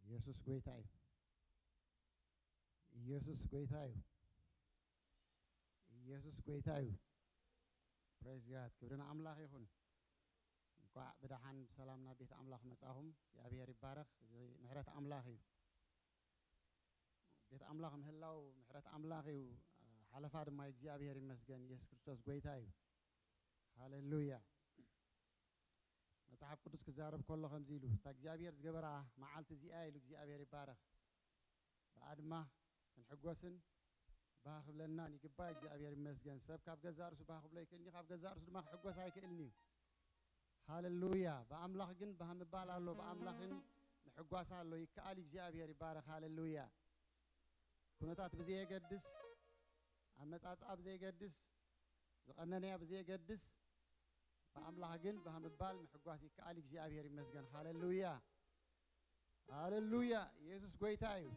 ኢየሱስ ጌታ እዩ ኢየሱስ ጌታ እዩ ኢየሱስ ጌታ እዩ ፕሬዝ ጋድ ክብርና አምላክ ይሁን እንኳን በደሃን ሰላምና ቤት አምላክ መጻሁም እግዚአብሔር ይባረክ እዚ ምሕረት አምላክ እዩ ቤት አምላክ ምህላው ምሕረት አምላክ እዩ ሓለፋ ድማ እግዚአብሔር ይመስገን ኢየሱስ ክርስቶስ ጌታ እዩ ሃሌሉያ መጽሐፍ ቅዱስ ክዛረብ ከሎ ከምዚ ኢሉ ታ እግዚአብሔር ዝገበራ መዓልቲ እዚኣ ኢሉ እግዚአብሔር ይባረክ በአድማ ክንሕጎስን ባኽብለናን ይግባእ እግዚአብሔር ይመስገን ሰብ ካብ ገዛ ርእሱ ባኽብሎ ይክእልኒ ካብ ገዛ ርእሱ ድማ ክሕጎስ ኣይክእልኒ ሃሌሉያ በአምላክ ግን ባህምባል ኣሎ በአምላክን ንሕጓስ ኣሎ ይከኣል እግዚአብሔር ይባረክ ሃሌሉያ ኩነታት ብዘይገድስ አመጻጻ ብዘይገድስ ዝቀነነያ ብዘይገድስ በአምላክ ግን ባህምባል ንሕጓስ ይከኣል እግዚአብሔር ይመስገን ሃሌሉያ ሃሌሉያ ኢየሱስ ጌታ እዩ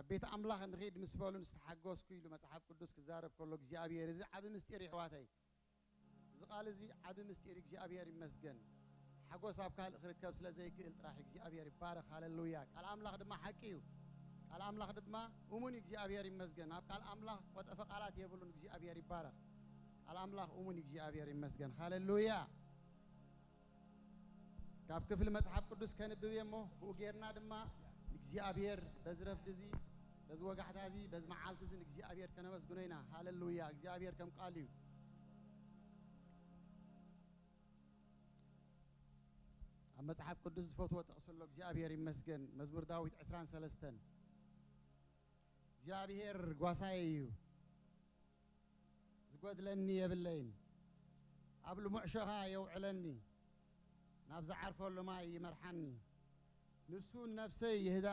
አቤት አምላክ ንኸይድ ምስበሉን ዝተሓጎስኩ ኢሉ መጽሐፍ ቅዱስ ክዛረብ ከሎ እግዚአብሔር እዚ ዓብ ምስጢር ይሕዋተይ እዚ ቃል እዚ ዓብ ምስጢር እግዚአብሔር ይመስገን ሓጎስ ኣብ ካልእ ክርከብ ስለ ዘይክእል ጥራሕ እግዚአብሔር ይባረክ ሃሌሉያ ቃል አምላክ ድማ ሓቂ እዩ ቃል አምላክ ድማ እሙን እግዚአብሔር ይመስገን ኣብ ቃል አምላክ ቆጠፈ ቃላት የብሉን እግዚአብሔር ይባረክ ቃል አምላክ እሙን እግዚአብሔር ይመስገን ሃሌሉያ ካብ ክፍል መጽሐፍ ቅዱስ ከንብብ የሞ ወጌርና ድማ እግዚአብሔር በዝረፍ ዲዚ በዝወጋሕታ እዚ በዝመዓልቲ እዚ እግዚአብሔር ከነመስግኖ ኢና ሃሌሉያ እግዚአብሔር ከም ቃል እዩ ኣብ መጽሐፍ ቅዱስ ዝፈትዎ ጥቕስሎ እግዚአብሔር ይመስገን መዝሙር ዳዊት 23 እግዚአብሔር ጓሳይ እዩ ዝጎድለኒ የብለይን ኣብ ልሙዕ ሸኻ የውዕለኒ ናብ ዝዓርፈሉ ማይ ይመርሓኒ ንሱ ነፍሰይ ይህዳ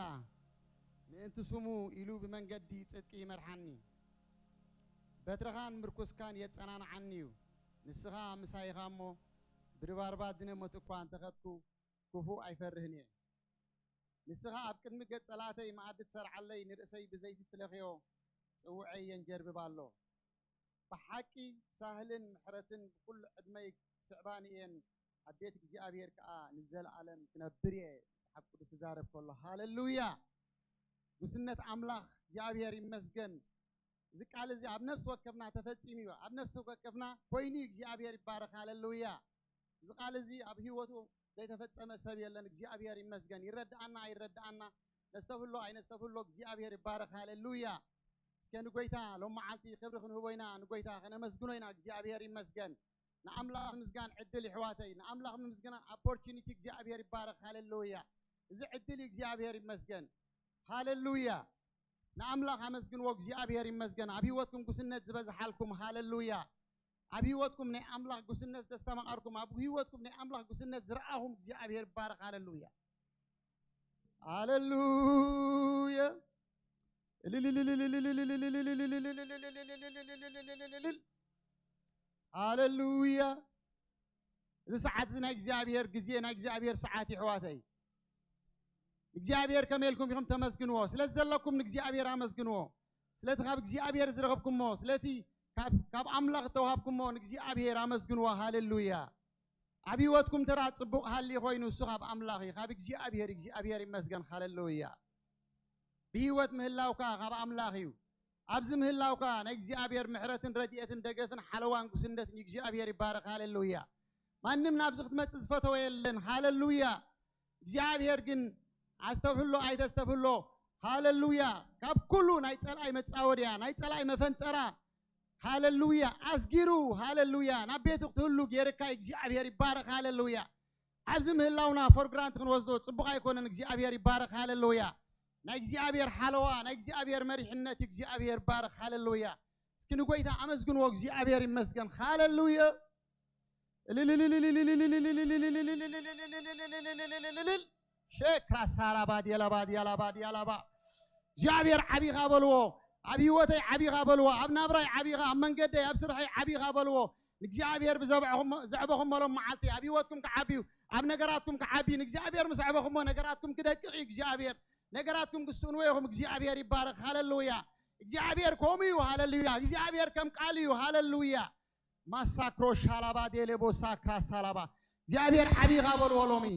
ምእንቲ ስሙ ኢሉ ብመንገዲ ጽድቂ ይመርሓኒ በትረኻን ምርኩስካን የጸናንዓኒ እዩ ንስኻ ምሳይኻ እሞ ብድባርባት ድነሞት እኳ እንተኸድኩ ክፉ ኣይፈርህን እየ ንስኻ ኣብ ቅድሚ ገጽ ጸላተይ መዓዲ ትሰርዓለይ ንርእሰይ ብዘይቲ ትለኽዮ ጽውዐይ የንጀርብብ ኣሎ ብሓቂ ሳህልን ምሕረትን ብኩሉ ዕድመይ ስዕባኒ እየን ኣብ ቤት እግዚአብሔር ከዓ ንዘለዓለም ክነብር እየ መጽሐፍ ቅዱስ ክዛረብ ከሎ ሃሌሉያ ጉስነት አምላክ እግዚአብሔር ይመስገን እዚ ቃል እዚ ኣብ ነፍሲ ወከፍና ተፈጺሙ እዩ ኣብ ነፍሲ ወከፍና ኮይኑ እግዚአብሔር ይባረክ ሃሌሉያ እዚ ቃል እዚ ኣብ ህይወቱ ዘይተፈጸመ ሰብ የለን እግዚአብሔር ይመስገን ይረዳአና አይረዳአና ነስተፍሎ አይነስተፍሎ እግዚአብሔር ይባረክ ሃሌሉያ ከንጎይታ ለማዓልቲ ክብር ክንህቦይና ንጎይታ ከነመስግኖይና እግዚአብሔር ይመስገን ንአምላክ ምስጋን ዕድል ይሕዋተይ ንአምላክ ምስጋና ኦፖርቹኒቲ እግዚአብሔር ይባረክ ሃሌሉያ እዚ ዕድል እግዚአብሔር ይመስገን ሃሌሉያ ንአምላክ አመስግንዎ እግዚአብሔር ይመስገን ኣብ ህይወትኩም ጉስነት ዝበዝሓልኩም ሃሌሉያ ኣብ ህይወትኩም ናይ አምላክ ጉስነት ተስተማቀርኩም ኣብ ህይወትኩም ናይ አምላክ ጉስነት ዝረአኹም እግዚአብሔር ይባረክ ሃሌሉያ ሃሌሉያ ሃሌሉያ እዚ ሰዓት ናይ እግዚአብሔር ግዜ ናይ እግዚአብሔር ሰዓት ይሕዋተይ እግዚአብሔር ከመልኩም ይኹም ተመስግንዎ ስለዚ ዘለኩም ንእግዚአብሔር አመስግንዎ ስለቲ ካብ እግዚአብሔር ዝረኸብኩሞ ስለቲ ካብ አምላክ ተዋሃብኩሞ ንእግዚአብሔር አመስግንዎ ሃሌሉያ ኣብ ህይወትኩም ተራ ጽቡቕ ሃሊ ኮይኑ እሱ ካብ አምላክ ካብ እግዚአብሔር ይመስገን ሃሌሉያ بهوت مهلاوكا غاب أملاخيو أبز مهلاوكا نجزي أبير محرة رديئة دقفن حلوان قسندت نجزي أبير يبارك هاللويا ما نمنا بزخت ما تزفتوا يلن هاللويا جزي أبير جن أستغفر أيد أستغفر هاللويا كاب كله نايتسال أي متساوريا نايتسال أي مفنترا هاللويا أسجرو هاللويا نبيتك تقولوا جيركا نجزي أبير يبارك هاللويا أبز مهلاونا فور جرانت خنوزدو صبغا يكون نجزي أبير يبارك هاللويا نجزي أبير حلوة نجزي أبير مريحنا تجزي أبير بارك هاللويا سكنو قويتا أمسكن وجزي أبير مسكن هاللويا شكرا سارا بادي يلا بادي يلا بادي يلا با እግዚአብሔር ዓቢኻ በልዎ ኣብ ህይወተይ ዓቢኻ በልዎ ኣብ ናብራይ ዓቢኻ ኣብ መንገደይ ኣብ ስራሕይ ዓቢኻ በልዎ ንእግዚአብሔር ብዘዕበኹሞሎም መዓልቲ ኣብ ህይወትኩም ክዓቢዩ ኣብ ነገራትኩም ክዓቢ ንእግዚአብሔር ምስ ዕበኹሞ ነገራትኩም ክደቅቕ እግዚአብሔር ነገራትኩም ክስንዎ ይኹም እግዚአብሔር ይባረክ ሃሌሉያ እግዚአብሔር ከምኡ ሃሌሉያ እግዚአብሔር ከም ቃል እዩ ሃሌሉያ ማሳክሮ ሻላባ ዴሌቦ ሳክራ ሳላባ እግዚአብሔር ዓቢኻ በልዎ ሎሚ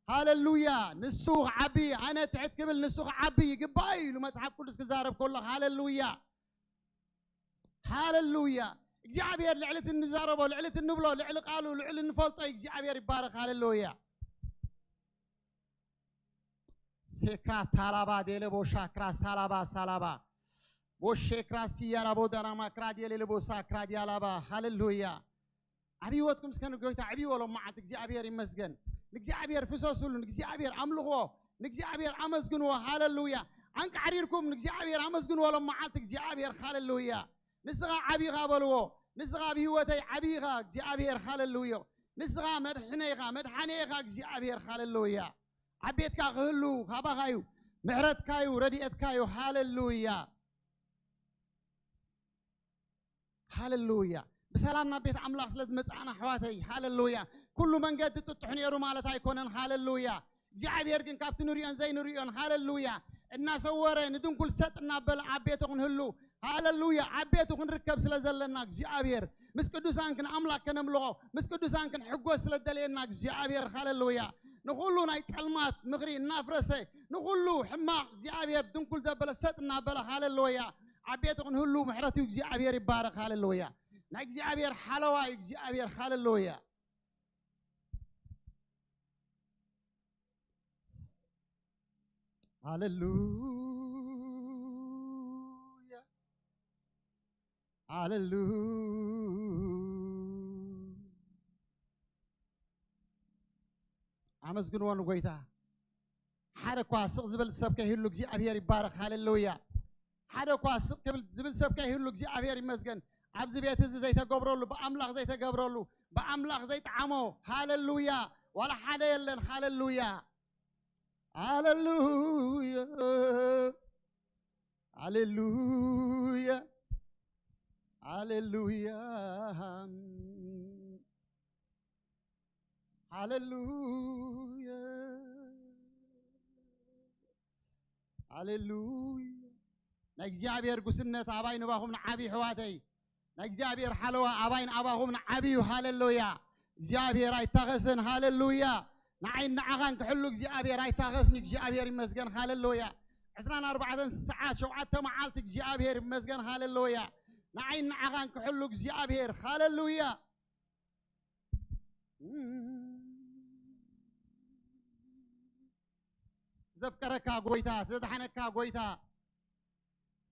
ሃሌሉያ ንሱ ዓቢ ኣነ ትሕት ክብል ንሱ ዓቢ ይግባእ ኢሉ መጽሓፍ ቅዱስ ክዛረብ ከሎ ሃሌሉያ ሃሌሉያ እግዚአብሔር ልዕልት እንዛረቦ ልዕልት እንብሎ ልዕል ቃሉ ልዕል እንፈልጦ እግዚአብሔር ይባረክ ሃሌሉያ ሴክራ ታላባ ዴሌቦ ሻክራ ሳላባ ሳላባ ቦሼክራ ሲያራቦ ደራማ ክራ ዴሌቦ ሳክራ ዲያላባ ሃሌሉያ አብይወትኩም እስከንጎይታ አብይወሎ ማዓት እግዚአብሔር ይመስገን ንእግዚአብሔር ፍሰሱልን እግዚአብሔር አምልኾ ንእግዚአብሔር አመስግንዎ ሃሌሉያ አንቃሪርኩም ንእግዚአብሔር አመስግንዎ ለማዓት እግዚአብሔር ሃሌሉያ ንስኻ ዓቢኻ በልዎ ንስኻ ብህይወተይ ዓቢኻ እግዚአብሔር ሃሌሉያ ንስኻ መድሓነይኻ እግዚአብሔር ሃሌሉያ ዓቤትካ ክህሉ ካባኻዩ ምሕረትካዩ ረድኤትካዩ ሃሌሉያ ሃሌሉያ بسلامنا بيت أملاك سلد متعنا حواتي هاللويا كل من قد تطحن يرو مالتها يكونن هاللويا جعبير كن كابتن نوريان زي نوريان هاللويا الناس ورين ندون كل ست نابل عبيتهم هلو هاللويا عبيتهم ركب سلزلنا جعبير مس قدوسان كن أملاك كن ملغو مس قدوسان كن حقو سلدلنا جعبير هاللويا نقولو نايت علمات مغري نافرسي نقولو حماق جعبير دون كل دبل ست نابل هاللويا عبيتهم هلو محرتي جعبير يبارك هاللويا نا እግዚአብሔር ሓለዋ እግዚአብሔር ሃሌሉያ ሃሌሉያ ሃሌሉያ አመስግንዎን ጎይታ ሓደ ኳ ስቕ ዝብል ሰብ ከይህሉ እግዚአብሔር ይባረክ ሃሌሉያ ሓደ ኳ ስቕ ዝብል ሰብ ከይህሉ እግዚአብሔር ይመስገን عبز بيت زي تجبرلو بأملاق زي تجبرلو بأملاق زي تعمو هاللويا ولا حدا يلن هاللويا هاللويا هاللويا هاللويا هاللويا هاللويا نجزعبير قسنة عباين باهم نعبي حواتي እግዚአብሔር ሓለዋ አባይን አባኹም ዓቢዩ ሃሌሉያ እግዚአብሔር አይታገሰን ሃሌሉያ ንዓይን ንዓኻን ክሕሉ እግዚአብሔር አይታገስኒ እግዚአብሔር ይመስገን ሃሌሉያ 24 ሰዓት 7 መዓልቲ እግዚአብሔር ይመስገን ሃሌሉያ ንዓይን ንዓኻን ክሕሉ እግዚአብሔር ሃሌሉያ ዘፍቀረካ ጎይታ ዘድሓነካ ጎይታ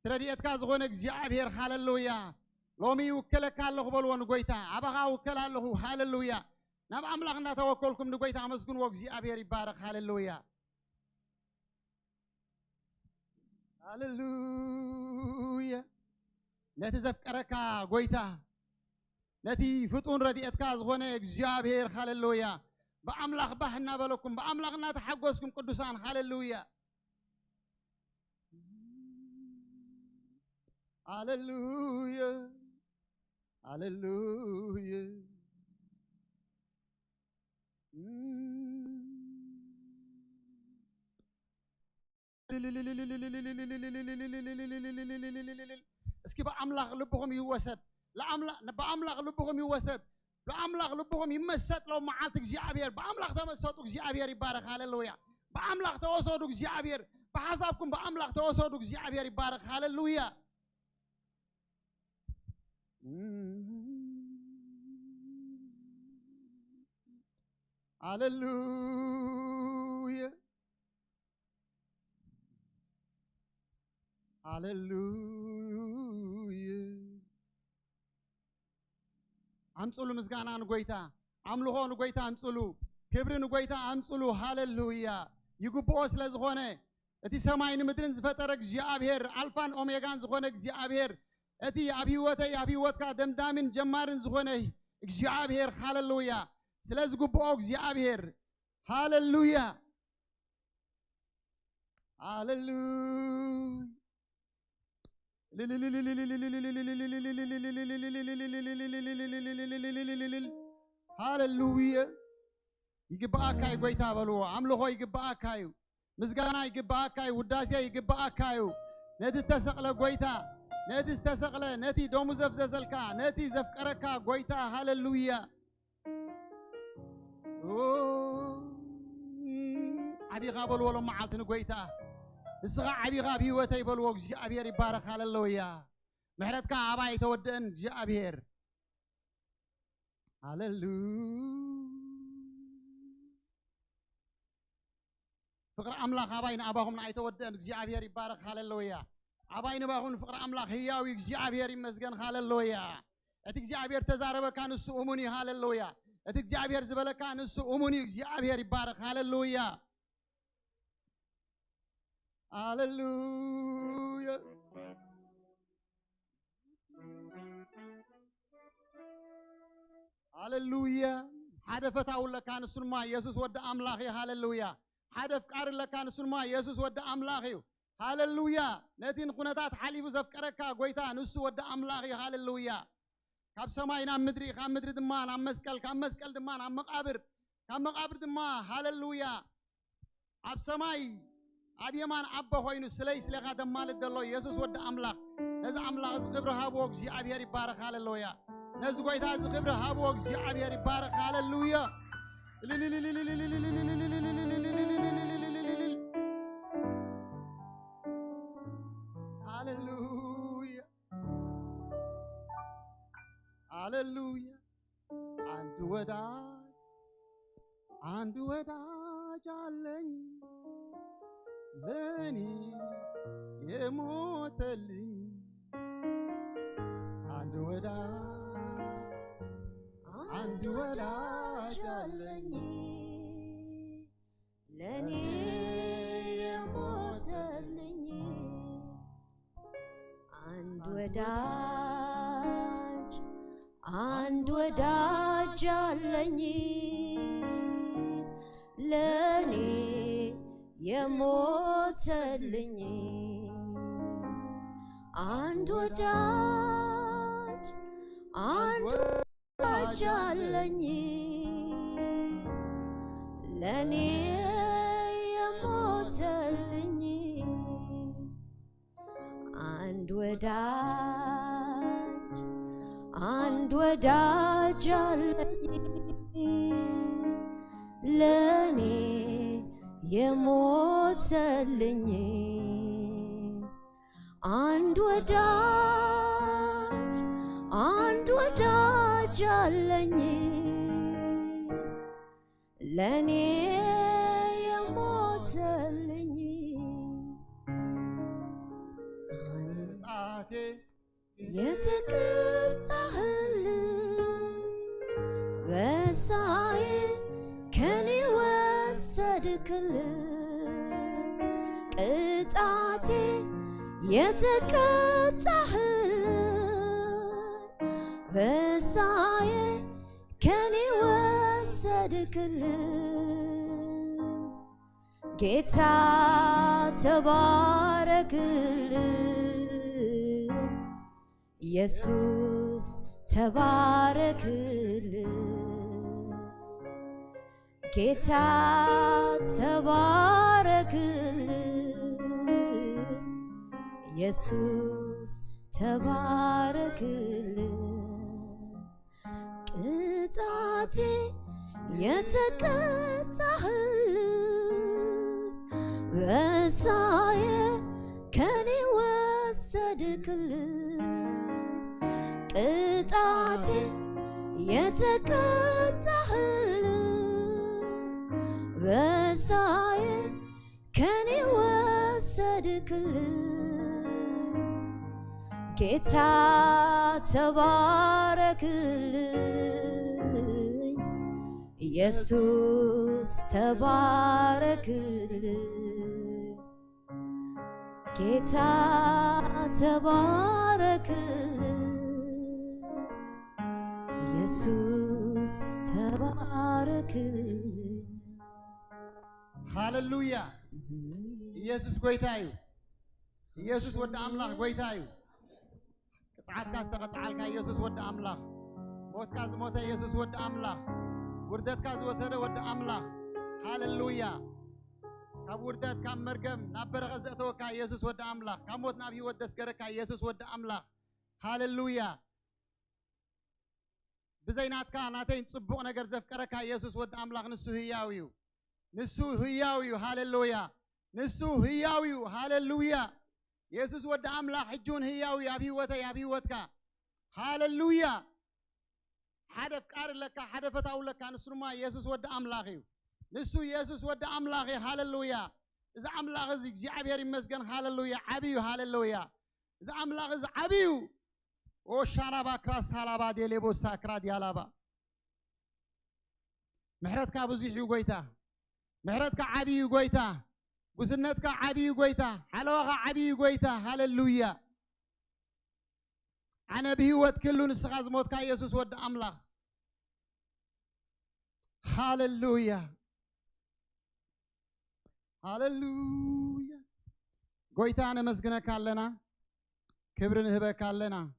ትረድኤትካ ዝኾነ እግዚአብሔር ሃሌሉያ لومي وكلك الله بلوان قويتا عبها وكل الله هاللويا نب أملاقنا توكلكم نقويتا مسكون وقزي أبير يبارك هاللويا هاللويا نتذكرك قويتا نتي فتون رديتك زغونة أبير هاللويا بأملاق بحنا بلوكم بأملاقنا تحقوسكم قدوسان هاللويا هاللويا Hallelujah. اسكي بأملاق لبهم يوسد لا بأملاق لبهم يوسد بأملاق لبهم يمسد لو معاتك جابير بأملاق تمسدك جابير يبارك هاللويا بأملاق توسدك جابير بحسابكم بأملاق توسدك جابير يبارك هاللويا Hallelujah. Hallelujah. أمسلو مزجانا نقويتا أملوه نقويتا أمسلو كبر نقويتا أمسلو هاللويا يقبوس لزغونه أتي سماين مدرن زفترك جابير ألفان أوميغان زغونك جابير أتي أبيوتك دمدامين جمارن زغونه جابير هاللويا سلاز قبوك جابير هاللويا هاللويا هاللويا يقبأكاي قويتا بلو عملو يقبأكايو مزغانا يقبأكايو وداسيا يقبأكايو نتي تسقل قويتا نتي استسقل نتي دومو زفززلكا نتي زفقركا قويتا هاللويا عبي غابل ولو معالتن قويتا السغا عبي غابي وتيبل وقز جابير يبارك هاللويا محرتك عباي تودن جابير هاللويا فقر أملاك عباين أباهم نعيت ودن جابير يبارك هاللويا عباين باهون فقر أملاك هياوي جابير يمزجن هاللويا أتيك جابير تزارب كان السؤمني هاللويا أتيك جابير زبالة كان السؤمني جابير يبارك هاللويا هاللويا هاللويا حدثت أقول لك كان السلمى يسوع ود أملاخي هاللويا حدث قار لك كان السلمى يسوع ود أملاخي هاللويا نتين قناتات حليف زفكرك قويتا نسو ود أملاخي هاللويا كاب سماينا مدري كام مدري دمان عم مسكال كام مسكال دمان عم مقابر دمان هاللويا عب سماي عب يمان عبا هوينو سلي سلقا دمان الدلو يسوع ود أملاخ نز أملاخ زغبرها بوكسي عبير يبارك هاللويا نز قويتا زغبرها بوكسي عبير يبارك هاللويا هاللويا هاللويا عند وداج علني لني يموتلي عند وداج علني لني يموتلي عند وداج علني لني يموتلي عند وداج علني لني يموتلي عند وداج علني لني يموتلي عند وداج علني لني يموتلي يتقطعل بساي كني وسدكل قطعتي يتقطعل بساي كني وسدكل ጌታ ተባረክልን ኢየሱስ ተባረክልን ጌታ ተባረክልን ኢየሱስ ተባረክልን ቅጣቴ የተቀጣህልን በሳዬ ከኔ ወሰድክልን ቅጣቴ የተቀጣህልን በሳዬ ከኔ ወሰድክልን ጌታ ተባረክልን ኢየሱስ ተባረክልን ጌታ ተባረክልን ኢየሱስ ተባረክልን ሃሌሉያ ኢየሱስ ጎይታዩ ኢየሱስ ወደ አምላክ ጎይታዩ قصعتك استقصعلك يسوس ود أملاخ موتك زموت يسوس ود أملاخ وردتك زوسد ود أملاخ هاللويا كاب وردت كاب مرقم نبر غزتوك يسوس ود أملاخ كموت نبي ود دسكرك يسوس ود أملاخ هاللويا بزيناتك ناتين صبوق نجر زفكرك يسوس ود أملاخ نسو هياويو هاللويا نسو هياويو هاللويا يسوس ود أملاخ حجون هياوي أبي وتك هاللويا حدف قار لك حدفت أو لك نسرما يسوس ود أملاخيو نسو يسوس ود أملاخي هاللويا إذا أملاخ زي عبير مسجن هاللويا عبيو هاللويا إذا أملاخ زي عبيو أو شرابا كراس هالابا ديليبو ساكرا ديالابا محرتك أبو زيحيو قويتا محرتك عبيو قويتا قسنتك عبيو قويتا حلوغا عبيو قويتا هاللويا أنا بهوت كله نسخاز موت كا يسوس ود أملاخ هاللويا هاللويا قويتا أنا مسجنا كالنا كبرن هبه كالنا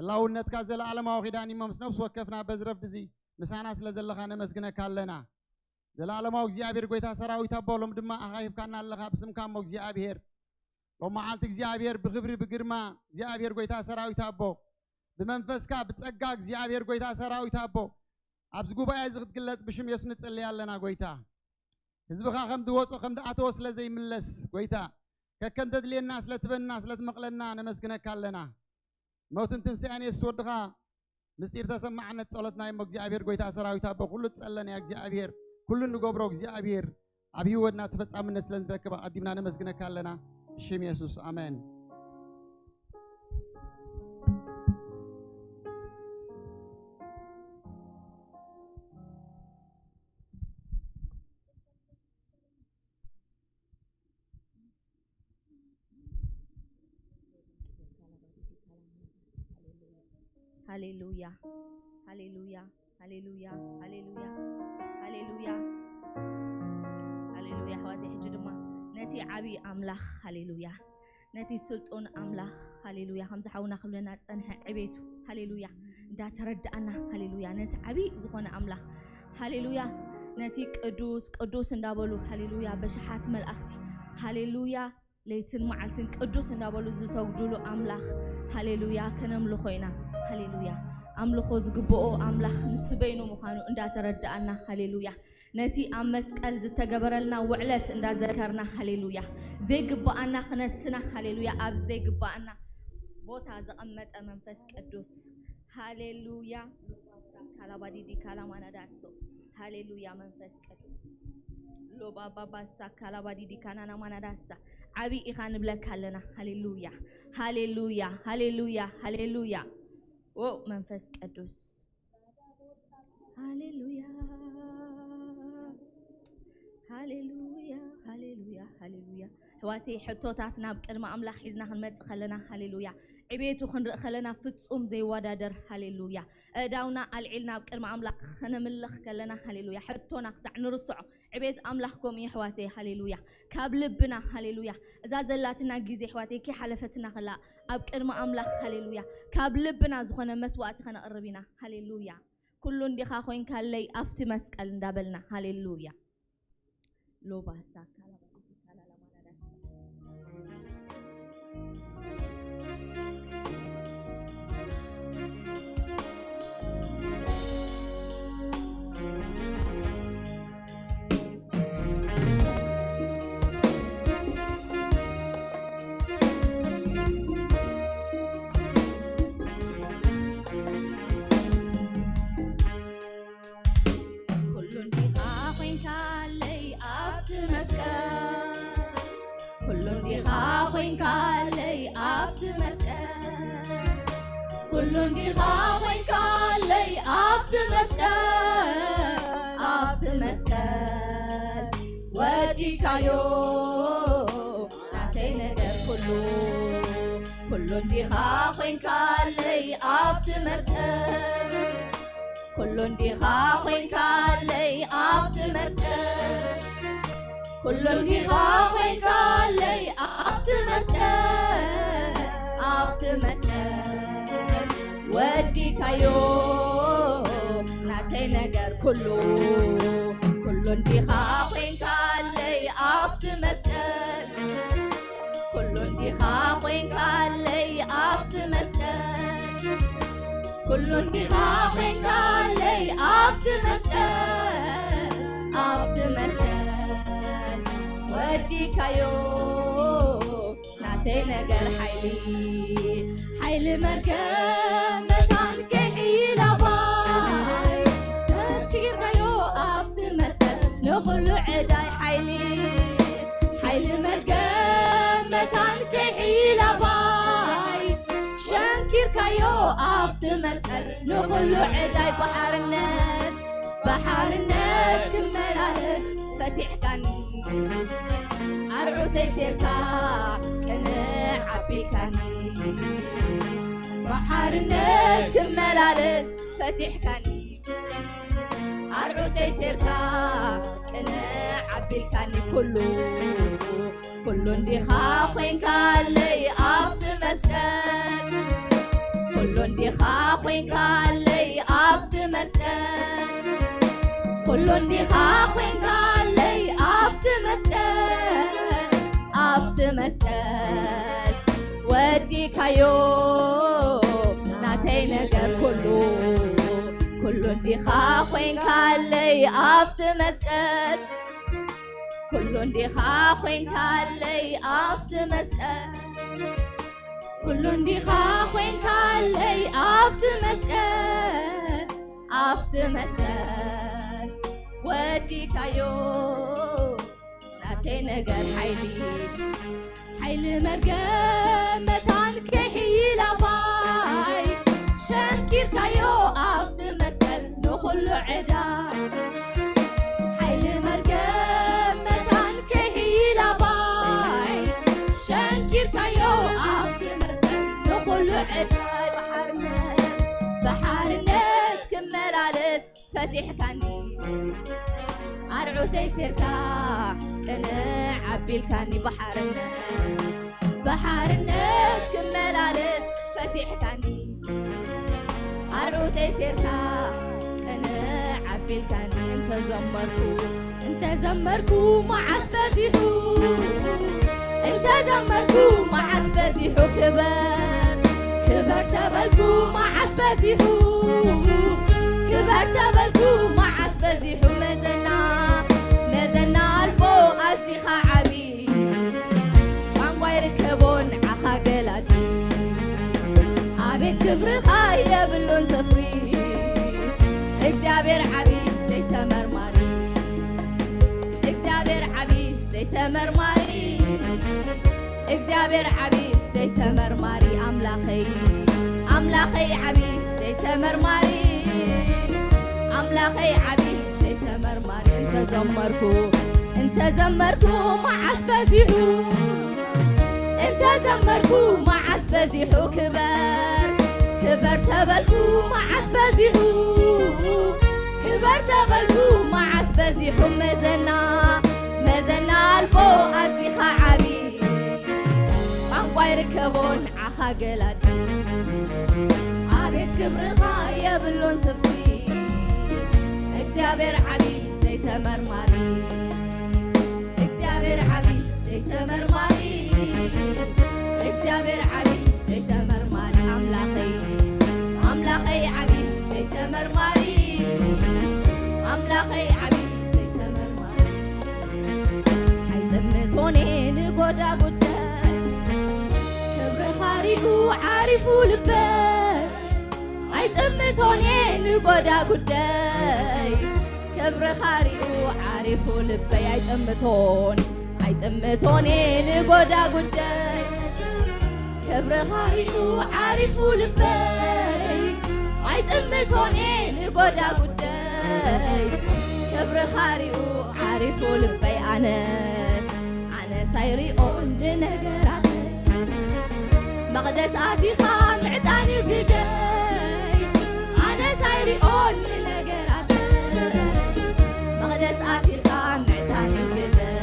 الله ونت كازل على ما وخداني ممس نفس وقفنا بزرف دزي مسانا سلازل خانه مسجنا كالنا زل على ما وخزي أبير قويتا سراوي تبولم دم أخايف كنا الله بسم كام وخزي أبير لما عالتك زي أبير بغبري بقرما زي أبير قويتا سراوي تابو بمنفسك بتسقاك زي أبير قويتا سراوي تابو أبزقو بقى يزغد قلت بشم يسنت اللي علينا قويتا هزبخا خم دوس وخم دعتوس لزي ملس قويتا كم تدلي الناس لتبن الناس لتمقلنا نمسكنا كالنا موتن تنسياني السودغا مستير تسمعنا تصلتنا يمك زي أبير قويتا سراوي تابو كله تسألنا يا زي أبير كله نقبروك زي أبير أبي ودنا تفتح من الناس لنزركب قدمنا نمسكنا كالنا شيم يسوس آمين هاليلويا هاليلويا هاليلويا هاليلويا هاليلويا هاليلويا حواتي حجدما نتي عبي أملاخ هاليلويا نتي سلطون أملاخ هاليلويا خمسة حونا خلونا تنها عبيتو هاليلويا دا تردأنا هاليلويا نتي عبي زخونا أملاخ هاليلويا نتي قدوس ندابلو هاليلويا بشحات ملأختي هاليلويا ليتن معلتن قدوس ندابلو زسوجدولو أملاخ هاليلويا كنملو خوينا هاليلويا أملخو زقبؤو أملاخ نسبينو مخانو اندا تردأنا هاليلويا نتي أمسكال زتقبرلنا وعلت اندا ذكرنا هاليلويا زي قبأنا خنسنا هاليلويا أب زي قبأنا بوتا زقمت أمنفس قدوس هاليلويا كالابادي دي كالامانا داسو هاليلويا منفس قدوس لو بابا باسا كالابادي دي كانانا مانا داسا عبي إخان بلك هالنا هاليلويا هاليلويا هاليلويا هاليلويا او منفس قدوس هاليلويا هاليلويا هاليلويا هاليلويا حواتي حطوتاتنا بقدم أملاح حزنا خنمت خلنا هاليلويا عبيتو خنرق خلنا فتصوم زي ودادر هاليلويا داونا العلنا بقدم أملاح خنملخ كلنا هاليلويا حطونا خزع نرصعو عبيت أملاحكم يا حواتي هاليلويا كابلبنا هاليلويا إذا زلاتنا جيزي حواتي كي حلفتنا خلا أبقدم أملاح هاليلويا كابلبنا زخنا مسواتي خنا قربينا هاليلويا كلون دي خاخوين كالي أفتي مسكال ندابلنا هاليلويا لو باسا خاوين كالي أفت مسأل كلن دي خاوين كالي أفت مسأل وسيكايو ناتي نجر كلن دي خاوين كالي أفت مسأل كلن دي خاوين كالي أفت مسأل كلن دي خاوين كالي أفت مسأل ወዲካዮ ናተይ ነገር ኩሉ እንዲኻ ኮንካለይ ኣፍቲ መስቀል ኩሉ እንዲኻ ኮንካለይ ኣፍቲ መስቀል ኩሉ እንዲኻ ኮንካለይ ኣፍቲ መስቀል ወዲካዮ ናተይ ነገር ሓይሊ መርገም መታን ከሒላባይ ተንቺርካዮ ኣፍቲ መስቀል ንኹሉ ዕዳይ ሓይሊ መርገም መታን ከሒላባይ ሸንኪርካዮ ኣፍቲ መስቀል ንኹሉ ዕዳይ ባሕርነት ክመላለስ ፈቲሕካኒ ኣርዑተይ ሴርካ ቅንዕ ዓቢልካኒ ባሕርነት ክመላለስ ፈቲሕካኒ ኣርዑተይ ሴርካ ቅንዕ ዓቢልካኒ ኩሉ እንዲኻ ኮንካለይ ኣፍቲ መስቀል ኩሉ እንዲኻ ኮንካለይ ኣፍቲ መስቀል ኩሉ እንዲኻ ኮንካለይ ኣፍቲ መስቀል ወዲካዮ ናተይ ነገር ኩሉ እንዲኻ ኮንካለይ ኣፍቲ መስቀል ኩሉ እንዲኻ ኮንካለይ ኣፍቲ መስቀል ኩሉ እንዲኻ ኮንካለይ ኣፍቲ መስቀል ወዲካዮ ናተይ ነገር ሓይሊ መርገም መታን ከሒላባይ ሸንኪርካዮ ኣፍቲ መስቀል ንኹሉ ዕዳ ሓይሊ መርገም መታን ከሒላባይ ሸንኪርካዮ ኣፍቲ መስቀል ንኹሉ ዕዳይ ባሕርነት ክመላለስ ፈቲሕካኒ ኣርዑተይ ሴርካ ቅንዕ ዓቢልካኒ ባሕርነት ክመላለስ ፈቲሕካኒ ኣርዑተይ ሴርካ ቅንዕ ዓቢልካኒ እንተዘመርኩ መዓዝ ፈዚሑ ክበር ተበልኩ መዓዝ ፈዚሑ መዘና ኣልቦ ኣዚኻ ዓቢ ቋንቋይ ርከቦን ዓኻ ገላቲ ኣቤት ክብርኻ የብሉን ስፍሪ እግዚአብሔር ዓቢ ዘይተመርማሪ ኣምላኸይ ዓቢ ዘይተመርማሪ እንተዘመርኩ መዓዝ ፈዚሑ ክበር ተበልኩ መዓዝ ፈዚሑ መዘና ኣልቦ ኣዚኻ ዓቢ ቋንቋይ ርከቦን ዓኻ ገላቲ ኣቤት ክብርኻ የብሉን ስፍሪ እግዚአብሔር ዓቢ ዘይተመርማሪ ኣምላኸይ ዓቢ ዘይተመርማሪ ኣይጥምቶኔ ንጎዳ ጉዳይ ክብርኻ ሪኡ ዓሪፉ ልበይ ኣይጥምቶኔ ንጎዳ ጉዳይ ክብርኻ ሪኡ ዓሪፉ ልበይ ኣይጥምቶኔ ንጎዳ ጉዳይ ክብርኻ ሪኡ ዓሪፉ ልበይ ኣይጥምቶኔ ንጎዳ ጉዳይ ክብርኻ ሪኡ ዓሪፉ ልበይ ኣነስ ኣይሪኦን ንነገራት መቕደስ ኣቲኻ ምዕጣን ግደይ ኣነስ ኣይሪኦን ንነገራት መቕደስ ኣቲኻ ምዕጣን ግደይ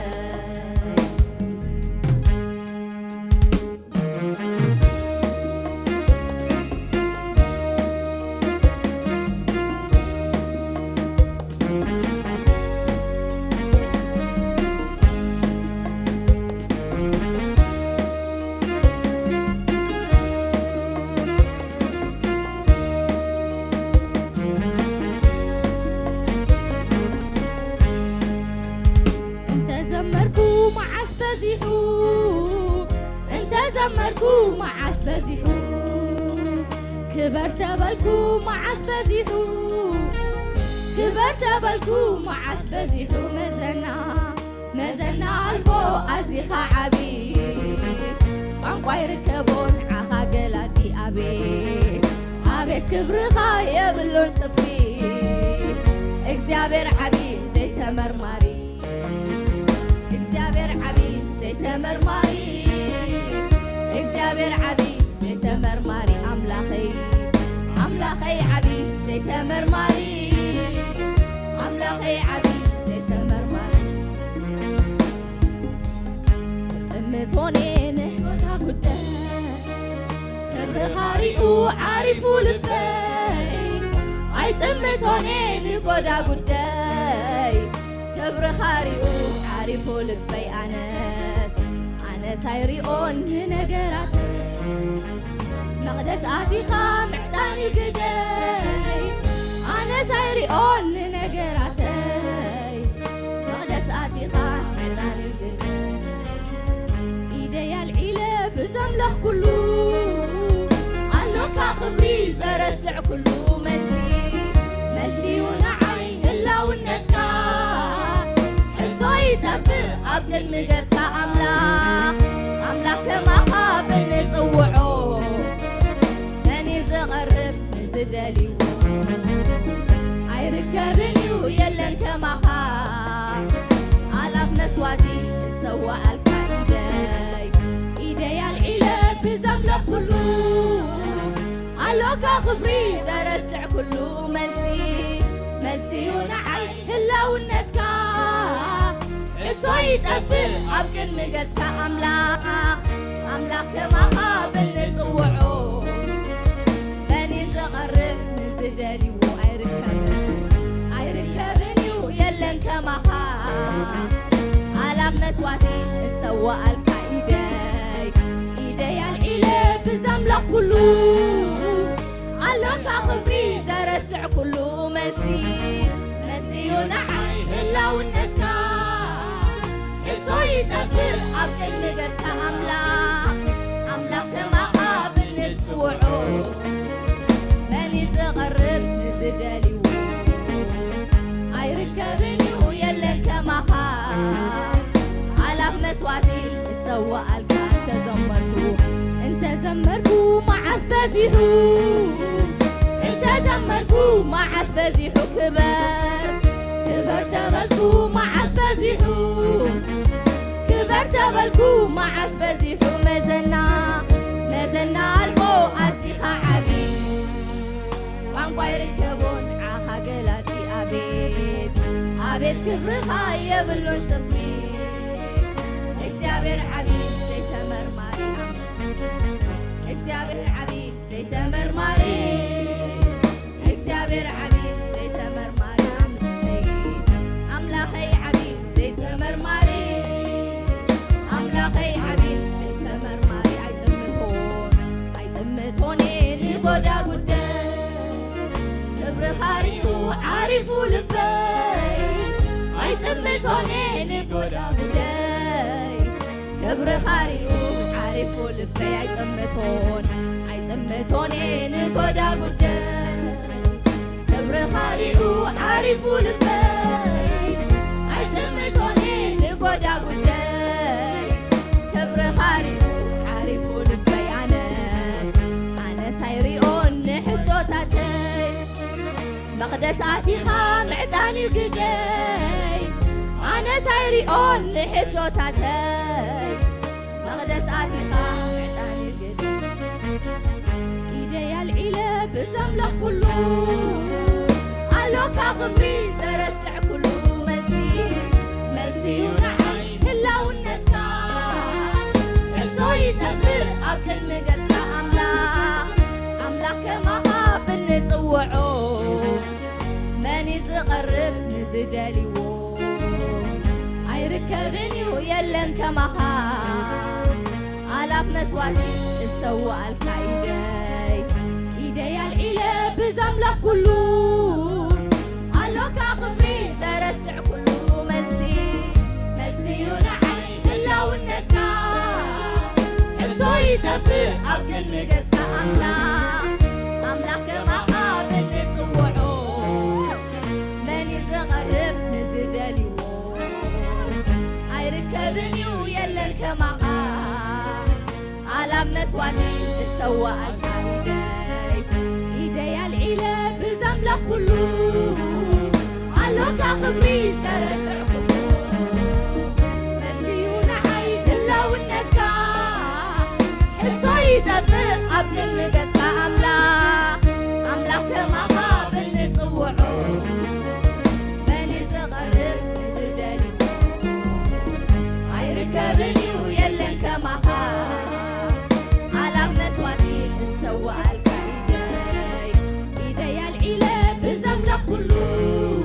بزيحو كبر تبلكو معاس بزيحو كبر تبلكو معاس بزيحو مزنا البو أزيخا عبي عنقوي ركبون عخا قلاتي أبيت كبرخا يبلون صفري እግዚአብሔር عبي زي تمرماري እግዚአብሔር عبي زي تمرماري እግዚአብሔር عبي زي تمرماري أملاخي عبي زي تمرماري أملاخي عبي زي تمرماري أمتونين ولا قدام كبرخاريو عارفو لبي أمتونين قدا قداي كبرخاريو عارفو لبي أنا سايريون نقرات مقدس آتيخا معتاني قداي أنا سايريون نقراتي مقدس آتيخا معتاني قداي إيدي العيلة بزملخ كلو علوكا خبري زرسع كلو ملسيونا عين إلا ونتكا حتو يتفر أبقى المقدسة أملاك كما خاب نتصوعو ماني زغرب نزداليو عيركبنيو يلا كما خاب آلاف مسواتي نسوى الكايداي إيدي العيلة بزملة كلو علوكا خبري درسع كلو ملسيونا عين إلا ونتكا حتو يتأثر أبقى المقدسة أملاك كما خاب نتصوعو بني زغرب نزدالي عيركبنيو يلا كما خاب على مسواتي نسوى الكايداي إيدي العيلة بزملة كلو علوكا خبري زرسع كلو مسيونا عين إلا ونتكا حتو يتفر أبقى المقدسة أملاك كما خاب نتصوعو ماني زغرب نزدالي عيركبنيو يلا كما خاب على مسواتي نسوى الكان انت زمركو معاس بزيحو زمركو معاس بزيحو كبر تبلكو معاس بزيحو كبر تبلكو معاس بزيحو مزنا البو أزيخا عبي عنقوي ركبون عخا قلاتي أبيت كبرخا يبلون صفري እግዚአብሔር عبي زي تمرماري እግዚአብሔር عبي زي تمرماري እግዚአብሔር عبي زي تمرماري أملاخي عبي زي تمرماري أملاخي عبي زي تمرماري عيتمتونين قدا قداي كبرخاريو عارفو لبي عيتمتونين قدا قداي كبرخاريو عارفو لبي عيتمتونين قدا قداي كبرخاريو عارفو لبي عيتمتونين قدا قداي كبرخاريو عارفو لبي أنا سايريون نحطو تاتي مقدس آتيخا معتاني قداي أنا سايريون نحطو تاتي مقدس آتيخا معتاني قداي إيدي العيلة بزملخ كلو علوكا خبري زرسع كلو ملسيونا عين إلا ونتكا حتو يتفر أبقى المقدسة أملاك كما خاب نتصوعو ماني زغرب نزداليو عيركبنيو يلا كما خاب آلاف مسواتي نسوى الكايداي إيدي العيلة بزملخ كلو علوكا خبري زرسع كلو ملسيونا عين إلا ونتكا حتو يتفر يطفئ أبكن مجد أملاك كما خابن نتصوعو من يزغرب نزدليو أيركبني ويلن كما على مسواتي تسوى إيدي العيلة بزملة كله علو تخبري سرسع كله مرزيون عين إلا والنتكا حتو يطفئ قبل المقدسة أملاك كما خابن نتصوعو من يزغرب نزدلي أيركبني ويلن كما على مسواتي تسوى إيدي العيلة بزملة كله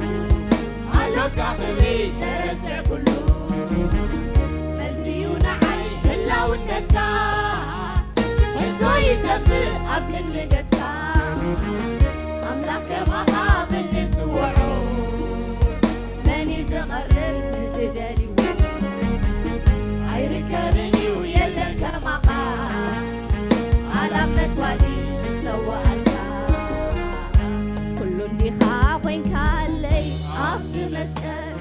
علو تخبري سرسع كله منسيون عين إلا والنتكا حتو يطفئ قبل المقدسة أملاك كما خابن نتصوعو من يزغرب نزدلي أيركبني ويلن كما على مسواتي تسوى كل ديخا وين كالي أفت مسأل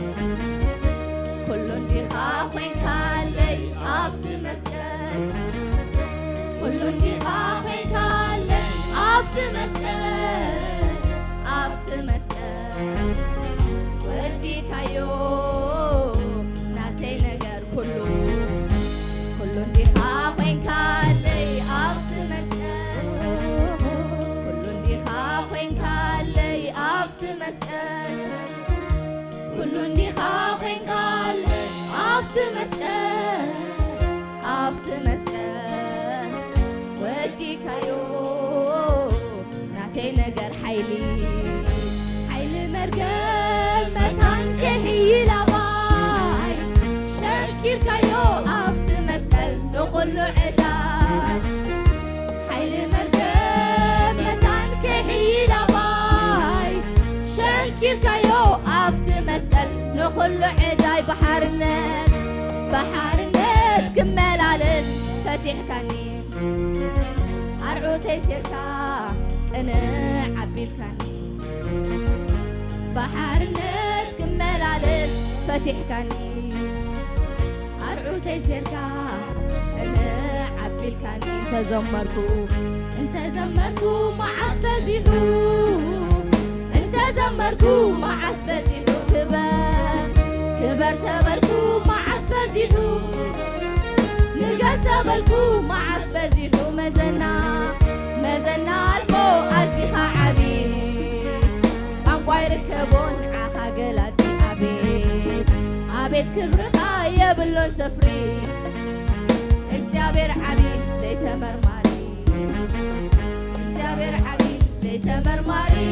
كل ديخا وين كالي أفت مسأل كل ديخا وين كالي أفت مسأل ودي كايو ناتي نجر كله كل ديخا وين كالي أفت مسأل كل ديخا وين كالي أفت مسأل كل ديخا وين كالي أفت مسأل ودي كايو ناتي نجر حيلي مرقم مكان كهي لباي شكير كايو أفت مسأل نقول له عداي حيل مرقم مكان كهي لباي شكير كايو أفت مسأل نقول له عداي بحر النت كمل على فتح كاني أرعو تيسيركا أنا عبي الكاني بحر النت كمل على فتح كاني أرعو تيسيركا أنا عبي الكاني انت زمركو مع الفزيحو انت زمركو مع الفزيحو كبر تبلكو مع الفزيحو نقاس تبلكو مع الفزيحو مزنا البو أزيخا عبيد قنقوي ركبون عخا قلاتي عبيد كبرخا يبلون سفري እግዚአብሔር عبيد زيتمرماري እግዚአብሔር عبيد زيتمرماري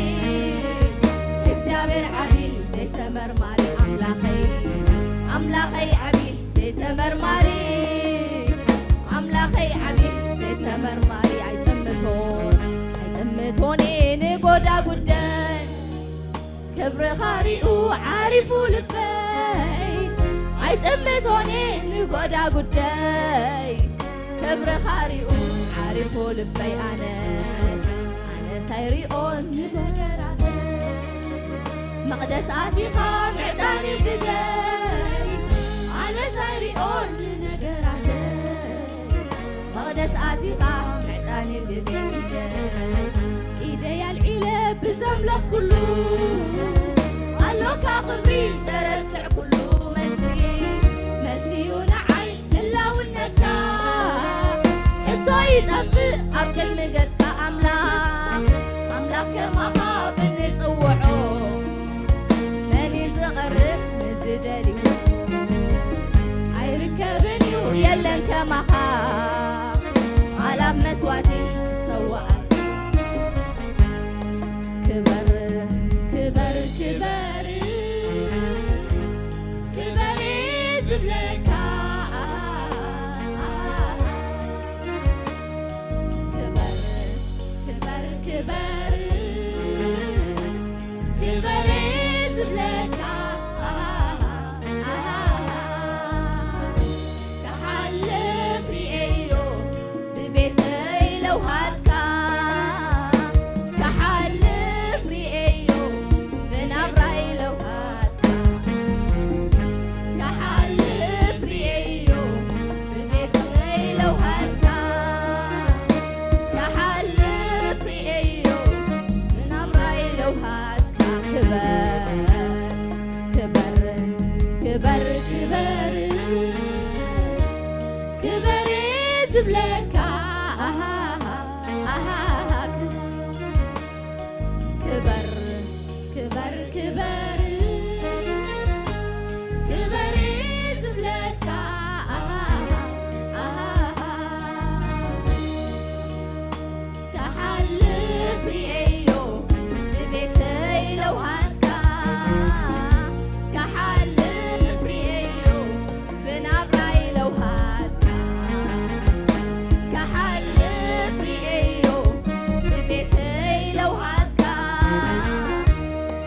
أملاخي عبيد زيتمرماري عبيد زيتمرماري አይጠምቶኔ ንጎዳ ጉደን ክብሪ ኻሪኡ ዓሪፉ ልበይ አይጠምቶኔ ንጎዳ ጉደይ ክብሪ ኻሪኡ ዓሪፉ ልበይ ኣነ ሳይሪኦን ንነገራተ መቕደስ ኣቲኻ ምዕጣን ግደይ ኣነ ሳይሪኦን ንነገራተ መቕደስ ኣቲኻ ምዕጣን ግደይ ኢደይ ኣልዒለ ብዘምለኽ ኩሉ ኣሎካ ኽብሪ ዘረስዕ ኩሉ መንስዩ ንዓይ ህላውነትካ ሕቶ ይጠፍእ ኣብ ቅድሚ ገጽካ ኣምላኽ ከማኻ ብንጽውዖ መን ዝቐርብ ንዝደልዩ ኣይርከብን እዩ የለን ከማኻ ኣላብ መስዋእቲ ሰዋእ ክበር ዝብለካ ክበር ዝብለካ ክበር ክበር ዝብለካ كحلف ريئيو ببيتي لو هاتكا كحلف ريئيو بنابراي لو هاتكا كحلف ريئيو ببيتي لو هاتكا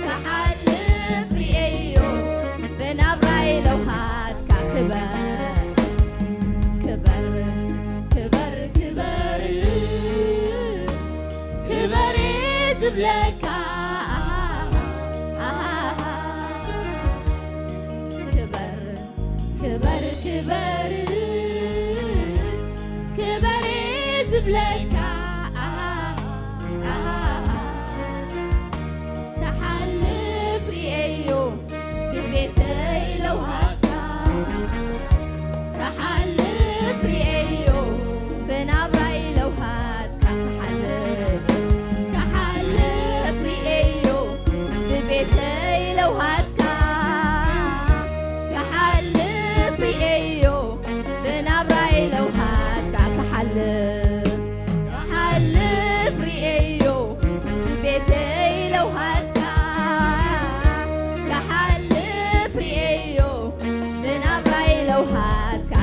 كحلف ريئيو بنابراي لو هاتكا كبر كبر كبر كبر زبلكا كبر كبر كبر كبر زبلكا تحلف ريئيو ببيتي لو هاتكا تحلف ريئيو بنابراي لو هاتكا كحلف ريئيو ببيتي لو هاتكا كحلف ريئيو بنابراي لو هاتكا كحلف ريئيو ببيتي لو هاتكا كحلف ريئيو بنابراي لو هاتكا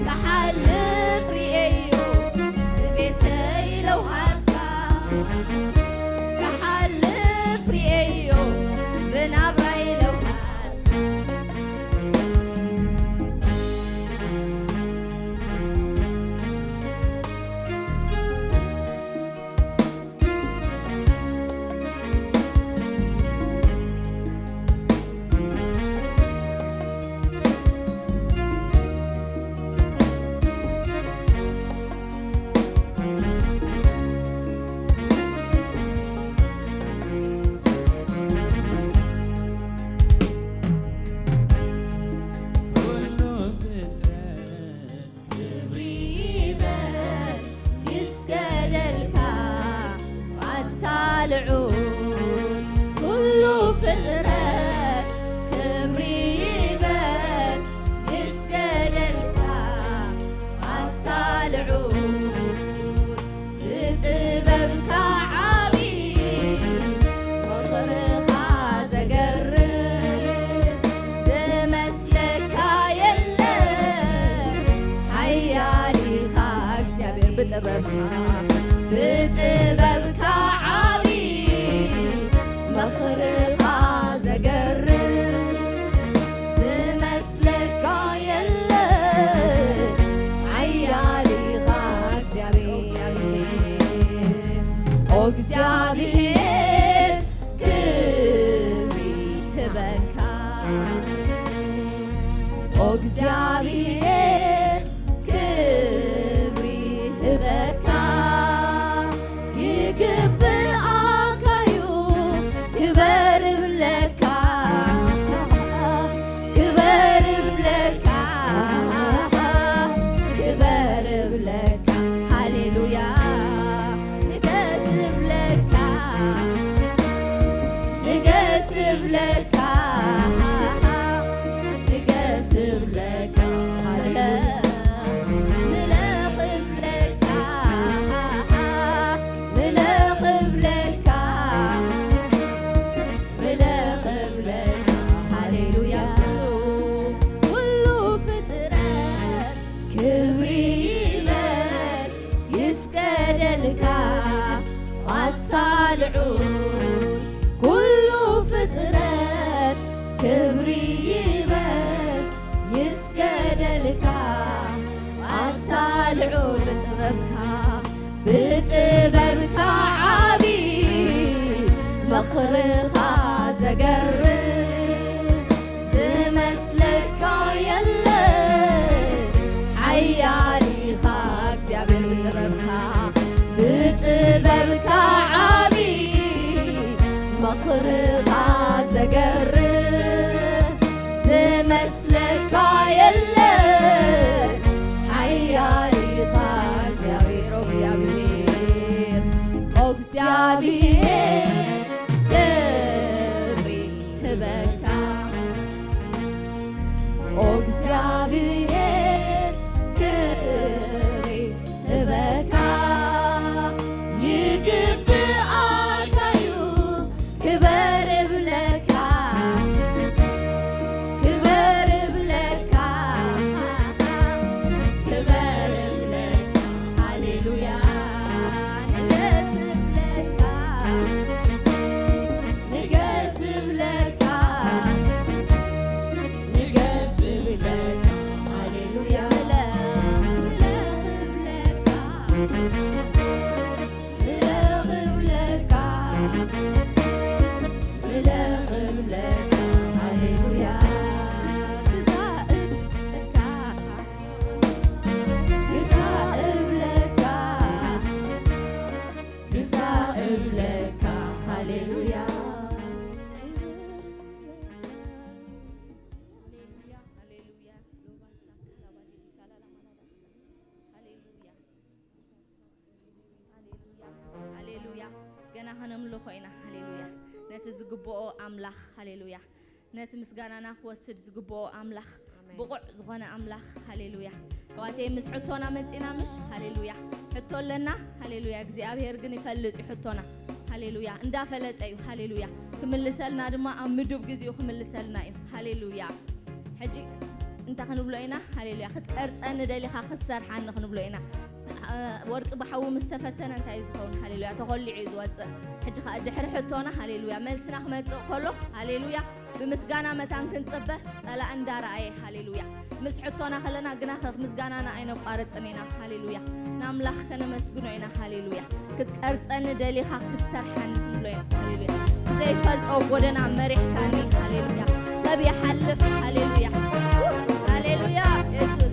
كحلف ريئيو ببيتي لو هاتكا كحلف ريئيو بنابراي لو هاتكا بጥበብካ ዓቢ መኽርኻ ዘገርም ዝመስለካ የለ ሓያሊኻ እግዚአብሔር ክብሪ ህበካ እግዚአብሔር ክብሪ ህበካ ይግብአካዩ ክበር ብለካ ክበር ብለካ ክበር ብለካ ሃሌሉያ ንገስ ብለካ ንገስ ብለካ ንገስ ብለካ ኩሉ ፍጥረት ክብሪ ይበል ይስገደልካ አታልዑ ብጥበብካ ዓቢ መኽርኻ ዘገርም ዝመስለካ የለ ሓያሊኻ እግዚአብሔር ብጥበብካ ዓቢ መኽርኻ ዘገርም ዝመስለካ የለ ሓያሊኻ እግዚአብሔር እግዚአብሔር أملاخ هاليلويا نت مسجانا خوسد زجبو أملاخ بقع زغنا أملاخ هاليلويا واتي مسحتونا متينا مش هاليلويا حطوا لنا هاليلويا جزي أبي هرجني فلت يحطونا هاليلويا اندا فلت أيوه هاليلويا كمل سلنا دما أمدوب جزي وكمل سلنا أيوه هاليلويا حجي انت خنبلوينا هاليلويا خد أرز أنا دليل خسر حنا خنبلوينا ورق بحوم مستفتنا انت عايزون هاليلويا تقول لي عيد وات حجي خد حر حطونا هاليلويا ملسنا خمت كله هاليلويا بمسجانا متان كنتبه ألا أندار أيه هاليلويا مسحتونا خلنا جنا مسجانا أنا أين قارت أنينا هاليلويا نملخ كنا مسجونينا هاليلويا كنت أرز أنا دليل خسر حنا هاليلويا زي فلت أو قدنا مريح كاني هاليلويا سبي حلف هاليلويا هاليلويا يسوع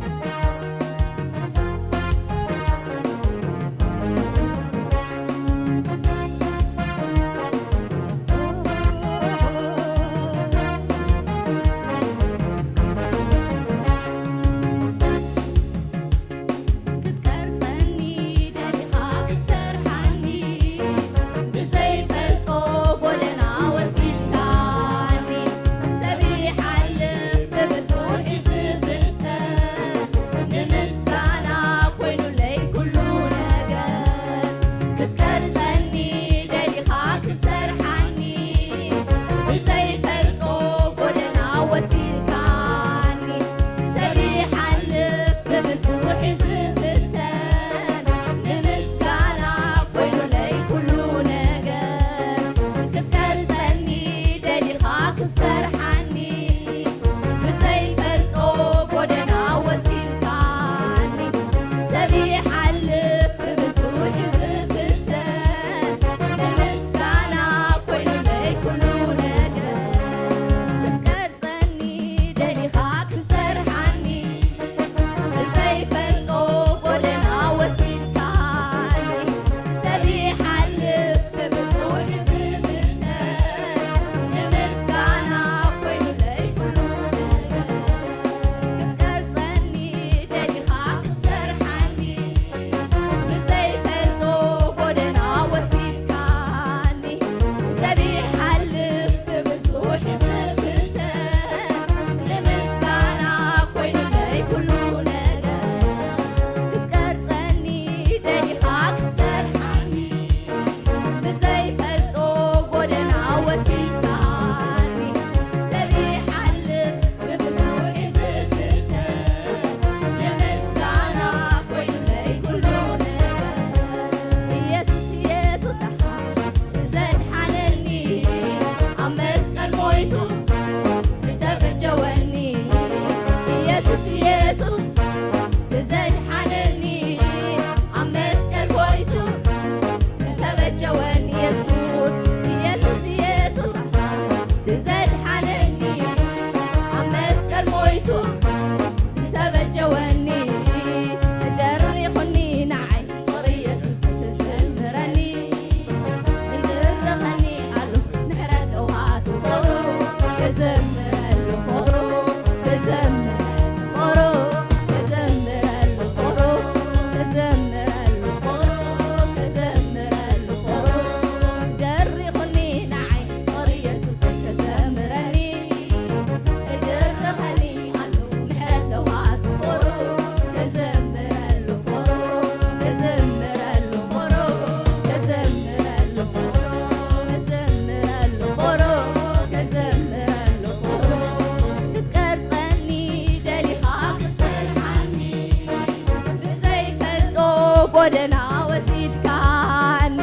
ጎደና ወሲድካኒ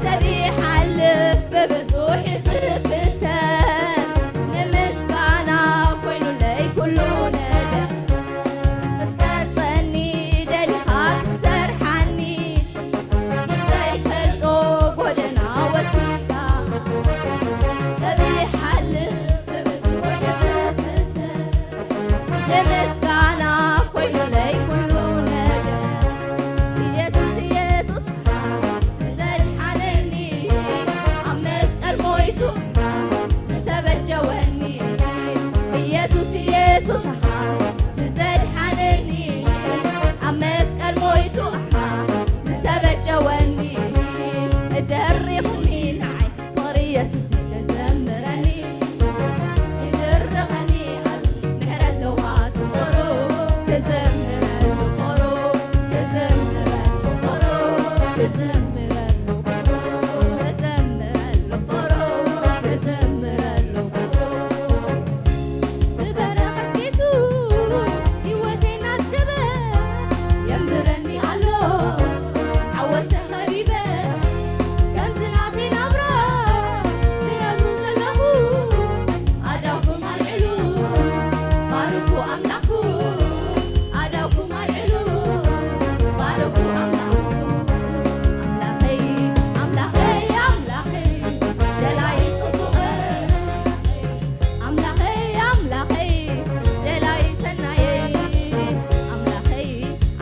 ሰቢሕ አልፍ በብዙሕ ዝፍተን ንምስጋና ኮይኑለይ ኩሉ ነገር እትቀርፀኒ ደሊኻ ክሰርሓኒ ዘይፈልጦ ጎደና ወሲድካ ሰቢሕ አልፍ በብዙሕ ዝፍተን ንምስጋና ኮይኑለይ ኩሉ ነገር ኢየሱስ ኢየሱስ ዘድሓነኒ ኣብ መስቀል ሞይቱ ዝተበጀወኒ ኢየሱስ ኢየሱስ ዘድሓነኒ ኣብ መስቀል ሞይቱ ዝተበጀወኒ እደሪኹኒ ንዓይ ፍቕሪ ኢየሱስ ዘምረኒ ይድርኸኒ ኣብ ምሕረት ለውሃቱ ፍቕሩ ክዘምረሉ ፍቕሩ ክዘምረሉ ፍቕሩ ክዘምረሉ ፍቕሩ ክዘምረሉ ብበረኸት ጌቱ ህይወቴ ናትበ የምረኒ ኣሎ ዓወት ተኸቢበ ከም ዝናብ ናብራ ዝነብሩ ዘለኹ ኣዳኩም ኣልዕሉ ባርኩ ኣምላኹ ኣዳኩም ኣልዕሉ ባርኩ ኣምላኹ ኣምላኸይ ኣምላኸይ ኣምላኸይ ደላይ ጽቡቕ ኣምላኸይ ኣምላኸይ ደላይ ሰናየይ ኣምላኸይ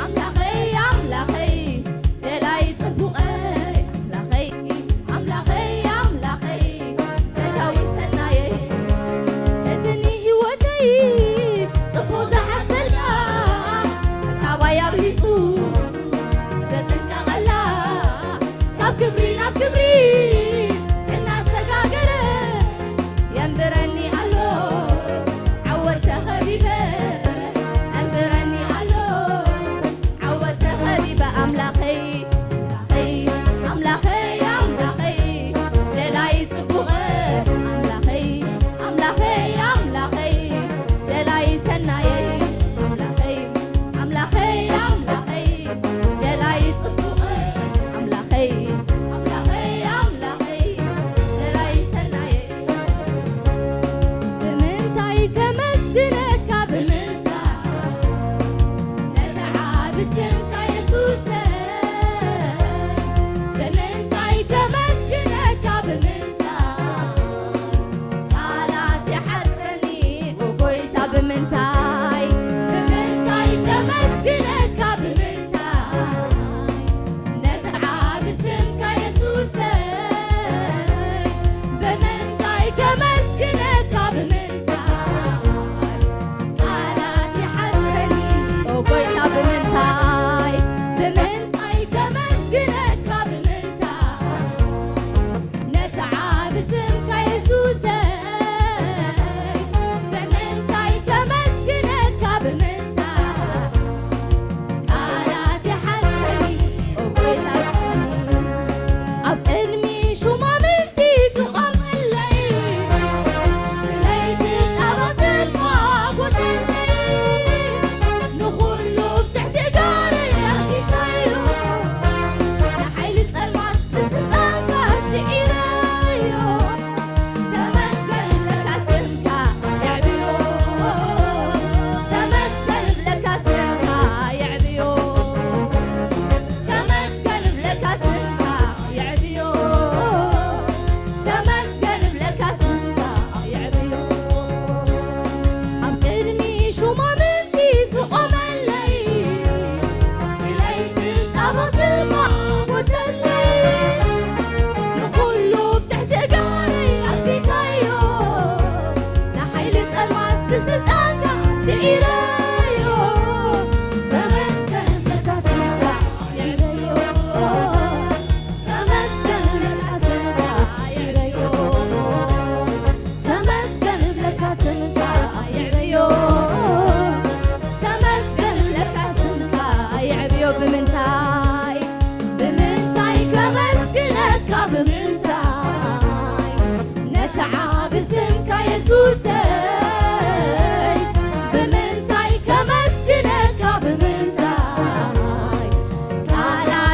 ኣምላኸይ ኣምላኸይ ደላይ ጽቡቕ ኣምላኸይ ኣምላኸይ ኣምላኸይ ደላይ ሰናየይ እትኒ ህይወተይ ጽቡቕ ዝሓሰልካ ካባይ ኣብሊፁ ዘጠንቀቐላ ካብ ክብሪ ናብ ክብሪ እናሰጋገረ የንብረኒ ኣሎ ዓወት ተኸቢበ የንብረኒ ኣሎ ዓወት ተኸቢበ ኣምላኸይ ኣምላኸይ ኣምላኸይ ደላይ ጽቡቕ ኣምላኸይ ኣምላኸይ ኣምላኸይ ደላይ ሰናየይ ኣምላኸይ ኣምላኸይ ኣምላኸይ ደላይ ጽቡቕ ኣምላኸይ ኣምላኸይ ኣምላኸይ ደላይ ሰናየይ ብምንታይ ከመስግነካ ብምንታይ ነተዓቢ ስምካ የሱሰይ ብምንታይ ከመስግነካ ብምንታይ ቃላት ይሓርሰኒ ጎይታ ብምንታይ ከመስግነካ ብምንታይ ነተዓቢ ስምካ የሱሰይ ብምንታይ ከመስግነካ ብምንታይ ቃላት ይሓርሰኒ ጎይታ ብምንታይ ከመስግነካ ብምንታይ ነተዓቢ ስምካ የሱሰይ ብምንታይ ከመስግነካ ብምንታይ ቃላት ይሓርሰኒ ጎይታ ኣብ ቅድሚ ሹማምንቲ ትቖመለይ ስለይቲ ጸበትን ጓጎተለይ ንኹሉ ብትሕቲ እግረይ ኣቲካዮ ንሓይሊ ጸልማት ብስልጣንካ ስዒረዮ ተመስገን ለካ ስምካ የዕብዮ ተመስገን ለካ ስምካ የዕብዮ ተመስገን ለካ ስምካ የዕብዮ ተመስገን ለካ ስምካ የዕብዮ ኣብ ቅድሚ ሹማምንቲ ትቖመለይ ስለይቲ ጣበቕቲ ጓጎተለይ ንኹሉ ብትሕቲ እግረይ ኣቲካዮ ንሓይሊ ጸልማት ብስልጣንካ ስዒረዮ ተመስገን ለካ ስምካ የዕብዮ ተመስገን ለካ ስምካ የዕብዮ ተመስገን ለካ ስምካ የዕብዮ ተመስገን ለካ ስምካ የዕብዮ ብምንታይ ከመስግነካ ብምንታይ ነተዓቢ ስምካ የሱሰይ ብምንታይ ከመስግነካ ብምንታይ ቃላት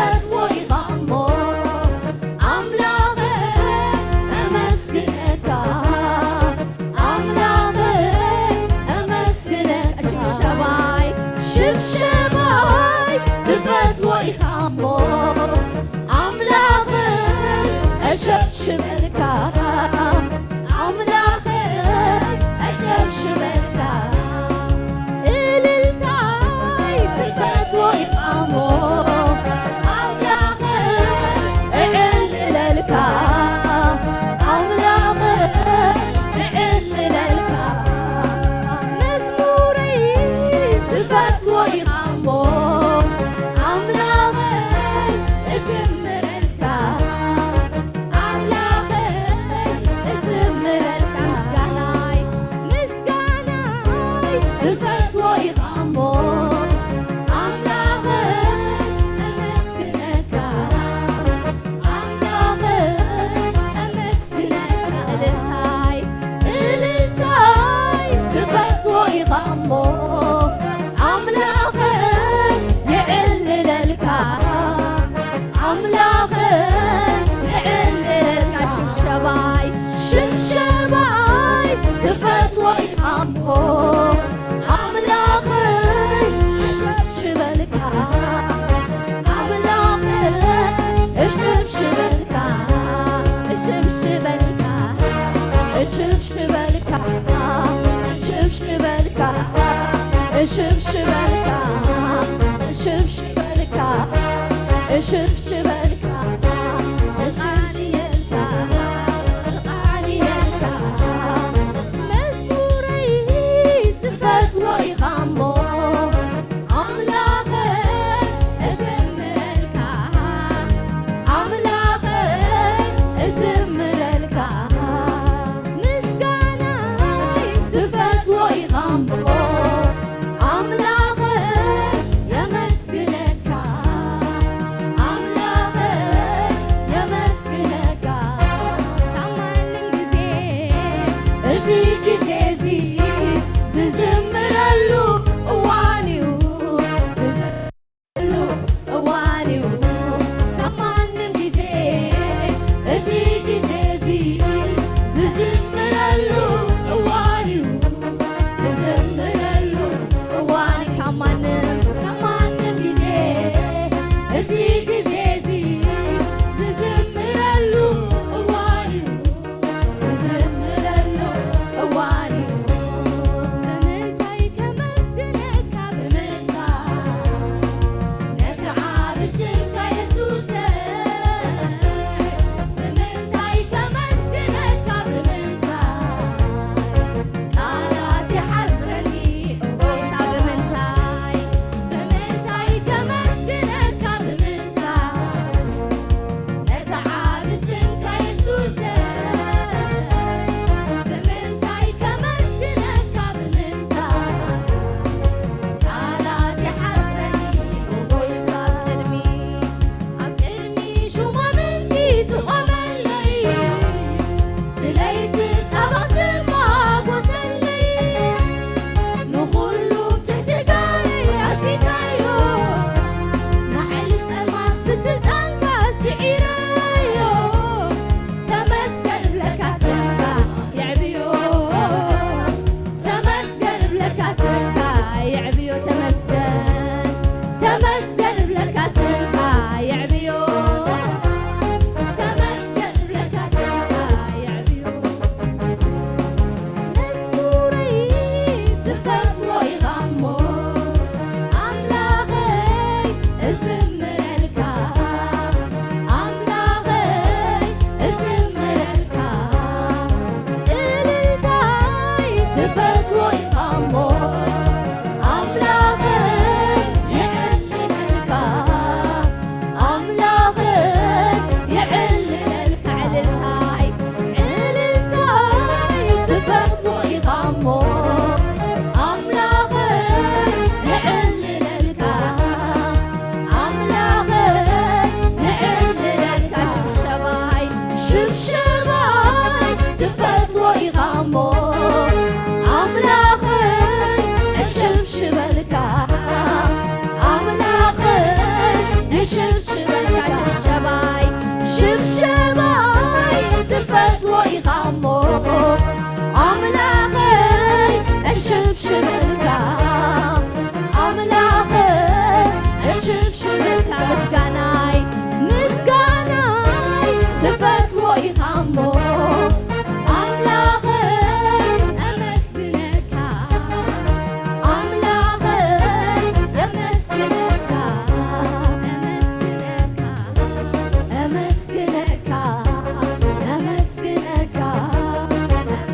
تفتوى إقامو أملاغي أمسكنك أملاغي أمسكنك شبشباي شبشباي تفتوى إقامو أملاغي أشبشبلك أملاغي أشبشبلك إللتاي تفتوى إقامو أملاغي إعللك أملاغي إعللك مزموري تفتوى إقامو أملاغي إزمرلك أملاغي إزمرلك مسكاناي تفتوى إقامو أملاغي أمسكنك أملاغي أمسكنك إللتاي إللتاي تفتوى إقامو أملاغي يعللك أملاغي يعللك شبشباي شبشباي تفتوى إقامو أملاغي أشبشبلك أملاغي أشبشبلك أشبشبلك أشبشبلك أشبشبلك أشبشبلك أشبشبلك أشبشبلك أغانيك أغانيك مزموري تفتوى إقامو أملاغي أزمرلك أملاغي أزمرلك مسكاناي تفتوى إقامو أملاغي يمسكنك أملاغي يمسكنك كمان ጊዜ እዚህ ጊዜ እዚህ ዝዝምረሉ እዋኒው ዝዝምረሉ እዋኒው ከማንም ጊዜ እዚህ ጊዜ እዚህ ዝዝምረሉ እዋኒው ዝዝምረሉ እዋኒ ከማንም ጊዜ እዚህ ጊዜ እዚህ ዝዝምረሉ እዋኒው ዝዝምረሉ እዋኒው ብምንታይ ከመስግነካ ብምንታይ ነቲ ዓቢ ስምካ የሱሰይ ብምንታይ ከመስግነካ ብምንታይ ቃላት ይሓዝረኒ ጌታ ብምንታይ ብምንታይ ከመስግነካ ብምንታይ ነቲ ዓቢ ስምካ የሱሰይ ብምንታይ ከመስግነካ ብምንታይ ቃላት ይሓዝረኒ ጌታ ኣብ ቅድሚ ሹማምንቲ ትቆመለይ ስለይቲ ጠበቕቲ ማጎተለይ ንኹሉ ትሕትጋሪ ኣርፊናዮ ንሓይሊ ጸልማት ብስልጣንካ ስዒረዮ ተመስገን ብለካ ስምካ ይዕብዮ ተመስገን ብለካ ስምካ ይዕብዮ ተመስገን ተመስገን ብለካ ስምካ ይዕብዮ ተመስገን ብለካ ስምካ ይዕብዮ መዝሙረይ ትፈትዎ ኢኻሞ ኣምላኸይ እዝምረልካ ኣምላኸይ እዝምረልካ እልልታይ ትፈትዎ ኢኻሞ ኣምላኸይ ይዕልለልካ ኣምላኸይ ይዕልለልካ ዕልልታይ ዕልልታይ ትፈትዎ ኢኻሞ ኣምላኸይ ይዕልለልካ ኣምላኸይ ይዕልለልካ ሽብሸባይ ሽብሸባይ ትፈትዎ ኢኻሞ ኣምላኸይ እሽብሽበልካ ኣምላኸይ ይሽብሽበልካ شبشباي ترفت وإقامو أملاخي الشبشبكا أملاخي الشبشبكا مسكاناي مسكاناي ترفت وإقامو أملاخي أمسكنكا أملاخي أمسكنكا أمسكنك أمسكنك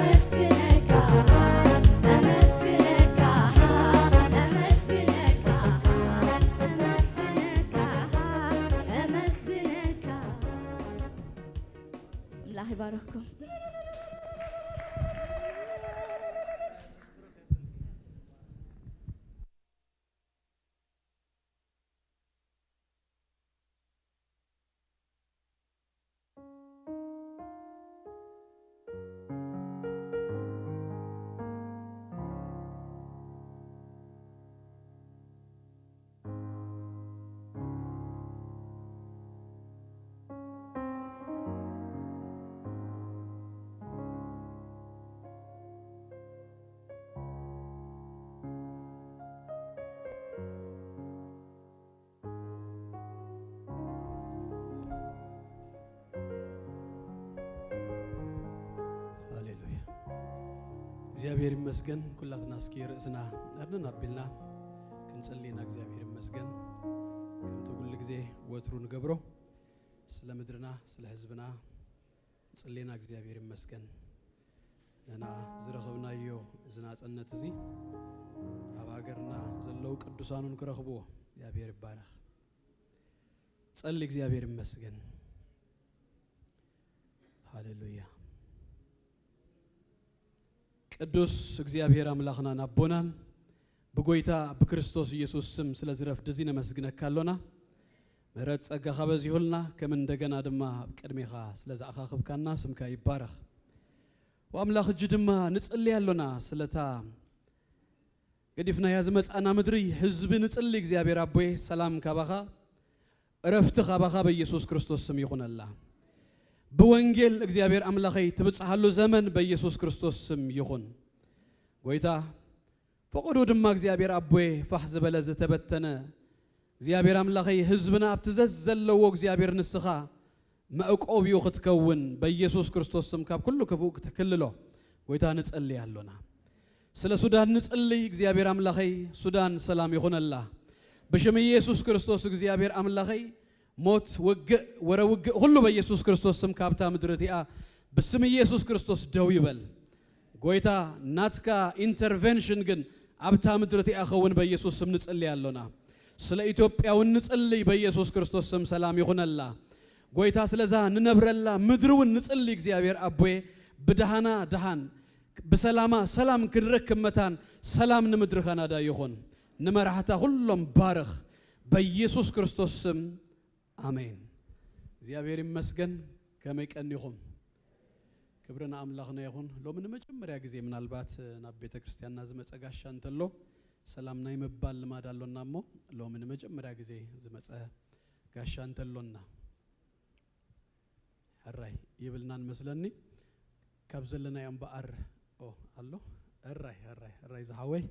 أمسكنك أمسكنك أمسكنك الله يبارككم. እግዚአብሔር ይመስገን ኩላትና እስኪ ርዕስና አድነን አብልና ክንጸልይና እግዚአብሔር ይመስገን ከምቱ ሁሉ ጊዜ ወትሩን ገብሮ ስለ ምድርና ስለ ህዝብና ጸልይና እግዚአብሔር ይመስገን እና ዝረኸብናዮ ዝናጸነት እዚ አብ ሀገርና ዘለው ቅዱሳኑን ክረኽቦ እግዚአብሔር ይባረክ ጸልይ እግዚአብሔር ይመስገን ሃሌሉያ ቅዱስ እግዚአብሔር አምላክና ናቦናን በጎይታ በክርስቶስ ኢየሱስ ስም ስለዝረፍ ደዚነ መስግነካሎና ምሕረት ጸጋ ኸበዚሁልና ከም እንደገና ድማ ቅድሜኻ ስለዛኻ ኸብካና ስምካ ይባረክ ወአምላክ እጅ ድማ ንጽልያሎና ስለታ ገዲፍና ያዝ መጻና ምድሪ ህዝብ ንጽልይ እግዚአብሔር አቦይ ሰላም ካባኻ እረፍት ካባኻ በኢየሱስ ክርስቶስ ስም ይኹነላ በወንጌል እግዚአብሔር አምላከይ ትብጽሐሉ ዘመን በኢየሱስ ክርስቶስ ስም ይኹን ጎይታ ፈቅዶ ድማ እግዚአብሔር አቦይ ፋህ ዝበለ ዝተበተነ እግዚአብሔር አምላከይ ህዝብና አብትዘዘለው እግዚአብሔር ንስኻ ማዕቆብ ይኽትከውን በኢየሱስ ክርስቶስ ስም ካብ ኩሉ ክፉእ ተክልሎ ጎይታ ንጸልያሎና ስለ ሱዳን ንጽልይ እግዚአብሔር አምላከይ ሱዳን ሰላም ይኹነላ በሽም ኢየሱስ ክርስቶስ እግዚአብሔር አምላከይ ሞት ወግእ ወረውግእ ሁሉ በኢየሱስ ክርስቶስ ስም ካብታ ምድርቲያ በስም ኢየሱስ ክርስቶስ ደው ይበል ጎይታ ናትካ ኢንተርቬንሽን ግን አብታ ምድርቲያ ኸውን በኢየሱስ ስም ንጽልያሎና ስለ ኢትዮጵያው ንጽልይ በኢየሱስ ክርስቶስ ስም ሰላም ይኹነላ ጎይታ ስለዛ ንነብረላ ምድሩን ንጽልይ እግዚአብሔር አቦይ በደሃና ደሃን በሰላማ ሰላም ክንረክብ መታን ሰላም ንምድርኸና ዳ ይኹን ንመራሕታ ሁሉም ባረኽ በኢየሱስ ክርስቶስ ስም አሜን እግዚአብሔር ይመስገን ከመይቀንይኹም ክብርና አምላክና ይኹን ሎምን መጀመሪያ ጊዜ ምናልባት ናብ ቤተ ክርስቲያንና ዝመጸጋሻ እንተሎ ሰላምና ይመባል ልማዳሎናሞ ሎምን መጀመሪያ ጊዜ ዝመጸ ጋሻ እንተሎና አራይ ይብልናን መስለኒ ካብዘለና ያምባአር አሎ አራይ ዘሐወይ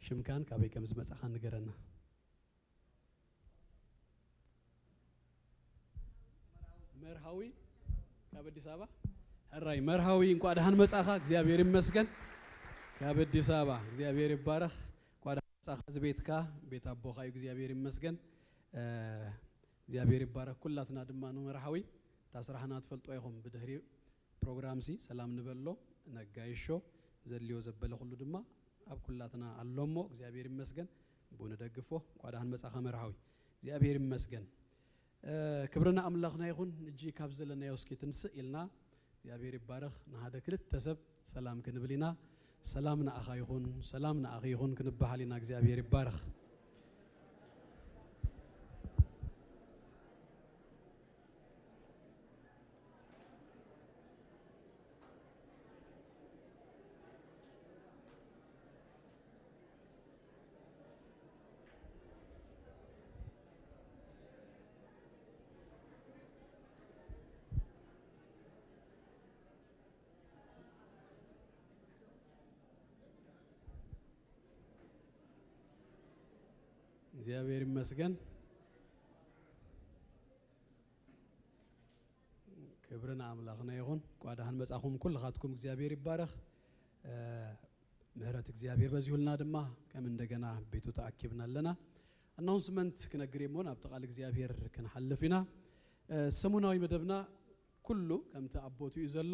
ሽምካን ካበይ ከም ዝመጸኻ ንገረና መርሃዊ ከአዲስ አበባ አራይ መርሃዊ እንኳን ደህና መጻኻ እግዚአብሔር ይመስገን ከአዲስ አበባ እግዚአብሔር ይባረክ እንኳን መጻኻ ዝቤትካ ቤት አቦኻ እግዚአብሔር ይመስገን እግዚአብሔር ይባረክ ኩላትና ድማ ነው መርሃዊ ታስራህና ተፈልጦ አይኹም በድህሪ ፕሮግራም ሲ ሰላም ንበሎ ነጋይሾ ዘልዮ ዘበለ ሁሉ ድማ አብ ኩላትና አሎሞ እግዚአብሔር ይመስገን ቦነ ደግፎ እንኳን ደህና መጻኻ መርሃዊ እግዚአብሔር ይመስገን ክብርና አምላክና ይኹን እጂ ካብዘለና ያውስኪ ትንስኢልና እግዚአብሔር ይባረክ ናሃደ ክልተ ሰብ ሰላም ክንብሊና ሰላምና አኻ ይኹን ሰላምና አኺ ይኹን ክንባሃሊና እግዚአብሔር ይባረክ እግዚአብሔር ይመስገን ክብርና አምላክና ይሁን ቋዳህን መጻኹም ኩልኻትኩም እግዚአብሔር ይባረክ ምህረት እግዚአብሔር በዚሁልና ድማ ከም እንደገና ቤቱ ተአኪብናለና አናውንስመንት ክነግሬሞን አብጠቃል እግዚአብሔር ከንሐልፊና ሰሙናዊ መደብና ኩሉ ከምተ አቦቱ ይዘሎ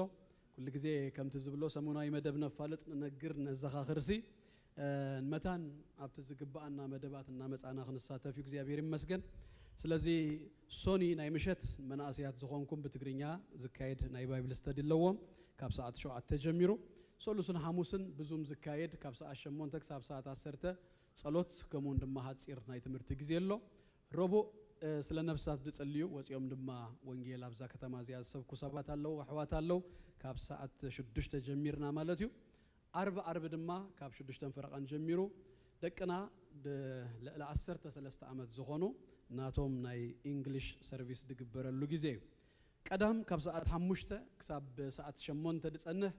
ኩሉ ጊዜ ከምተ ዝብሎ ሰሙናዊ መደብና ፋልጥ ነግር ነዘኻኽርሲ መታን አብተ ዝግባአና መደባትና መጻና ክንሳተፊ እግዚአብሔር ይመስገን ስለዚህ ሶኒ ናይ ምሸት መናእስያት ዝኾንኩም በትግርኛ ዝካየድ ናይ ባይብል ስተዲ ለዎም ካብ ሰዓት 7 ጀሚሩ ሶሉስን ሐሙስን ብዙም ዝካየድ ካብ ሰዓት 8 ክሳብ ሰዓት 10 ጸሎት ከመን ድማ ሐጺር ናይ ትምህርት ጊዜ ሎ ሮቦ ስለ ነፍሳት ድጽልዩ ወጽዮም ድማ ወንጌል አብዛ ከተማ ዝያሰብኩ ሰባት አለው አህዋት አለው ካብ ሰዓት 6 ጀሚርና ማለት እዩ አርብ ድማ ካብ 6 ፈረቃን ጀሚሩ ደቅና ለ13 ዓመት ዝኾኑ ናቶም ናይ እንግሊሽ ሰርቪስ ድግበረሉ ጊዜ ቀዳም ካብ ሰዓት 5 ክሳብ ሰዓት 8 ድጸንህ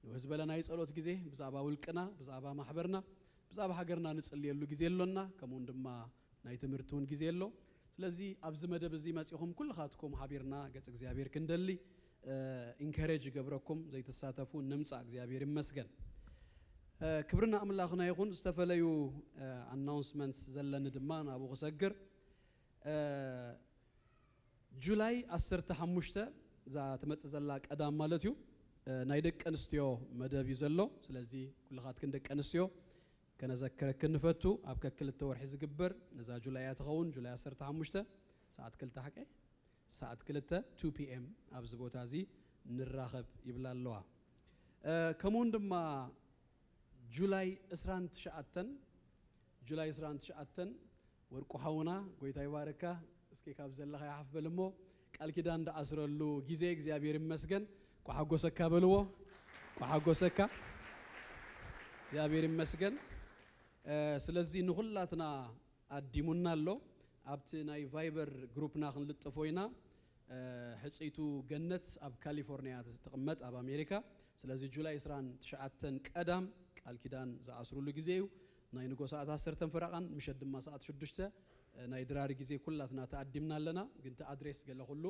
ነው ህዝበለ ናይ ጸሎት ጊዜ ብዛባ ውልቅና ብዛባ ማህበርና ብዛባ ሀገርና ንጽልየሉ ጊዜ የሎና ከመን ድማ ናይ ትምህርቱን ጊዜ የሎ ስለዚህ አብዝ መደብ እዚ መጽኹም ኩልኻትኩም ሐቢርና ገጽ እግዚአብሔር ክንደሊ ኢንካሬጅ ገብረኩም ዘይተሳተፉ ንምጻ እግዚአብሔር ይመስገን ክብርና አምላክና ይሁን ዝተፈለዩ አናውንስመንትስ ዘለን ድማ ናቡ ክሰግር ጁላይ 15 ዛ ተመጽ ዘላ ቀዳም ማለት እዩ ናይ ደቀንስትዮ መደብ ይዘሎ ስለዚህ ኩልኻትክን ደቀንስትዮ ከነዘከረ ክንፈቱ አብ ከክልተ ወርሒ ዝግበር ነዛ ጁላይ ያተኸውን ጁላይ 15 ሰዓት 2 ሐቀ ሰዓት 2 PM አብዝ ቦታ እዚ ንራኸብ ይብላለዋ ከመን ድማ ጁላይ 29 ወርቁ ሐውና ጎይታ ይባረካ እስኪ ካብ ዘለኻ ያሐፍ በልሞ ቃል ኪዳን እንዳአስረሉ ጊዜ እግዚአብሔር ይመስገን ቋሐጎሰካ በልዎ ቋሐጎሰካ እግዚአብሔር ይመስገን ስለዚህ ንሁላትና አዲሙናሎ አብቲ ናይ ቫይበር ግሩፕና ክንልጥፎይና ሕጽይቱ ገነት አብ ካሊፎርኒያ ተቀመጥ አብ አሜሪካ ስለዚህ ጁላይ 29 ቀዳም ቃል ኪዳን ዘአስሩሉ ጊዜው ናይ ንጎ ሰዓት 10 ፈረቃን ምሸት ድማ ሰዓት 6 ናይ ድራሪ ጊዜ ኩላትና ተአዲምናለና ግን ተአድሬስ ገለ ሁሉ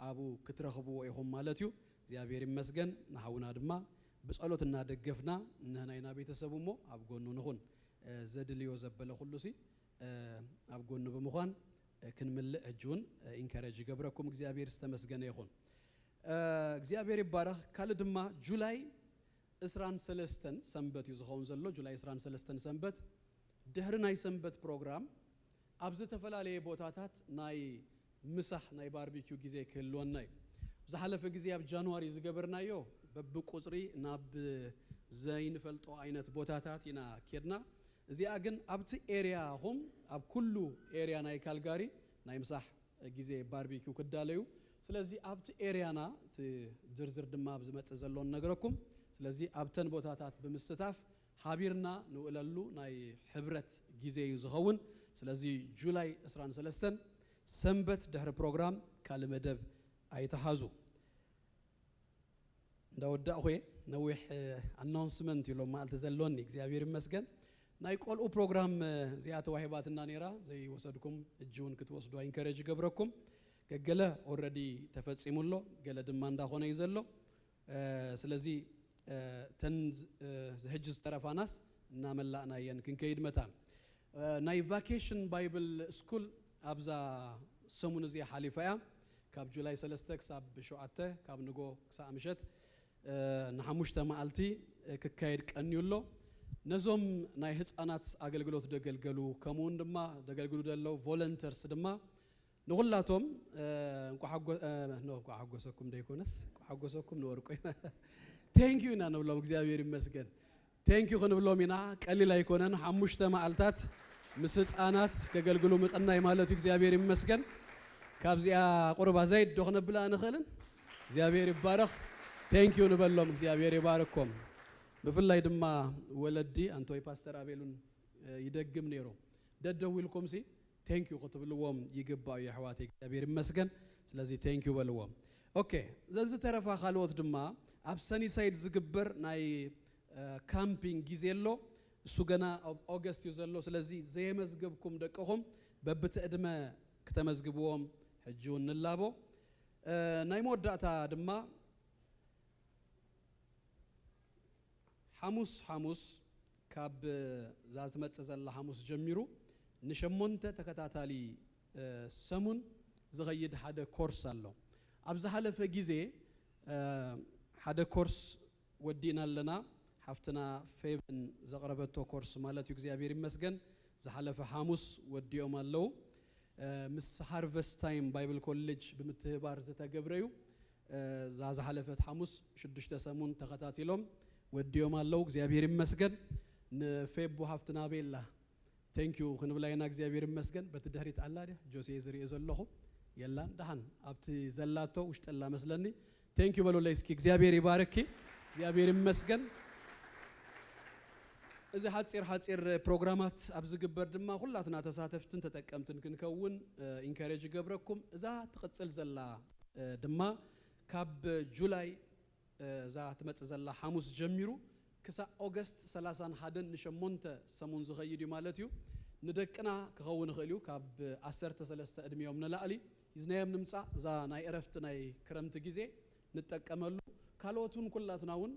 አቡ ክትረኽቡ ይሁን ማለት እዩ እግዚአብሔር ይመስገን ናውና ድማ በጸሎትና ደገፍና ነህናይና ቤተሰቡሞ አብ ጎኑ ንኹን ዘድልዮ ዘበለ ሁሉ ሲ አብ ጎኑ በመሆን ክንምልእ እጁን ኢንካሬጅ ገብረኩም እግዚአብሔር ዝተመስገነ ይሁን እግዚአብሔር ይባረክ ካለ ድማ ጁላይ 23 ሰንበት ይዝኸውን ዘሎ ጁላይ 23 ሰንበት ድህር ናይ ሰንበት ፕሮግራም አብዝ ተፈላለየ ቦታታት ናይ ምሳህ ናይ ባርቢኪው ጊዜ ክህልወና እዩ ዝሓለፈ ጊዜ አብ ጃንዋሪ ዝገበርናዮ በብቁጽሪ ናብ ዘይንፈልጦ አይነት ቦታታት ኢና ኬድና እዚኣ ግን አብቲ ኤሪያ ሆም አብ ኩሉ ኤሪያ ናይ ካልጋሪ ናይ ምሳህ ጊዜ ባርቢኪው ክዳለዩ ስለዚህ አብቲ ኤሪያና ዝርዝር ድማ ብዝመጽ ዘሎን ነገረኩም ስለዚህ አብተን ቦታታት በምስታፍ ሐቢርና ንውለሉ ናይ ህብረት ጊዜ ይዝኸውን ስለዚህ ጁላይ 23 ሰንበት ድህር ፕሮግራም ካለ መደብ አይተሐዙ እንዳወዳኹ ነውህ አናውንስመንት ይሎ ማለት ዘሎን እግዚአብሔር ይመስገን ናይ ቆልኡ ፕሮግራም ዚያተ ዋሂባትና ኔራ ዘይ ወሰድኩም እጁን ክትወስዱ ኢንካሬጅ ገብረኩም ገገለ ኦሬዲ ተፈጽሙሎ ገለ ድማ እንዳሆነ ይዘሎ ስለዚህ ተን ዝሕጅዝ ጠረፋናስ እና መላእና የንክንከይድ መታን ናይ ቫኬሽን ባይብል ስኩል አብዛ ሰሙን እዚ ሓሊፋያ ካብ ጁላይ 3 ክሳብ 7 ካብ ንጎ ክሳብ ምሸት ንሓሙሽተ መዓልቲ ክካየድ ቀንዩሎ ነዞም ናይ ህፃናት አገልግሎት ደገልገሉ ከመን ድማ ደገልግሉ ደለው ቮለንተርስ ድማ ንሁላቶም እንቋሐጎሰኩም ደይኮነስ ቋሐጎሰኩም ንወርቆ ቴንክ ዩ ኢና ንብሎም እግዚአብሔር ይመስገን ቴንክ ዩ ክንብሎም ኢና ቀሊል አይኮነን ሓሙሽተ መዓልታት ምስ ህፃናት ከገልግሉ ምጥናይ ማለት እግዚአብሔር ይመስገን ካብዚያ ቁርባ ዘይድ ዶኽነብላ ንኽልን እግዚአብሔር ይባረክ ቴንክ ዩ ንበሎም እግዚአብሔር ይባረኩም በፍላይ ድማ ወለዲ አንቶይ ፓስተር አቤሉን ይደግም ነይሮ ደደውልኩም ሲ ቴንክ ዩ ክትብልዎም ይግባው የሕዋቴ እግዚአብሔር ይመስገን ስለዚህ ቴንክ ዩ በልዎም ኦኬ ዘዝ ተረፋ ካልወት ድማ አብ ሰኒ ሳይድ ዝግበር ናይ ካምፒንግ ጊዜሎ እሱ ገና ኦገስት ይዘሎ ስለዚህ ዘየመዝገብኩም ደቀኹም በብትዕድመ ከተመዝግቦም ሕጂው እንላቦ ናይ መወዳእታ ድማ ሐሙስ ካብ ዛዝመጽ ዘላ ሐሙስ ጀሚሩ ንሸሞንተ ተከታታሊ ሰሙን ዝኸይድ ሓደ ኮርስ ኣሎ ኣብዛ ሓለፈ ጊዜ ሓደ ኮርስ ወዲና ኣለና ሓፍትና ፌብን ዘቕረበቶ ኮርስ ማለት እዩ እግዚአብሔር ይመስገን ዝሓለፈ ሐሙስ ወዲኦም ኣለው ምስ ሃርቨስት ታይም ባይብል ኮሌጅ ብምትህባር ዝተገብረዩ ዛዛ ሓለፈት ሐሙስ 6 ሰሙን ተከታቲሎም ወዲዮም ኣለው እግዚአብሔር ይመስገን ንፌብ ሓፍትና ቤላ ቴንክ ዩ ክንብላይና እግዚአብሔር ይመስገን በትድህሪት አላዲ ጆሴ ዝሪእ ዘለኹ የላን ደሃን ኣብቲ ዘላቶ ውሽጠላ መስለኒ ቴንክ ዩ በሎ ለይስኪ እግዚአብሔር ይባርኪ እግዚአብሔር ይመስገን እዚ ሓፂር ፕሮግራማት ኣብ ዝግበር ድማ ሁላትና ተሳተፍትን ተጠቀምትን ክንከውን ኢንካሬጅ ገብረኩም እዛ ትቅጽል ዘላ ድማ ካብ ጁላይ እዛ ትመጽእ ዘላ ሐሙስ ጀሚሩ ክሳ ኦገስት 31 ንሸሞንተ ሰሙን ዝኸይድ እዩ ማለት እዩ ንደቅና ክኸውን ይኽእል እዩ ካብ 13 ዕድሜዮም ንላዕሊ ይዝናዮም ንምጻ እዛ ናይ ዕረፍቲ ናይ ክረምቲ ጊዜ ንጠቀመሉ ካልኦቱን ኩላትና እውን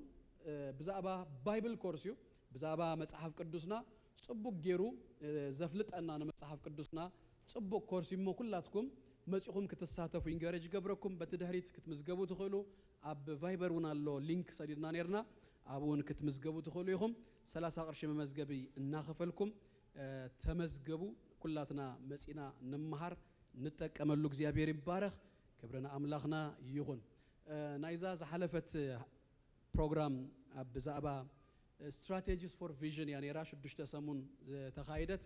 ብዛዕባ ባይብል ኮርስ እዩ ብዛዕባ መጽሐፍ ቅዱስና ጽቡቅ ገይሩ ዘፍልጠና ንመጽሐፍ ቅዱስና ጽቡቅ ኮርስ ይሞ ኩላትኩም መጽኹም ክትሳተፉ ኢንካሬጅ ገብረኩም በትድህሪት ክትምዝገቡ ትኽእሉ ኣብ ቫይበር እውን ኣሎ ሊንክ ሰዲድና ነርና አቡን ክትምዝገቡ ትኽእሉ ይኹም 30 ቅርሺ መመዝገቢ እናኸፈልኩም ተመዝገቡ ኩላትና መጽና ንመሃር ንጠቀመሉ እግዚአብሔር ይባረክ ክብረና አምላኽና ይኹን ናይዛ ዝሓለፈት ፕሮግራም ኣብ ብዛዕባ strategies for vision يعني راش دوش تسمون تخايدت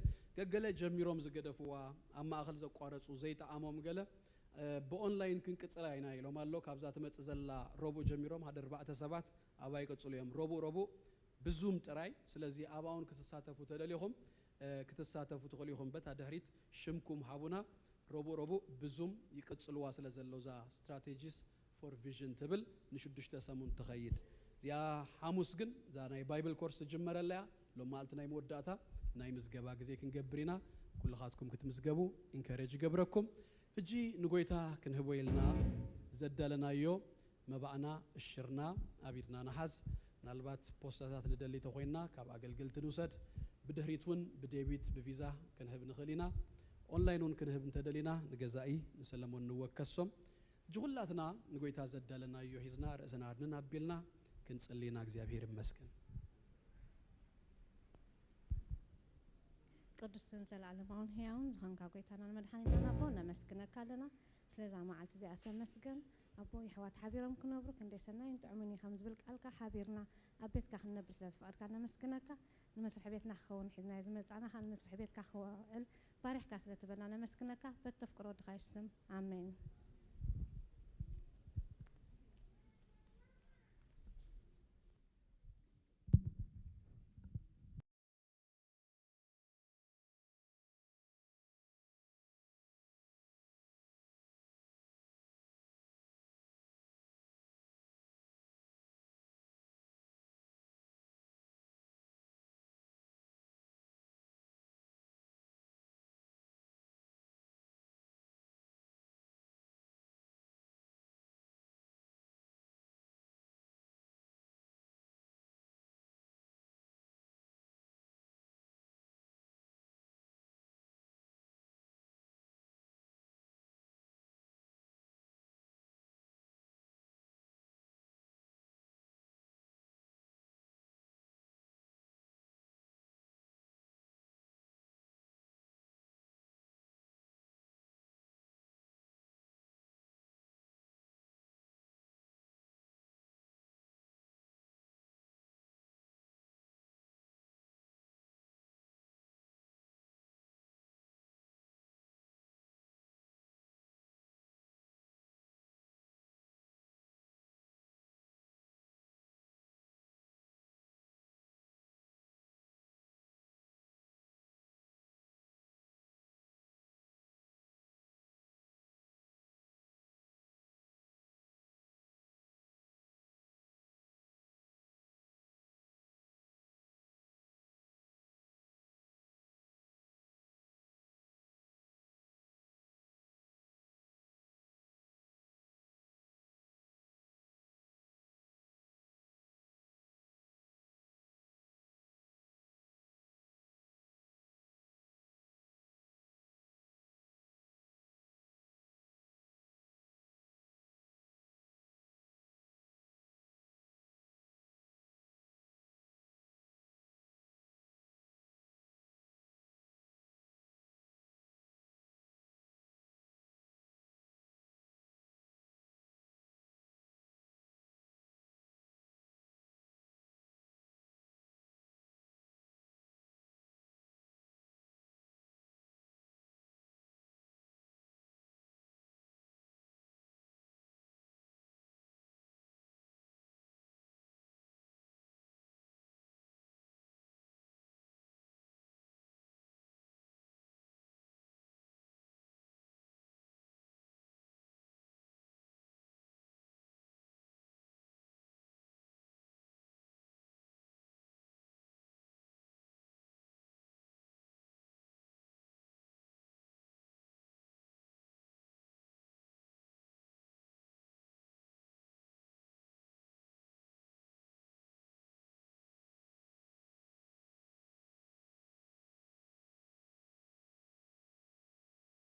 قال جميروم زقدفوا أما أخل زقارصو زيت عامهم قال بأونلاين كن كتصلاينا يلو مالو كابزات متزلا روبو جميروم هذا 4 7 أباي كتصليهم روبو بزوم تراي سلازي أباون كتساتفوا تدليهم كتساتفوا تقوليهم بتهدهريت شمكم حابونا روبو بزوم يكتصلوا سلازلو زا strategies for vision تبل نشدوش تسمون تخايد يا حموس جن زانا بايبل كورس تجمر لها لو مالت ناي موداتا ناي مزجبا جزي كنجبرينا كل خاتكم كتمزجبو إنكارج جبركم هجي نقولتها كنهويلنا زدلنا يو ما بقنا الشرنا أبيتنا نحز نالبات بوستات ندلي تقوينا كاب عقل قلت نوسد بدهريتون بديبيت بفيزا كنهب نخلينا أونلاينون كنهب نتدلينا نجزائي نسلمون نوكسهم جغلاتنا نقولتها زدلنا يو حزنا رأسنا عدنا بيلنا كنصلينا እግዚአብሔር ይመስገን ቅዱስን ዘላለማውን ሕያውን ዝኸንካ ጎይታናን መድኃኒትና አቦ ነመስግነካለና ስለዛ መዓልቲ እዚኣ ተመስገን አቦ ይሕዋት ሓቢሮም ክነብሩ ክንደይ ሰናይን ጥዑምን ከም ዝብል ቃልካ ሓቢርና ኣብ ቤትካ ክንነብር ስለዝፈቐድካ ነመስግነካ ንመስርሒ ቤትና ክኸውን ሒዝና ዝመጻና ኻን መስርሒ ቤትካ ክውዕል ባሪኽካ ስለትበና ነመስግነካ በተፍቅሮ ድኻ ይስም ኣሜን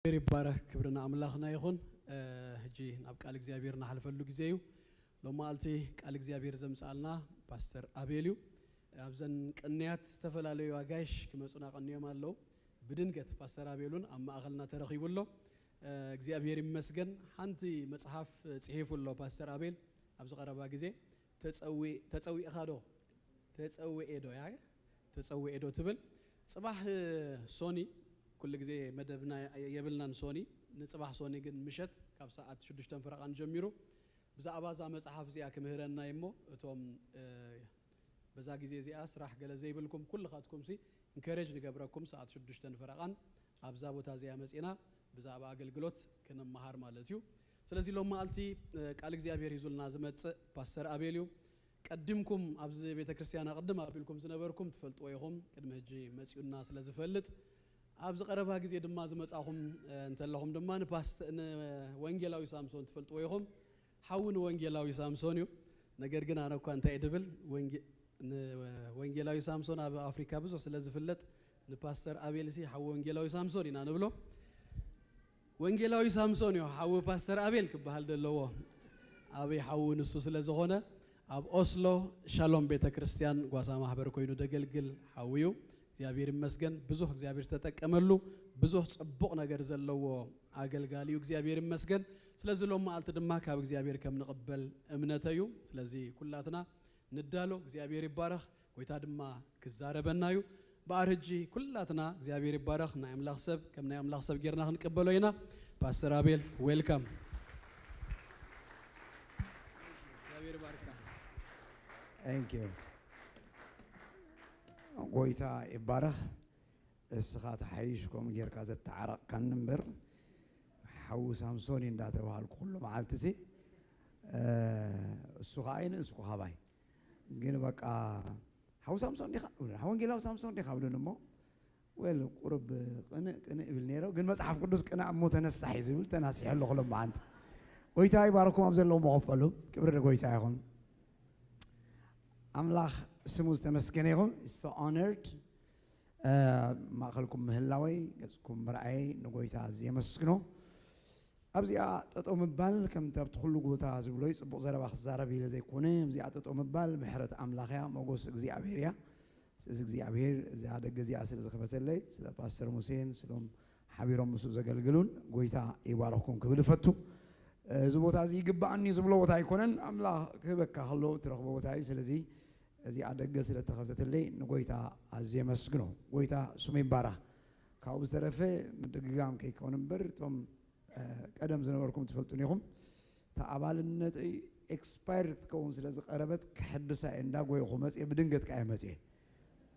يبارك كبرنا أملاخنا يخون هجي نبقى الإجزابير نحلفلو جزيو لو ما قلتي قال إجزابير زمسالنا باستر أبيليو أبزن قنيات استفلالو واجاش كما صنع قنية مالو بدنجت باستر أبيلون أما أغلنا ترخيب له إجزابير مسجن حنتي مصحف صحيف له باستر أبيل أبز قربا جزي تسوي أخادو تسوي إيدو يعني تسوي إيدو تبل صباح سوني كل جزء مدبنا يبلنا سوني نصبح سوني جن مشت كاب ساعات شدشتن فرقان جميرو بزا أبازا مصحف زي كمهرنا يمو توم بزا جزء زي أسرح جل زي بلكم كل خاتكم سي انكرج نجبركم ساعات شدشتن فرقان أبزا بوتازي مسئنا بزا باقل جلوت كنا مهار مالتيو سلسي لو ما قلتي قال جزء أبير يزول نازمت باستر أبيليو قدمكم أبز بيت كريستيانا قدم أبيلكم سنبركم تفلت وياهم كدم هجي مسيو الناس لازم فلت أبز قربها جزء دم مازمت أخهم أنت لهم دمان باست وانجيلاوي سامسون تفلت وياهم حاون وانجيلاوي سامسونيو نجرجنا أنا كنت أدبل وانجيلاوي سامسون أب أفريقيا بزوس لازم فلت نباستر أبيلسي حاون وانجيلاوي سامسوني نانبلو وانجيلاوي سامسونيو حاون باستر أبيل كبهال دلوا أبي حاون السوس لازخونه أب أوسلو شالوم بيت كريستيان قاسا محبر كوينو دجلجل حاويو زيابير مسجن بزوح زيابير تتك أملو بزوح صبقنا جرزل لو عقل قاليو زيابير مسجن سلزي لو ما قلت دمك هاو زيابير كم نقبل أمنتيو سلزي كلاتنا ندالو زيابير يبارخ ويتاد ما كزارة بنايو بارجي كلاتنا زيابير يبارخ نعم لغسب كم نعم لغسب جرنا نقبلو هنا باستر أبيل ويلكم زيابير يبارك. Thank you. قويتا إبارة السخات حيشكم غير كذا تعرق كان نمبر حو سامسوني داتا وهال كله معالتسي السخاين السخا باي جينا بقى حو سامسون دي حو نجيلاو سامسون دي خابلو نمو ويل قرب قنا بالنيرو جن مصحف قدوس قنا مو تنسح يزبل تناسي حلو خلو معند قويتا يباركم أبزل لو مغفلو كبر قويتا يخون أملاخ سموز تمسكنيهم so honored ما خلكم مهلاوي جزكم برعي نقويتا زي مسكنو أبزي أتقوم ببال كم تبتخلوا قوتا زبلوي صبغ زرب أخزارة بيلا زي كونه أبزي أتقوم ببال محرة أملاخيا موجوس زي أبيريا زي أبير زي هذا جزء أصل زخفة اللي سلا باستر موسين سلام حبيرهم مسوز جلجلون قويتا يباركم قبل فتو زبوتا زي جبعني زبلو وتاي كونن أملاخ كبك خلوا ترخبوا وتاي سلزي زي عدد جسر تخفت اللي نقويتا عزيز مسكنه قويتا سمي بارا كاو بزرفة مدقيقام كي كونن برتم قدم زنوركم تفلتونيهم تعبال النت expired كون سلزق قربت كحدثة عندها قوي خمس يبدنجت كأمس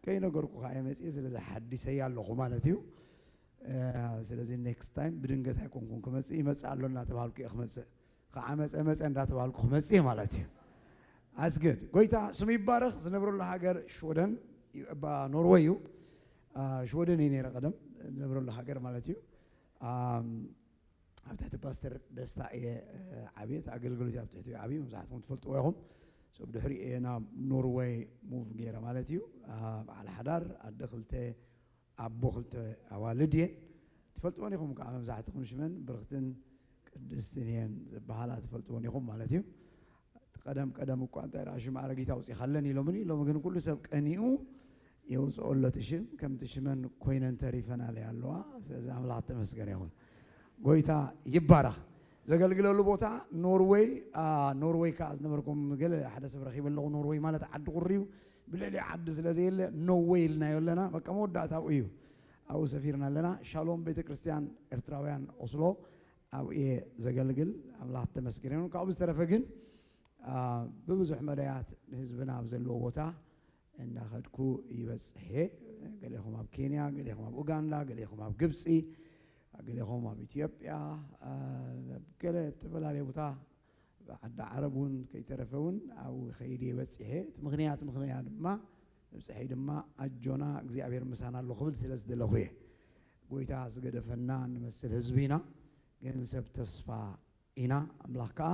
كي نقولك كأمس سلزق حدثة يالله خمانتيو سلزق next time بدنجت هيكون كمس مسألة تبالك خمس كأمس عندها تبالك خمس مالتيو That's good. قويتا سمي بارخ زنبرو لهاجر شودن با نورويو شودن ينير قدم زنبرو لهاجر مالتيو أبتحت باستر دستا عبيت أقل قلت أبتحت عبي مزحت متفلت وياهم سو بدحري أنا نوروي موف غير مالتيو على حدار أدخلت أبوخلت والدي تفلت وياهم كعم مزحتهم شمن برختن دستنين بحالات تفلت وياهم مالتيو قدم وقانت راشم على جيتاوس يخلني لو مني لو ممكن كل سبب أنيو يوز أول تشم كم تشمن كوينن تعرفنا عليه الله زعم لا تمسكني هون قويتا يبارة زقل قالوا بوتا نوروي كاز نمركم قال حدث برخيب اللغة نوروي ما نتعد قريو بالله عد زلزال نو وي لنا يقولنا بقى مود داتا ويو أو سفيرنا لنا شالوم بيت كريستيان إرتراويان أوسلو أو إيه زقل لا تمسكني هون كابس ترفقين ببزح مريات حزبنا بزلوا وتا إن أخذكو يبز هي قال لهم أب كينيا قال لهم أب أوغندا قال لهم أب جبسي قال لهم أب إثيوبيا قال تبلا لي وتا عند عربون كي ترفون أو خيري بس هي مغنيات ما بس هي دما أجونا جزء أبير مسانا الله خبز سلس دلوه قويتا زقد فنان مثل حزبنا قال سب تصفى هنا أملاكا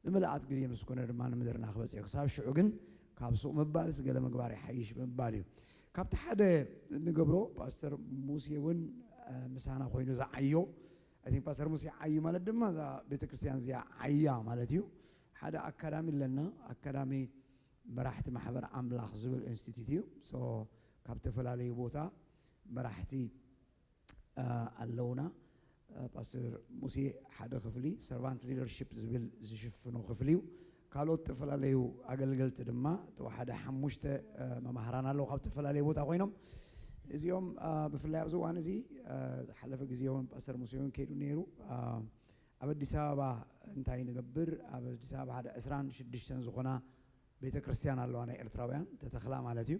بملأت جزية مسكونة رمان مدرنا خبز يخساب شعوجن كابسوق مبالس قال مقباري حيش مباليو كابت حدا نقبرو باستر موسيون مسانا خوينو زعيو أثين باسر موسى عي مالت دم هذا بيت كريستيان زي عيا مالتيو هذا أكاديمي لنا أكاديمي براحتي محبر أملاخ زبل إنستيتيو سو كابتفل عليه بوتا براحتي اللونا باسر موسى هذا خفلي سيرفانت ليدرشيب زبل زشفنو خفليو قالوا تفل عليه أقل تدمّا تو هذا حموشته ما مهرانا لو كابتفل عليه بوتا قوينهم اليوم بفلاي أبزو أنا زي حلف الجزيون بأسر مسيون كيدو نيرو أبدي سبب انتهي نجبر أبدي سبب هذا أسران شدّشتن زخنا بيت كريستيان الله أنا إرترابيان تتخلام على تيو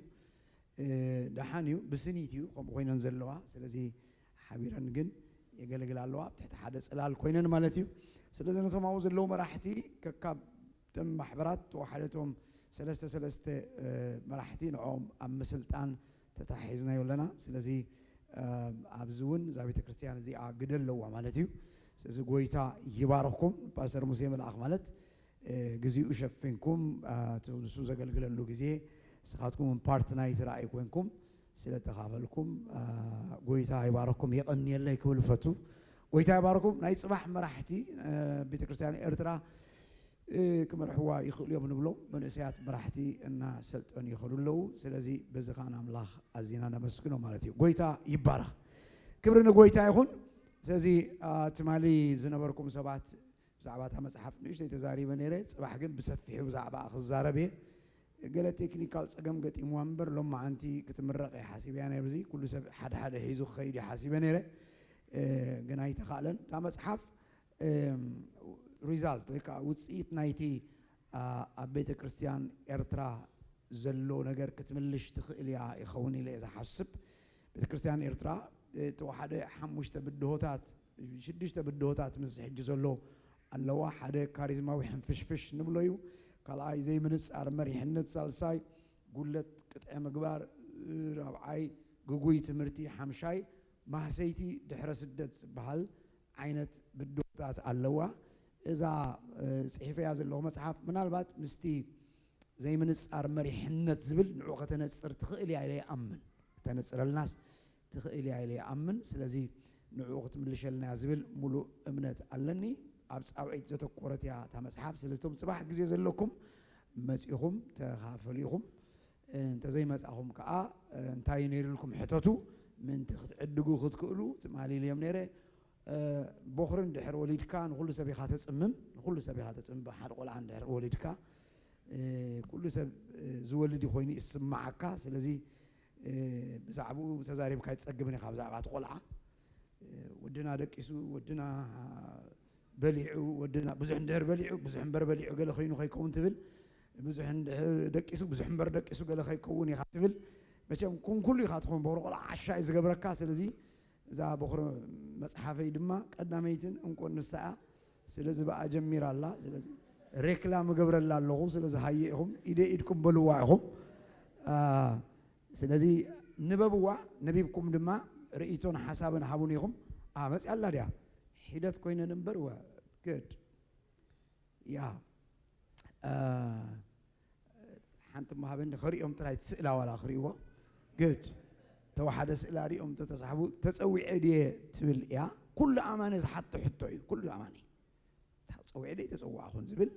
دحانيو بسنيتيو قم كوين ننزل لوا سلزي حبيرا نجن يقلق الله تحت حدث الال كوينن مالتيو سلزي نسمع وزل لو مراحتي ككاب تم محبرات وحدتهم سلسته مراحتي نعوم أم سلطان تتحيزنا يولنا سلزي أبزون زابيت كريستيان زي عقدل لو مالتيو سلزي قويتا يباركم باسر مسيم الأخ مالت جزء شفينكم تودسوا زقلقل اللو جزء سخاتكم من بارتنا يترأي كونكم سلا تخافلكم قويتا يباركم يقني الله يكول فتو قويتا يباركم نايت صباح مراحتي بيت كريستيان إرترا كما رحوا يخلوا بنقولوا من أسيات مراحتي إن سلت أن يخلوا له سلزي بزخان أملاخ أزينا نمسكنه مالتي قويتا يبارك كبرنا قويتا يخون سلزي تمالي زنبركم سبعة زعبات هم صحف نيش تزاري بنيرة صباح جن بسفح وزعبا أخذ زاربه قال تكنيكال سجم قت إموامبر لما أنتي كتمرق حاسب يعني بزي كل سب حد هيزو خير حاسب بنيرة جناي تخالن تام صحف ريزالت ويكا وتصيت نايتي أبيت كريستيان إرترا زلو نجار كتملش تخيليا يخوني لي إذا حسب بيت كريستيان إرترا توحد حموش تبدهوتات شدش تبدهوتات مسح جزلو الله واحد كاريزما ويحنفشفش نبليو كلاي زي منس أرمري حنت سالساي قلت قطع مقبار ربعي قوي تمرتي حمشاي ما حسيتي دحرس الدت بحال عينت بدهوتات الله إذا صحيفة هذا اللي هو مصحف من البعض مستي زي منس أرمري حنت زبل نعوقة تنسر تخيلي عليه أمن تنسر الناس تخيلي عليه أمن سلزي نعوقة من اللي شلنا زبل ملو أمنت ألني أبس أوعيد زتو كورتيا تمسحاب سلستم صباح جزيز لكم مسيهم تخافليهم أنت زي مسأهم كأ أنت ينير لكم حتتو من تخدقوا خد كلو تمالي اليوم نيره بخرن دحر وليد كان كل سبي خاتس أمم كل سبي خاتس أمم بحر قول عن دحر وليد كا كل سب زولدي خويني اسم معك سلزي بزعبو تزاريب كايت تسقبني خاب زعبات قلعة ودنا دكيسو ودنا بليعو ودنا بزحن دهر بليعو بزحن بر بليعو قال خينو خيكون تبل بزحن دكيسو بزحن بر دكيسو قال خيكون يخاتبل ماشام كون كل يخاتكم بورق عشاء إذا قبرك سلزي إذا بخر مصحفي دما قداميتن انكون نساء سلازي بقى جمير الله سلازي ريكلام قبر الله لهم سلازي هايئهم إيدكم بلواهم سلازي نببوا نبيبكم دما رئيتون حسابا حابونيهم بس الله ديا حدث كوينا نمبر و good يا حنتم ما هبن خريهم تراي تسألا ولا خريوا good تو حدث إلى ريهم تتصحبوا تسوي عدي تبل يا كل أمانة حتى حطوي كل أمانة تسوي عدي تسوي أخون زبل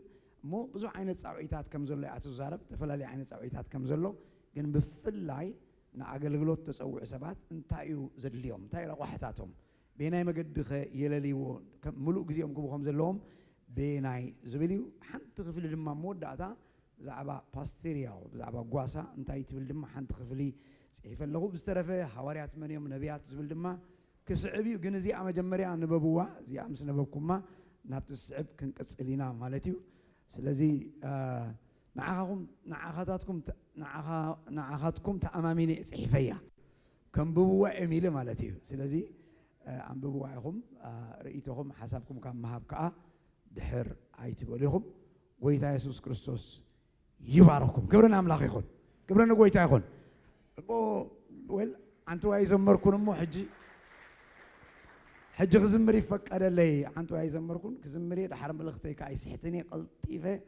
مو بزو عينة سويتات كم زلوا أتزارب تفلا لي عينة سويتات كم زلوا جن بفلاي نعقل غلط تسوي حسابات انتايو زليهم انتاي رواحتاتهم بيناي مقد يلليو ملوك زيهم كبوهم زلهم بيناي زبليو حنت خفل لما مود داتا زعبا باستيريال زعبا قواسا انتاي تبل لما حنت خفلي سيف اللي هو بسترفه حواريات من يوم نبيات زبل لما كسعبي وجنزي أما جمري عن نبوة زي أمس نبوكم ما نبت السعب كنكسلينا مالتيو سلزي نعاخاتكم تأمامين صحيفية كم بوة إميلة مالتيو سلزي عم بوعهم رئيتهم حسابكم كم مهابكا دحر عيتبوا لهم ويتا يسوع كريستوس يبارككم كبرنا أملاخ يخون كبرنا ويتا يخون ويل أنتوا عايزمركم مو حج خزمري فك أنا لي أنتوا عايزمركم خزمري دحرم الأختي كاي سحتني قلطيفة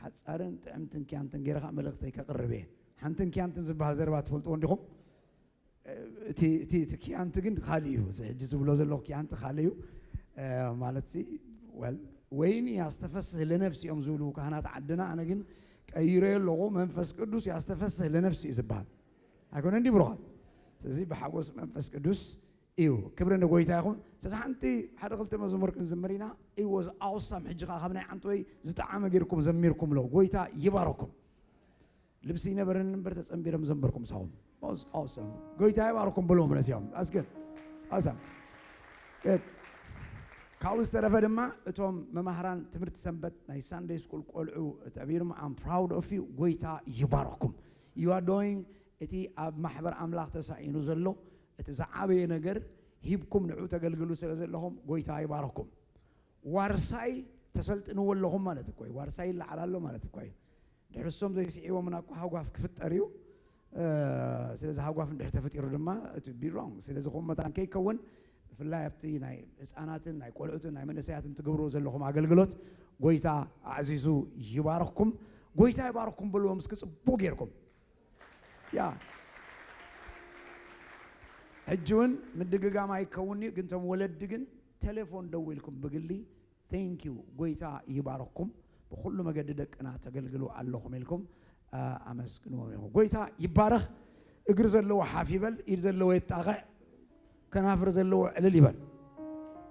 حتصارن تعمتن كيانتن غيرها ملختي كقربه حنتن كيانتن زبها زربات فلتون ديهم تي كيانت جن خاليه سجز بلو زلوا كيانت خاليه مالتي ويني يستفسه لنفسي أمزولو كهنات عدنا أنا جن أيري لغو منفس قدوس يستفسه لنفسي زبان أكون عندي بروحات سزي بحوس منفس قدوس كبرنا قويت أخون سأنتي حدا قلت مزمور كن زمرينا was awesome حجقا خبنا عنتوي زتعام غيركم زميركم لو قويتا يباركم لبسينا برن برتس أمبيرم زمبركم ساهم was awesome قويتا يباركم بلوم نسيهم that's good awesome good كاوس ترى ما توم ممهران تمرت سنبت ناي Sunday school قلعو تعبيرهم I'm proud of you قويتا يباركم you are doing إتي أب محبر أملاك تسعينو زلو إتزعابي نجر هيبكم نعوت قلقلو سلزلهم قويتا يباركم وارساي تسلت إنه واللهم ما نتكوي وارساي اللي على الله ما نتكوي درسهم ذي سعيوا من أكو هاوقف كفت أريو سلز هاوقف نحتفت يردما to be wrong سلز هم متان كي كون في الله يبتي ناي إساناتن ناي قلعتن ناي من سياتن تقبروا زلهم عقلقلوت قويتا عزيزو يباركم قويتا يباركم بلو مسكت بوغيركم يا هجون من دقيقة ما يكوني قنتم ولد دقن تليفون دويلكم بقلي thank you قويتا يبارككم بكل ما قددك أنا تقلقلوا اللهم لكم أمسكنوا قويتا يبارك اقرز اللو حافيبل إرز اللو يتاغع كنافرز اللو على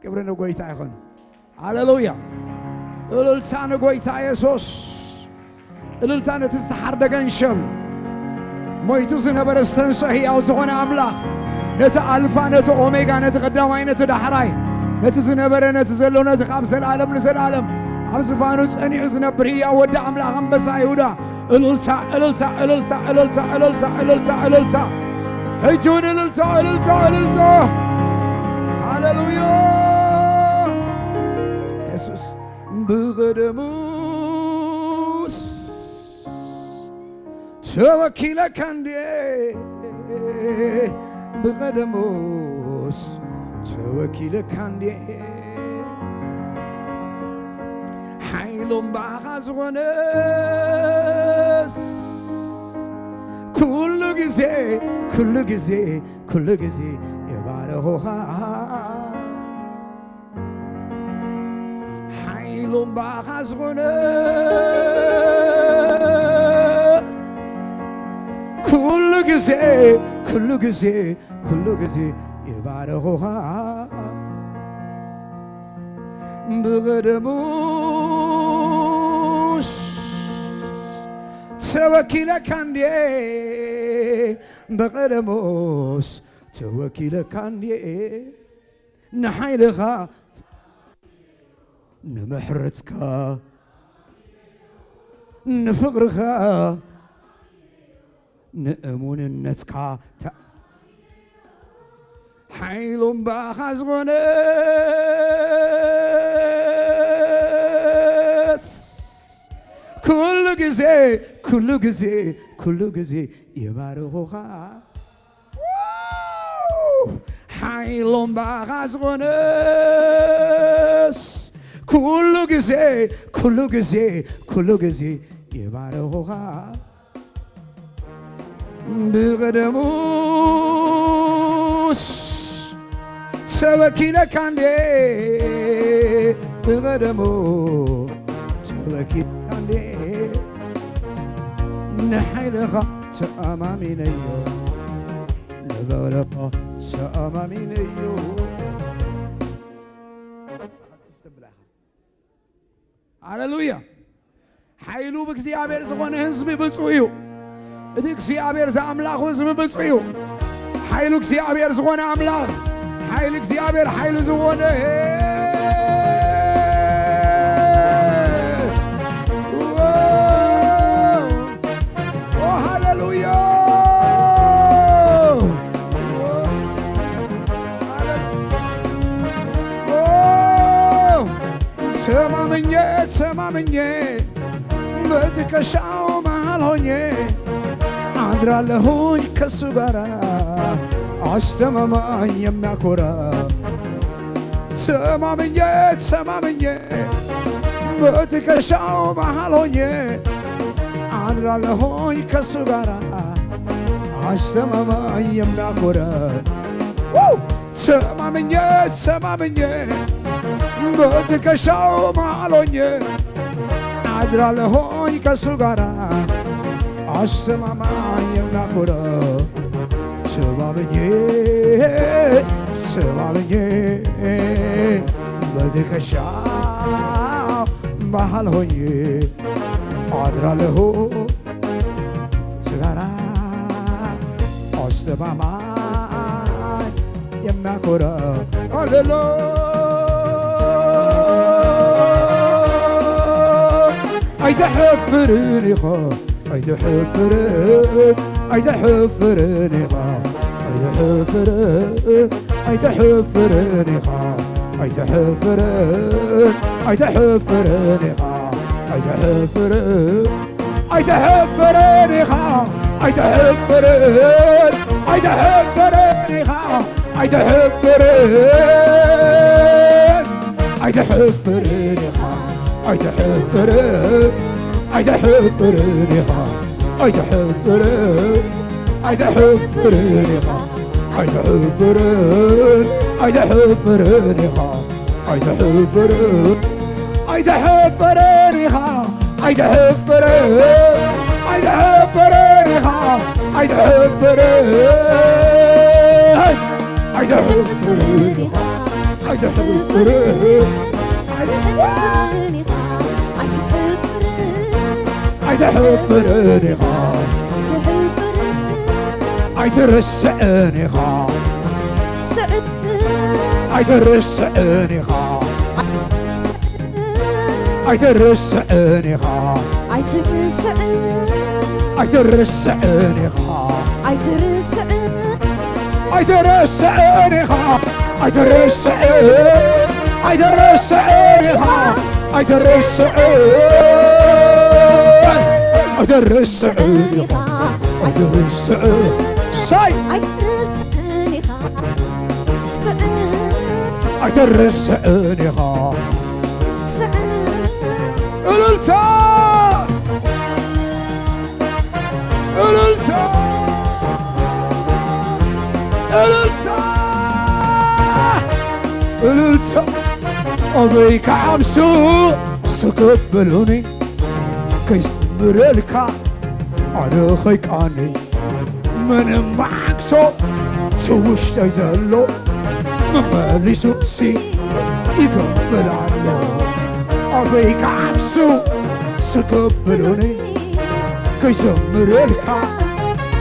كبرنا قويتا يخون هاللويا الولتان قويتا يسوس الولتان تستحر دقنشل مويتو زنبر استنشهي أو زغن أملاخ نت ألفا نت أوميغا نت قدامي نت دحراي نت زنبر نت زلو نت خمس العالم نزل العالم خمس فانوس أني زنبر هي ودع أملاخ بس يهودا الولتا الولتا الولتا الولتا الولتا الولتا الولتا هيجون الولتا الولتا الولتا هاللويا يسوس بغدموس توكيلك عندي بغدموس توكيلك عندي حيلهم باغاز ونس كل جزي يبارهوها حيلهم باغاز ونس كل جزء يبارهوها بغدموش توكيلك عندي بغدموش توكيلك عندي نحيلها نمحرتك نفقرها نأمون النتكا حيلهم باخز ونس كل جزء يبارهوها حيلهم باخز ونس كل جزء يبارهوها بغدموس توكيلك عندي بغدموس توكيلك عندي نحيلها تأمامي نيو لبغدمو تأمامي نيو هاللويا حيلو بكزيابير زغون هزبي بصويو ذيك سيابير زأملاخ وزم بصيو حيلك سيابير زغون أملاخ حيلك سيابير حيلو زغون هاللويا تمامني بتكشاو مالهوني أدرى لهون كسبارا أستماما يمناكورا تمامني بتكشاو مالهوني أدرى لهون كسبارا አስተማማኝ የሚያኮራ ተማምኜ በትከሻው መሃል ሆኜ አድራለሁኝ ከሱ ጋራ አስተማማኝ የሚያኮራ ተማምኜ በትከሻው መሃል ሆኜ አድራለሁ ስጋራ አስተማማኝ የሚያኮራ አለሎ አይተሕፍርን ኢኻ አይተሕፍርን ኢኻ አይተሕፍርን ኢኻ አይተሕፍርን ኢኻ አይተሕፍርን ኢኻ አይተሕፍርን ኢኻ አይተሕፍርን ኢኻ አይተሕፍርን ኢኻ አይተሕፍርን ኢኻ አይተሕፍርን ኢኻ አይተሕፍርን ኢኻ አይተሕፍርን ኢኻ አይትርስዕን ኢኻ አይትርስዕን ኢኻ አይትርስዕን ኢኻ አይትርስዕን ኢኻ አይትርስዕን ኢኻ አይትርስዕን ኢኻ አይትርስዕን ኢኻ አይትርስዕን ሳይ አይትርስዕን ኢኻ እልልታ እልልታ እልልታ እልልታ أبي كعبسو سكبلوني كيسبرلكا أنا خيكاني من معكسو سوش تزلو مماليسو سي يقفل عنه أبي كعبسو سكبلوني كيسبرلكا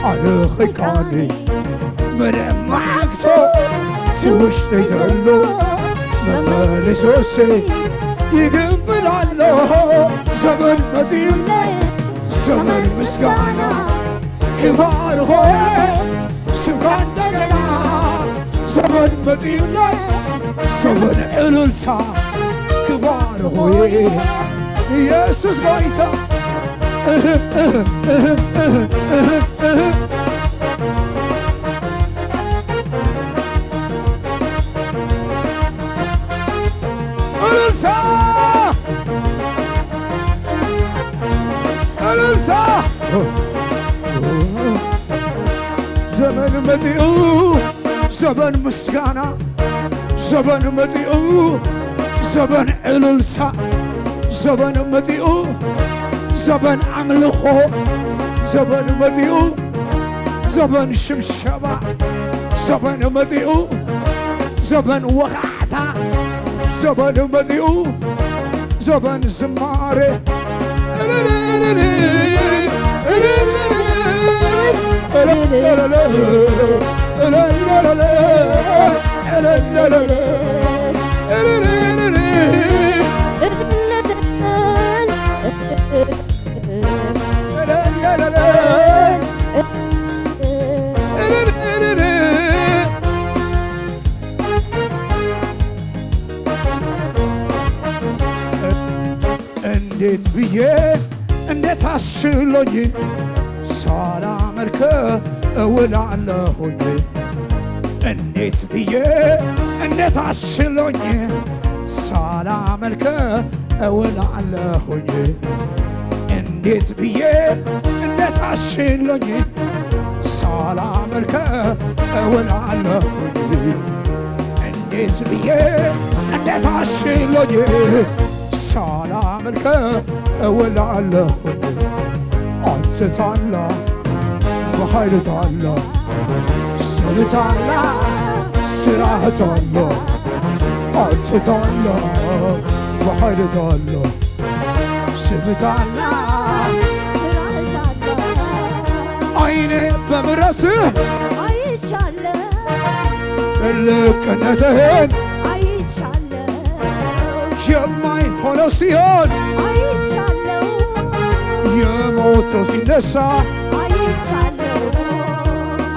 أنا خيكاني من معكسو سوش تزلو ممالسوسي يقفل عنه زمن مثير زمن مسكانا كبار هوي سكان دقنا زمن مثير زمن إللتا كبار هوي يسوس غايتا زمن مزيو زمن مسكانا زمن مزيو زمن إللتا زمن مزيو زمن عملخو زمن مزيو زمن شمشبا زمن مزيو زمن وقعتا زمن مزيو زمن زماري እንዴት ብዬ እንዴት አስችሎኝ ሳላመልክ እውላለሁኝ እንዴት ብዬ እንዴት አስችሎኝ ሳላመልክ እውላለሁኝ እንዴት ብዬ እንዴት አስችሎኝ ሳላመልከው እውላለሁ እንዴት ብዬ እንዴት አሽሎኝ ሳላመልከው እውላለሁ አንተ ታላቅ በኃይል ታላቅ ስምህ ታላቅ ስራህ ታላቅ አንተ ታላቅ በኃይል ታላቅ ስምህ ታላቅ አይኔ በምሕረትህ አይቻለሁ ትልቅነትህን አይቻለሁ የማይሆነው ሲሆን አይቻለሁ የሞተው ሲነሳ አይቻለሁ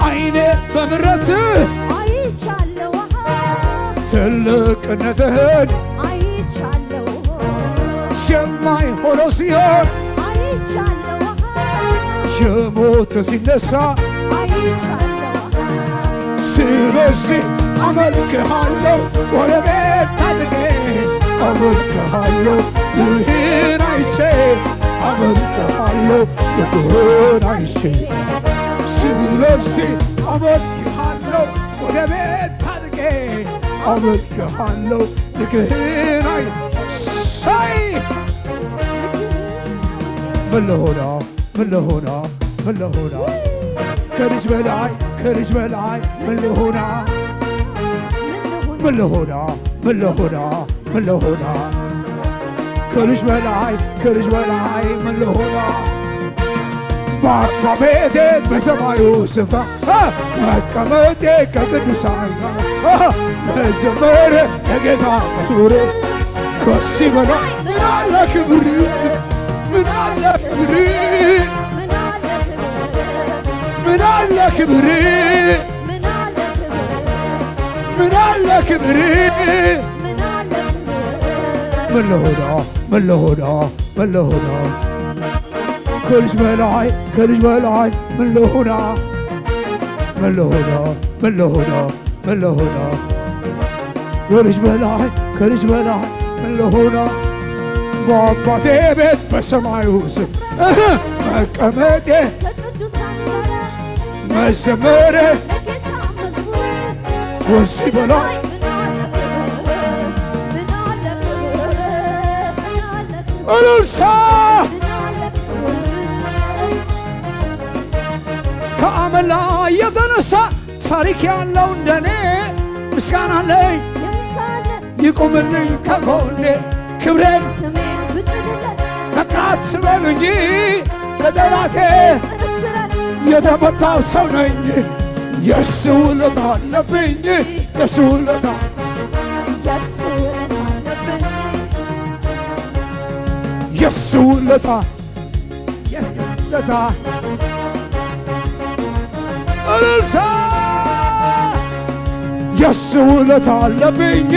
አይኔ በምሕረትህ አይቻለሁ ትልቅነትህን አይቻለሁ የማይሆነው ሲሆን አይቻለሁ የሞተው ሲነሳ አይቻለሁ ስለዚህ አመልክሃለሁ ወደ ቤት ታድጌ አመልክሃለሁ ልህን አይቼ አመልክሃለሁ ልህን አይቼ ስለዚህ አመልክሃለሁ ወደ ቤት ታድጌ አመልክሃለሁ ልህን አይሳይ ምን ልሆና ምን ልሆና ምን ልሆና ከልጅ በላይ ከልጅ በላይ ምን ልሆና ምን ልሆና ምን ልሆና ምን ልሆና ከልጅ በላይ ከልጅ በላይ ምን ልሆና በአባቴ ቤት በሰማዩ ስፍራ መቀመጤ ከቅዱሳን ጋር መዘመር ለጌታ መዝሙር ከዚህ በላይ ምን አለ ክብር ምን አለ ክብር ምን አለ ክብር ምን አለ ክብር ምን ልሆና ምን ልሆና ምን ልሆና ከልጅ በላይ ከልጅ በላይ ምን ልሆና ምን ልሆና ምን ልሆና ምን ልሆና ከልጅ በላይ ከልጅ በላይ ምን ልሆና በአባቴ ቤት በሰማዩ ስፍራ መቀመጤ መዘመር ከዚህ በላይ እልልታ ከአመላ የተነሳ ታሪክ ያለው እንደኔ ምስጋና አለኝ ይቁምልኝ ከጎኔ ክብሬን በቃ አትበሉኝ ለጠላቴ የተፈታው ሰው ነኝ የሱ ውለታ አለብኝ የሱ ውለታ የሱ ውለታ የሱ ውለታ እልልታ የሱ ውለታ አለብኝ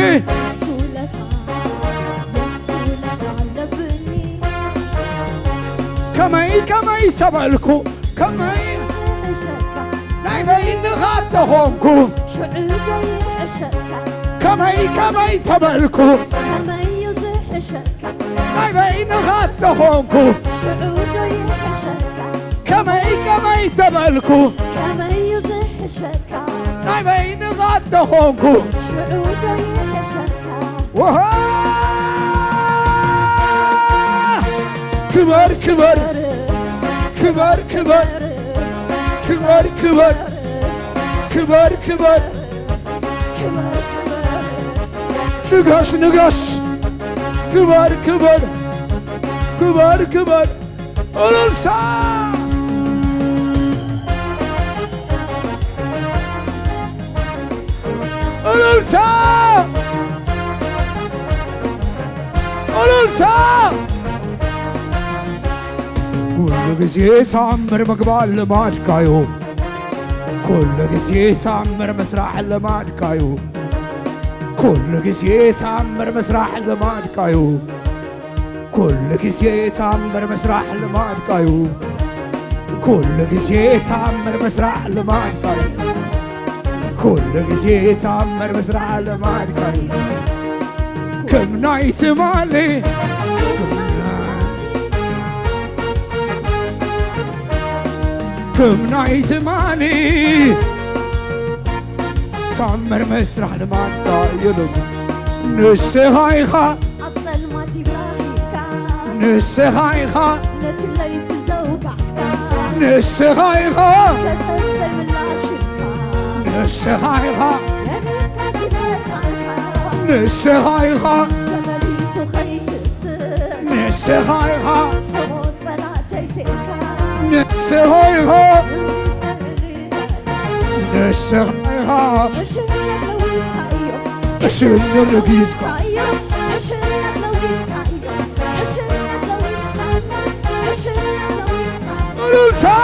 ከመይ ከመይ ተበልኩ ከመይ ናይ በይንኻ ተኾንኩ ከመይ ከመይ ተበልኩ ናይ በይንኻ ተኾንኩ ከመይ ከመይ ተበልኩ ናይ በይንኻ ተኾንኩ ወሃ ክበር ክበር ክበር ክበር ክበር ክበር ክበር ክበር ንገስ ንገስ ክበር ክበር ክበር ክበር እልልታ እልልታ እልልታ ኩሉ ጊዜ ታምር መግባት ልማድካዩ ኩሉ ጊዜ ታምር መስራዕ ልማድካዩ ኩሉ ጊዜ ታምር መስራዕ ልማድካዩ ኩሉ ጊዜ ታምር መስራዕ ልማድካዩ ኩሉ ጊዜ ታምር መስራዕ ልማድካዩ ኩሉ ጊዜ ታምር መስራዕ ልማድካዩ ከም ናይ ትማሊ كم نايت ماني تعمر مسرح لما يلم نسهايخا الظلمة براهيكا نسهايخا نتليت زوقعكا نسهايخا كسستي ملاشكا نسهايخا لنكا سيدتانكا نسهايخا تمليسو خيتس نسهايخا حمود صلاتي سيكا نسهايخا نسهايخا عشرنا لويت كايو عشرنا لويت كايو عشرنا لويت كايو عشرنا لويت كايو عشرنا لويت كايو ألوسا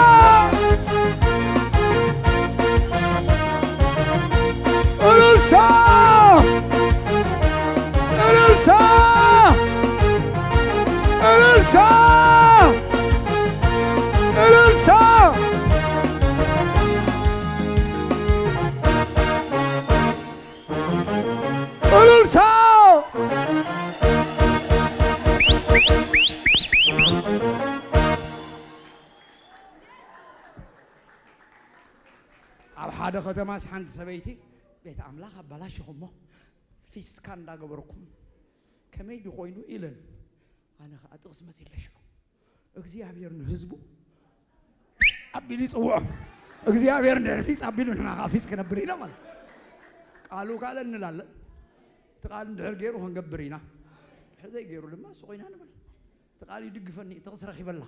ألوسا ألوسا ألوسا ألوسا ألوسا ኣብ ሓደ ከተማስ ሓንቲ ሰበይቲ ቤት ኣምላኽ ኣበላሽኹሞ ፊስካ እንዳገበርኩም ከመይ ኮይኑ ኢለን ኣነ ከዓ ጥቕስ መፂለሽ እግዚኣብሔር ንህዝቡ ኣቢሉ ይፅውዖ እግዚኣብሔር ንደርፊስ ኣቢሉ ንሕና ከዓ ፊስ ክነብር ኢና ማለት ቃሉ ካለ እንላለን እቲ ቃል እንድሕር ገይሩ ክንገብር ኢና ድሕር ዘይገይሩ ድማ ስቆይና ንብል እቲ ቃል ይድግፈኒ እቲ ክስ ረኺበላ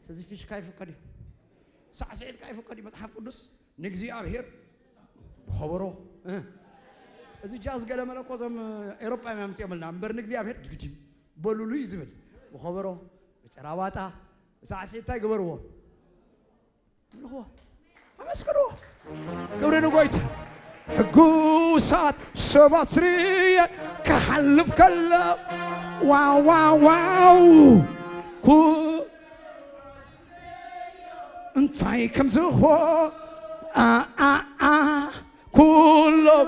ስለዚ ፊሽካ ይፍቀድ እዩ ሳዕስዒትካ ይፍቀድ እዩ መፅሓፍ ቅዱስ ንእግዚኣብሔር ብኸበሮ እዚ ጃዝ ገለ መለኮ ዞም ኤሮጳ ያምፅየምልና እምበር ንእግዚኣብሔር ድግድም በሉሉ እዩ ዝብል ብኸበሮ ብጨራዋጣ ሳዕስዒትታ ይግበርዎ ምልኽዎ ኣመስግንዎ ክብሪ ንጎይታ ሕጉሳት ሰባት ስርየ ክሓልፍ ከሎ ዋው ዋው ዋው እንታይ ከም ዝኾን كلهم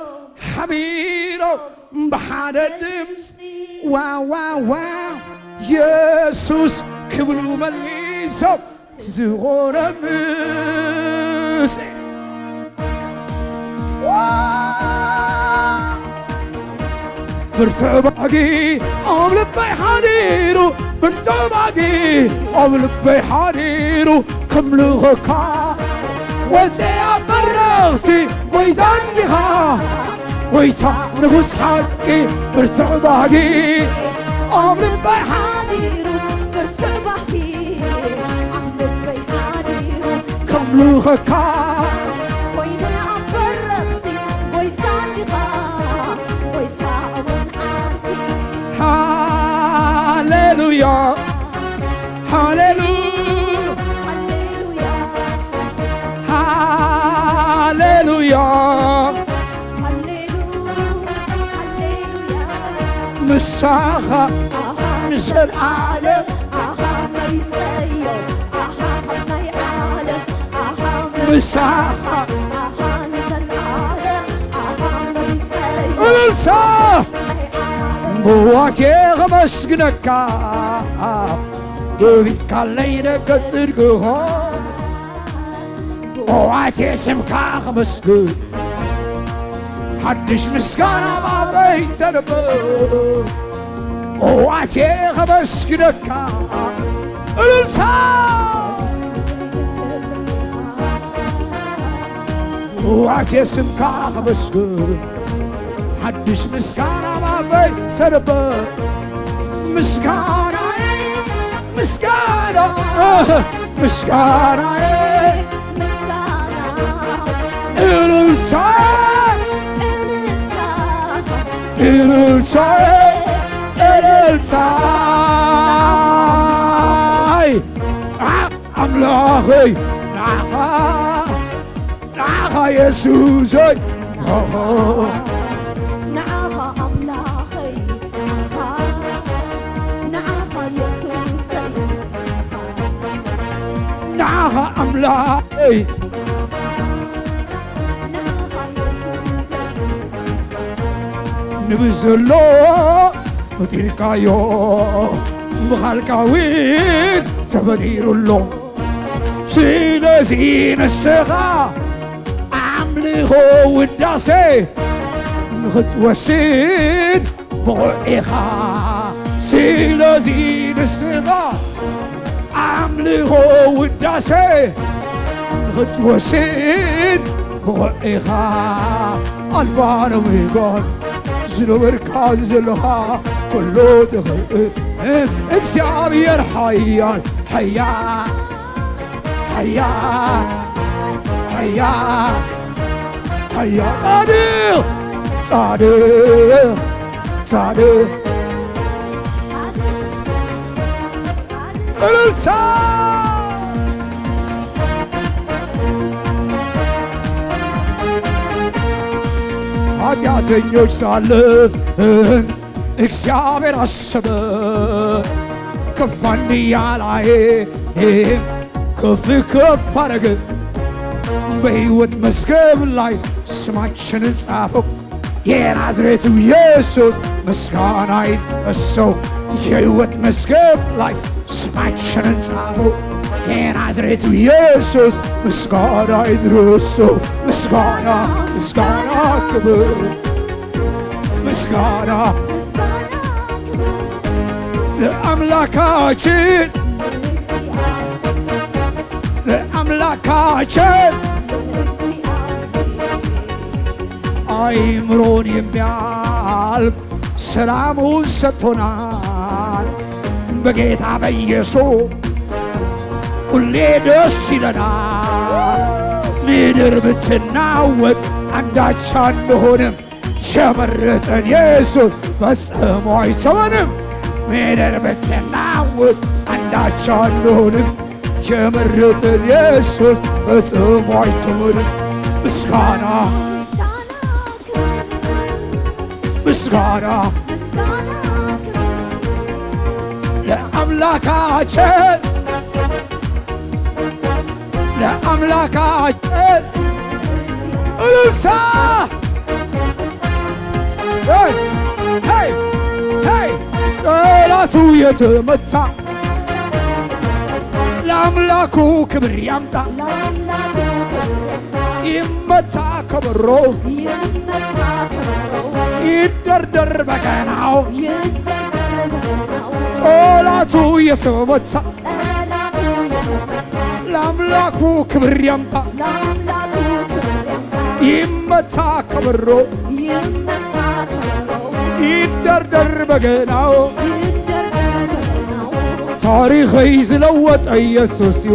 حبيرهم بحد الدمس واو واو واو يسوس كبلو مليسو تزغور مس برتباقي أول بيحريرو برتباقي أول بيحريرو كملوها وزيع برغسي ويدنها ويتا نفس حقي برتع باقي أمر بيحانيرو برتع باقي أمر بيحانيرو كملوخكا ويدنها برغسي ويدنها ويتا أمن عارفي هاليلويا هاليلويا هاليلويا مساخة مش العالم مساخة ولسا بواتي غمسكنك بويت كالينك ترقها بواتي سمكا غمسكن حدش مسكانة ما بيت نبو بواتي غمسكنك ولسا بواتي سمكا غمسكن حدش مسكانة ما بيت نبو مسكانة مسكانة مسكانة الالتاي الالتاي الالتاي أملاخي نعخا يسوسي نعخا أملاخي نعخا يسوسي نعخا أملاخي نبزلو وتلقايو بخالكاوين تبدير اللون ስለዚህ ንስኻ ኣምልኾ ውዳሴ ንኽትወስድ ብቑዒኻ ስለዚ ንስኻ ኣምልኾ ውዳሴ ንኽትወስድ ብቑዒኻ ኣልፋን ኦሜጋን ዝነበርካ ዘለኻ ኩሉ ትኽእል እግዚአብሔር ሓያል ሓያል ሓያል ሓያል ሓያል ጻድቅ ጻድቅ እልልታ ኃጢአተኞች ሳለን እግዚአብሔር አሰበን ከፍ እንዲያላየም ከፍ ከፍ አረገን በሕይወት መዝገብ ላይ ስማችንን ጻፈው የናዝሬቱ ኢየሱስ ምስጋና ይድረሰው የሕይወት መዝገብ ላይ ስማችንን ጻፈው የናዝሬቱ ኢየሱስ ምስጋና ይድረሰው ምስጋና ምስጋና ክብር ምስጋና ለአምላካችን ለአምላካችን አይምሮን የሚያልፍ ሰላሙን ሰጥቶናል በጌታ በኢየሱስ ሁሌ ደስ ይለናል ምድር ብትናወጥ አንዳች አንሆንም የመረጠን ኢየሱስ ፈጽሞ አይተወንም ምድር ብትናወጥ አንዳች አንሆንም የመረጠን ኢየሱስ ፈጽሞ አይተወንም ምስጋና ምስጋና ለአምላካችን ለአምላካችን እልልታ ጠላቱ የተመታ ለአምላኩ ክብር ያምጣ ይመታ ከበሮ ይደርደር በገናው ጠላቱ የተመታ ለአምላኩ ክብር ያምጣ ይመታ ከበሮ ይደርደር በገናው ታሪኸይ ዝለወጠ ኢየሱስ እዩ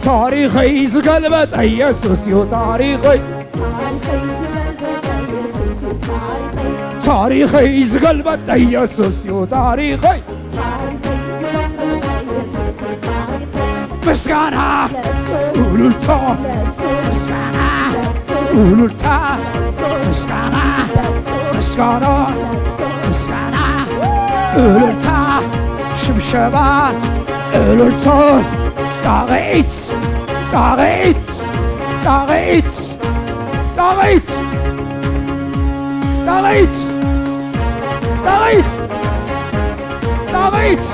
ታሪኸይ ዝገልበጠ ኢየሱስ እዩ ታሪኸይ ዝገልበጠ ኢየሱስ እዩ ምስጋና እልልታ ምስጋና እልልታ ምስጋና ምስጋና ምስጋና እልልታ ሽብሸባ እልልታ ጣቂት ጣቂት ጣቂት ጣቂት ጣቂት ጣቂት ጣቂት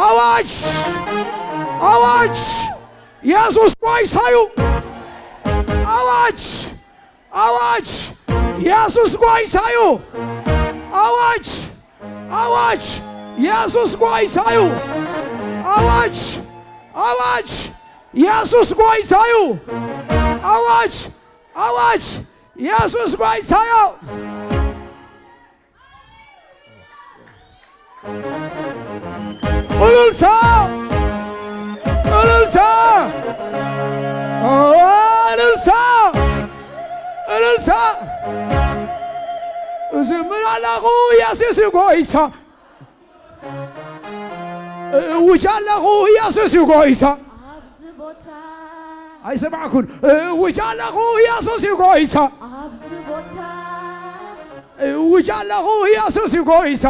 አዋጅ አዋጅ ኢየሱስ ጓይሳዩ አዋጅ አዋጅ ኢየሱስ ጓይሳዩ አዋጅ አዋጅ ኢየሱስ ጓይሳዩ አዋጅ አዋጅ ኢየሱስ ጓይሳዩ አዋጅ አዋጅ ኢየሱስ ጓይሳዩ እልልታ እልልታ እልልታ እልልታ እዝምራለሁ ኢየሱስ ጓይሳ እውጃለሁ ኢየሱስ ጓይሳ አይሰማዕኩን እውጃለሁ ኢየሱስ ጓይሳ እውጃለሁ ኢየሱስ ጓይሳ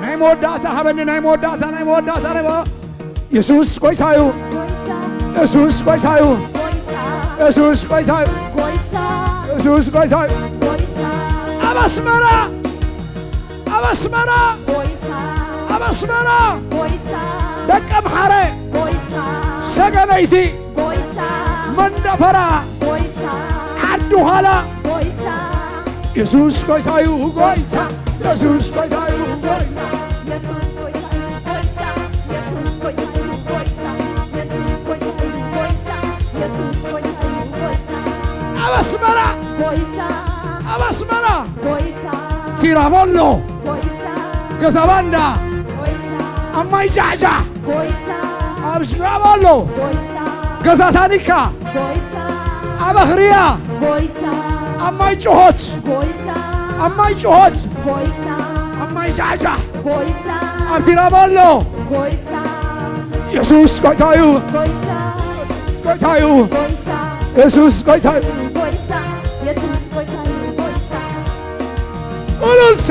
ናይ መወዳእታ ሃበኒ ናይ መወዳእታ ናይ መወዳእታ ናይ ኢየሱስ ጓይሳዩ ኢየሱስ ጓይሳዩ ኢየሱስ ጓይሳዩ ኢየሱስ ጎይታ ጎይታ አበስመራ አበስመራ ጎይታ አበስመራ ጎይታ ደቀ መሐረ ጎይታ ሰገነይቲ ጎይታ መንደፈራ ጎይታ ዓዱ ኋላ ጎይታ ኢየሱስ ጎይታዩ ጎይታ ኢየሱስ ጎይታዩ ጎይታ ኢየሱስ ጎይታ ጎይታ ኢየሱስ ጎይታ ጎይታ ኢየሱስ ጎይታ ጎይታ ኢየሱስ ጎይታ ጎይታ አበስመራ ጎይታ አበስመራ ጎይታ ቲራቦሎ ጎይታ ገዛባንዳ ጎይታ አማይ ጃዕጃ ጎይታ አብስራቦሎ ጎይታ ገዛታኒካ ጎይታ አበኽርያ ጎይታ አማይ ጩኸት ጎይታ አማይ ጩኸት ጎይታ አማይ ጃዕጃ ጎይታ አብቲራቦሎ ጎይታ ኢየሱስ ጎይታዩ ጎይታ ጎይታዩ ጎይታ ኢየሱስ ጎይታዩ ጎይታ ኢየሱስ ጎይታ ጎይታ እልልታ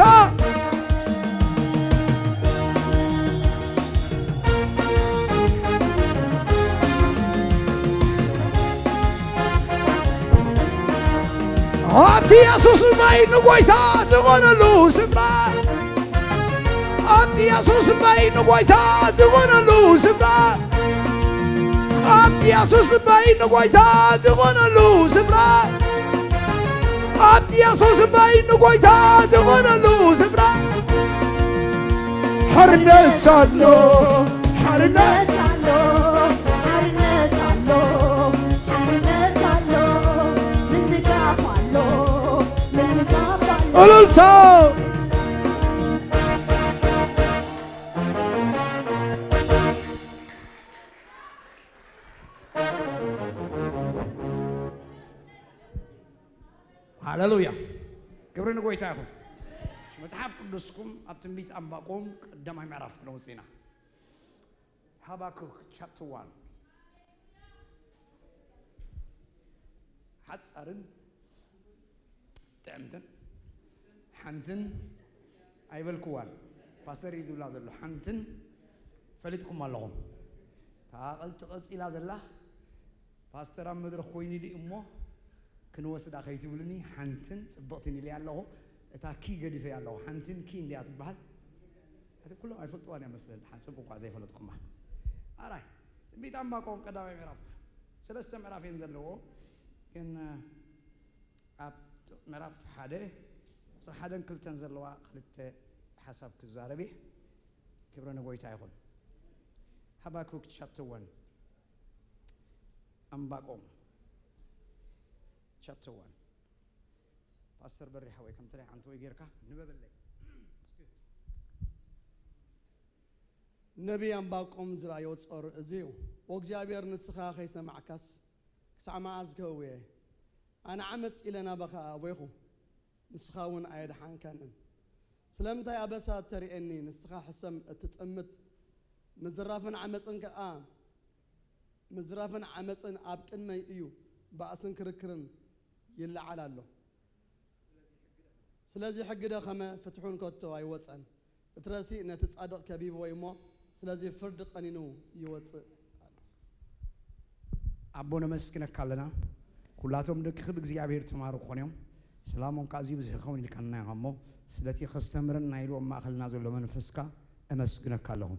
አቲ ኢየሱስ ማይ ንጎይታ ዝሆነሉ ስፍራ አቲ ኢየሱስ ማይ ንጎይታ ዝሆነሉ ስፍራ አቲ ኢየሱስ ማይ ንጎይታ ዝሆነሉ ስፍራ አቲ ኢየሱስ ማይ ንጎይታ ዝሆነሉ ስፍራ ሓርነት ኣሎ ሓርነት ሓርነት አሎ ሓርነት አሎ ምንጋፍ አሎ ምንጋፍ አሎ እልልታ ሃሌሉያ ክብሪ ንጎይታ ይኹን መጽሐፍ ቅዱስኩም ኣብ ትንቢት ዕንባቆም ቀዳማይ ምዕራፍ ክንወፅ ኢና ሃባኩክ ቻፕተር 1 ሓፃርን ጥዕምትን ሓንትን ኣይበልክዋን ፓስተር እዩ ዝብላ ዘሎ ሓንትን ፈሊጥኩም ኣለኹም ታቐልቲ ቐፂላ ዘላ ፓስተር ኣብ መድረኽ ኮይኑ ኢሉ እሞ ክንወስዳ ከይትብሉኒ ሓንትን ጽብቕትን ኢለ ኣለኹ እታ ኪ ገዲፈ ኣለኹ ሓንትን ኪ እንድያ ትበሃል እቲ ኩሎም ኣይፈልጥዋን እያ መስለኒ ፅቡቅ እኳ ዘይፈለጥኩማ ኣራይ ትንቢት ዕንባቆም ቀዳማይ ምዕራፍ ሰለስተ ምዕራፍ እየን ዘለዎ ግን ኣብ ምዕራፍ ሓደ ቁፅሪ ሓደን ክልተን ዘለዋ ክልተ ሓሳብ ክዛረብ እየ ክብሪ ንጎይታ ይኹን ሃባኩክ ቻፕተር 1 ዕንባቆም ቻፕተር 1 ፓስተር በሪሓ ወይ ከም ትለይ ሓንቲ ወይ ጌርካ ንበበለይ ነቢይ ዕንባቆም ዝረአዮ ጾር እዚ እዩ ወእግዚአብሔር ንስኻ ከይሰማዕካስ ክሳዕ መዓዝ ከውየ ኣነ ዓመፅ ኢለ ናባኻ ኣቦይኹ ንስኻ እውን ኣየድሓንካንን ስለምንታይ ኣበሳ ተሪአኒ ንስኻ ሕሰም እትጥምት ምዝራፍን ዓመፅን ከዓ ምዝራፍን ዓመፅን ኣብ ቅድመይ እዩ ባእስን ክርክርን ይለዓል ኣሎ ስለዚ ሕጊ ደኸመ ፍትሑን ከቶ ኣይወፀን እትረሲእ ነቲ ጻድቕ ከቢብ ወይ እሞ ስለዚ ፍርዲ ቀኒኑ ይወፅእ ኣቦ ነመስግነካ ኣለና ኩላቶም ደቅኺ ብእግዚአብሔር ተማሃሩ ክኾኑ እዮም ሰላሞም ካዝዩ ብዝኸውን ኢልካልና ኢኻ እሞ ስለቲ ከስተምርን ናይልዎም ማእኸልና ዘሎ መንፈስካ ኣመስግነካ ኣለኹ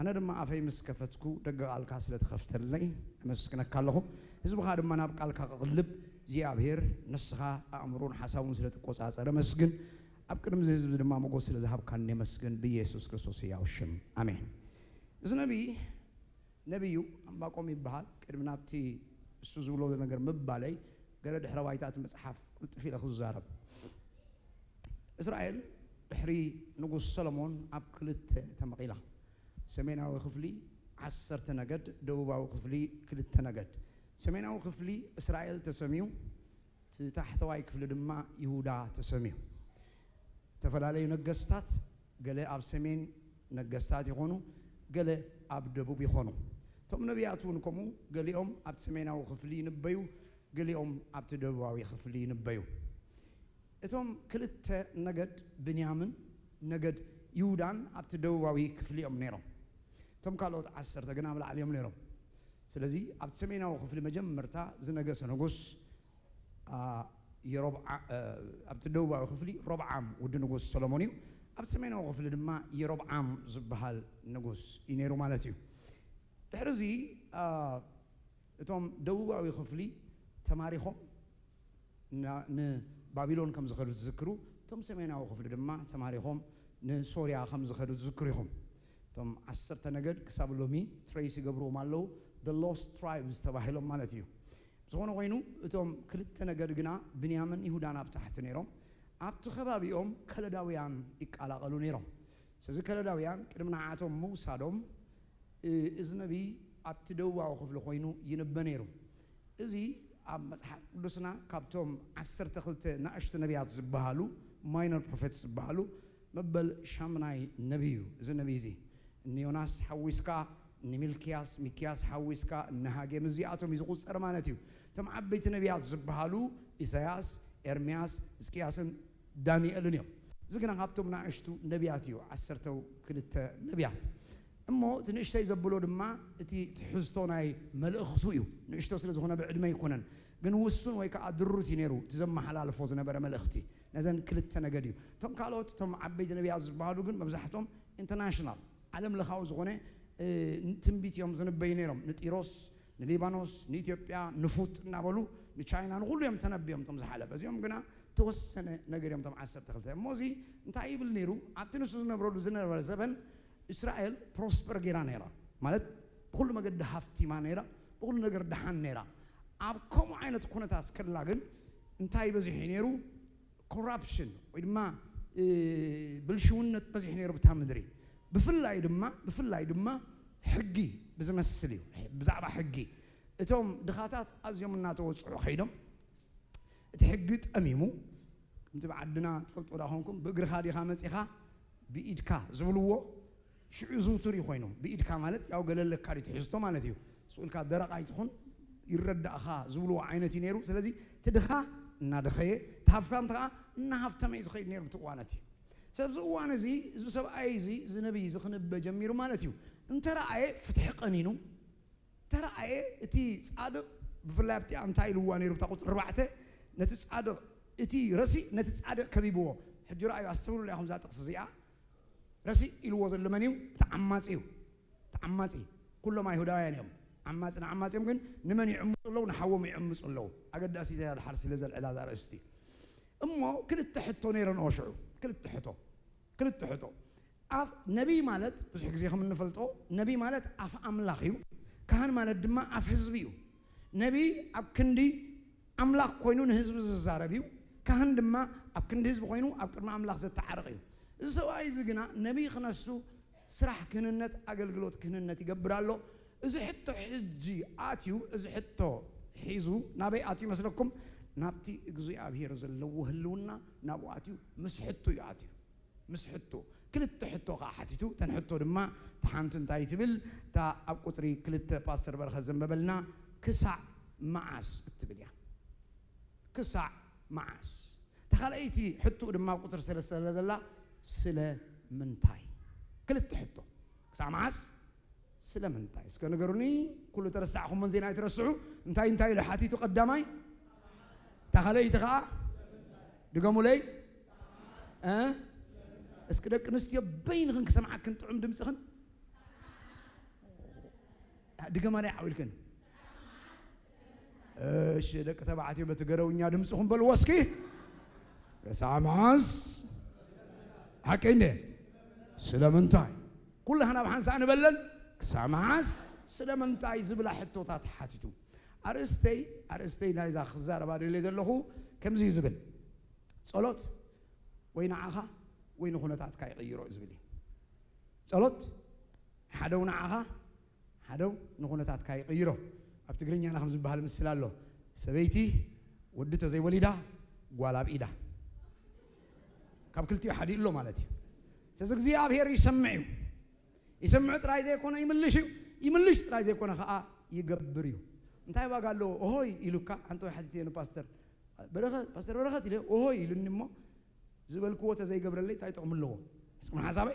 ኣነ ድማ ኣፈይ ምስ ከፈትኩ ደገ ቃልካ ስለትኸፍተለይ ኣመስግነካ ኣለኹ ህዝብኻ ድማ ናብ ቃልካ ክቕልብ እግዚአብሔር ንስኻ ኣእምሮን ሓሳቡን ስለትቆፃፀረ መስግን ኣብ ቅድሚ ህዝቢ ድማ ሞገስ ስለዝሃብካኒ መስግን ብኢየሱስ ክርስቶስ ሕያው ሽም ኣሜን እዚ ነቢዩ ዕንባቆም ይበሃል ቅድሚ ናብቲ እሱ ዝብሎ ነገር ምባለይ ገለ ድሕረ ባይታት መፅሓፍ ቅልጥፍ ኢለ ክዛረብ እስራኤል ድሕሪ ንጉስ ሰሎሞን ኣብ ክልተ ተመቂላ ሰሜናዊ ክፍሊ 10 ነገድ ደቡባዊ ክፍሊ 2 ነገድ ሰሜናዊ ክፍሊ እስራኤል ተሰሚዩ ታሕተዋይ ክፍሊ ድማ ይሁዳ ተሰሚዩ ተፈላለዩ ነገስታት ገለ ኣብ ሰሜን ነገስታት ይኾኑ ገለ ኣብ ደቡብ ይኾኑ እቶም ነቢያት እውን ከምኡ ገሊኦም ኣብ ሰሜናዊ ክፍሊ ይንበዩ ገሊኦም ኣብቲ ደቡባዊ ክፍሊ ይንበዩ እቶም ክልተ ነገድ ብንያምን ነገድ ይሁዳን ኣብቲ ደቡባዊ ክፍሊ እዮም ነይሮም እቶም ካልኦት 10 ግን ኣብ ላዕሊ እዮም ነይሮም ስለዚ ኣብ ሰሜናዊ ክፍሊ መጀመርታ ዝነገሰ ንጉስ يربع أبتدوا وخفلي ربعام ودنقوس سلمونيو أبسمينا وخفلي دما يربعام زبهال نقوس ينيرو مالتيو تحرزي توم دوا وخفلي تماريخهم ن بابلون كم زخروا تذكروا توم سمينا وخفلي دما تماريخهم ن سوريا كم زخروا تذكرهم توم عشرة نجد كسابلومي تريسي قبرو مالو the lost tribes تبعهم مالتيو زون وينو توم كلت نجد جنا بنيامن يهودان أبتحت نيرهم أبتو خبابيهم كلداويان إكالا قالوا نيرهم سيز كلداويان كرمنا عاتهم موسادهم إذنبي أبتدوا وخفلو خوينو ينبنيرهم إذي مسح لسنا كابتوم عشر تخلت ناشت نبيات زبهالو minor prophets زبهالو مبل شامناي نبيو إذا نبي زي نيوناس حويسكا نملكياس ميكياس حويسكا نهاجي مزياتهم يزقوس أرمانتيو تم عبيت نبيات زبهالو إسياس إرمياس إسكياسن دانيال اليوم زكنا كابتوم ناشتو نبياتيو عشرتو كلت نبيات أما تنشتي زبلو دما تي تحزتوناي ملأختويو نشتو سلز هنا بعد ما يكونن جنوسون ويك أدرتي نيرو تزم حلال فوزنا برا ملأختي نزن كلت تناجديو تم قالوت تم عبيد النبي عز بعضو جن مبزحتهم international علم لخاوز غنى تنبيت يوم زن بينيرهم نتيروس نليبانوس نيثيوبيا نفوت نابلو نتشاينا نقول يوم تنبيهم تم زحلة بس يوم جنا توسنا نجري يوم تم عشر تخلته موزي نتاعي بالنيرو عبتنسوس نبرو زنا برزبن إسرائيل prosper جيرانيرا مالت بكل ما قد هفتي مانيرا بكل نجر دهان نيرا أبكم عينة تكون تاسكر لاجن انتهي بزحينيرو corruption وإدما بالشونة بزحينيرو بتهمدري بفلا يدما حقي بزمسليو بزعبة حقي اتهم دخاتات أزيم الناتو وصعو خيدم تحقت أميمو انت بعدنا تفلت وراهونكم بقر خادي خامس إخا بإيدكا زولوو شعزو تري خوينو بإيد كاملت ياو قال لك كاري تحسطو مالتيو سؤال كدرق عيتخون يرد أخا زولو عينتي نيرو سلازي تدخا نادخيه تهفهم تقع نهفتم يزخي نيرو بتقوانتي سبز قوانزي زو سب أيزي زنبي زخنب بجميرو مالتيو انت رأي فتح قنينو ترى أي تي صادق بفلابتي أم تايلو وانيرو بتاقوت ربعته نتصادق تي رسي نتصادق كبيبوه حجر أيو أستمروا لهم ذات قصصية رسي الوز اللمنيو تعماتي كل ما يهودايا اليوم عماتي يمكن نمن يعمص الله ونحوم يعمص الله أقد أسيد هذا الحرس لزل على ذا رأستي أما كل التحتو نيرن أوشعو كل التحتو أف نبي مالت بس حق زي خمن نفلتو نبي مالت أف أملاخيو كهان مالت دما أف حزبيو نبي أب كندي أملاخ كوينون حزب الزاربيو كهان دما أب كندي حزب كوينو أب كرما أملاخ زت تعرقيو زواي زجنا نبي خنسو سرح كننت أقل قلوت كننت يقبرالو إذا حتى حجي آتيو إذا حتى حيزو نبي آتي مثلكم نبتي إجزي أبيه رزل لو هلونا نبو آتيو مسحتو ياتيو مسحتو كلت حتو قاحتيتو تنحتو دما تحانتن تايتبل تا أبقطري كلت باستر برخزن ببلنا كسع معاس التبليا كسع معاس تخلأيتي حتو دما بقطر سلسلة سلا منتاي كلت حتو كسع معاس سلا منتاي اسكو نقروني كل ترسعهم من زينا يترسعوا انتاي لحاتيتو قداماي تخلأيتي خا دقموا لي اسكدك نستيا بين خن كسمعك كنت عم دمسخن دقة ما ريح أولكن ايش دك تبعتي بتقرأوا إني دمسخن بالوسكي سامعاس حكينا سلامنتاي كلها أنا بحنس أنا بلن سامعاس سلامنتاي زبلا حتو تاتحاتيتو أرستي لا إذا خزار بعد اللي زلهو كم زي زبل صلوت وين عاها وين خونتات كاي غيروا زبلي صلوت حدو نعاها حدو نخونتات كاي غيروا أبتقرني أنا خمس بحال مسلالو سبيتي ودته زي وليدا قوالاب إيدا كابكلتي حديد له مالتي سزقزي أبهر يسمع تراي زي كونه يملش تراي زي كونه خاء يقبريو انتهي بقى قال له أهوي يلوكا أنتوا حديثي أنا باستر برخت إليه أهوي يلنمو زبل قوة زي قبر اللي تايت عمل له اسمع حسابي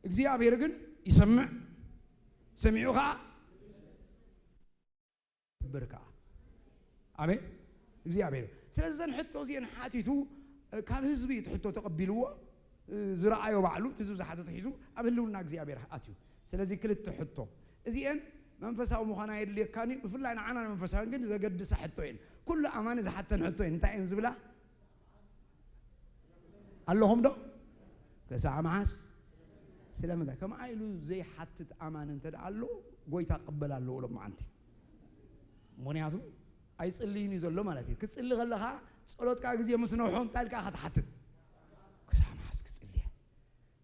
إجزي أبيرجن يسمع سمعوها بركة آمين إجزي أبير ስለዚህ ሕቶ እዚአን ሓቲቱ ካብ ህዝቢ ሕቶ ተቀቢልዎ ዝረአዮ ባዕሉ ትዝብ ዝሓተተ ሒዙ ኣብ ህልውና እግዚኣብሔር ኣትዩ ስለዚህ ክልተ ሕቶ እዚአን መንፈሳዊ ምዃና የድልየካኒ ብፍላይ ንዓና መንፈሳዊ ግን ዘገድሳ ሕቶ እየን ኩሉ ኣማኒ ዝሓተን ሕቶ እየን እንታይ እየን ዝብላ ኣለኹም ዶ ክሳዕ መዓስ ስለምንታይ ከም ኣይሉ ዘይሓትት ኣማኒ እንተደኣ ኣሎ ጎይታ ቅበል ኣለዎ ሎም ማዓንቲ ምክንያቱ ኣይፅልይን እዩ ዘሎ ማለት እዩ ክፅሊ ከለኻ ጸሎትካ ግዜ ምስ ነውሖ እንታይ ኢልካ ክትሓትት ክሳዕ መዓስ ክፅልየ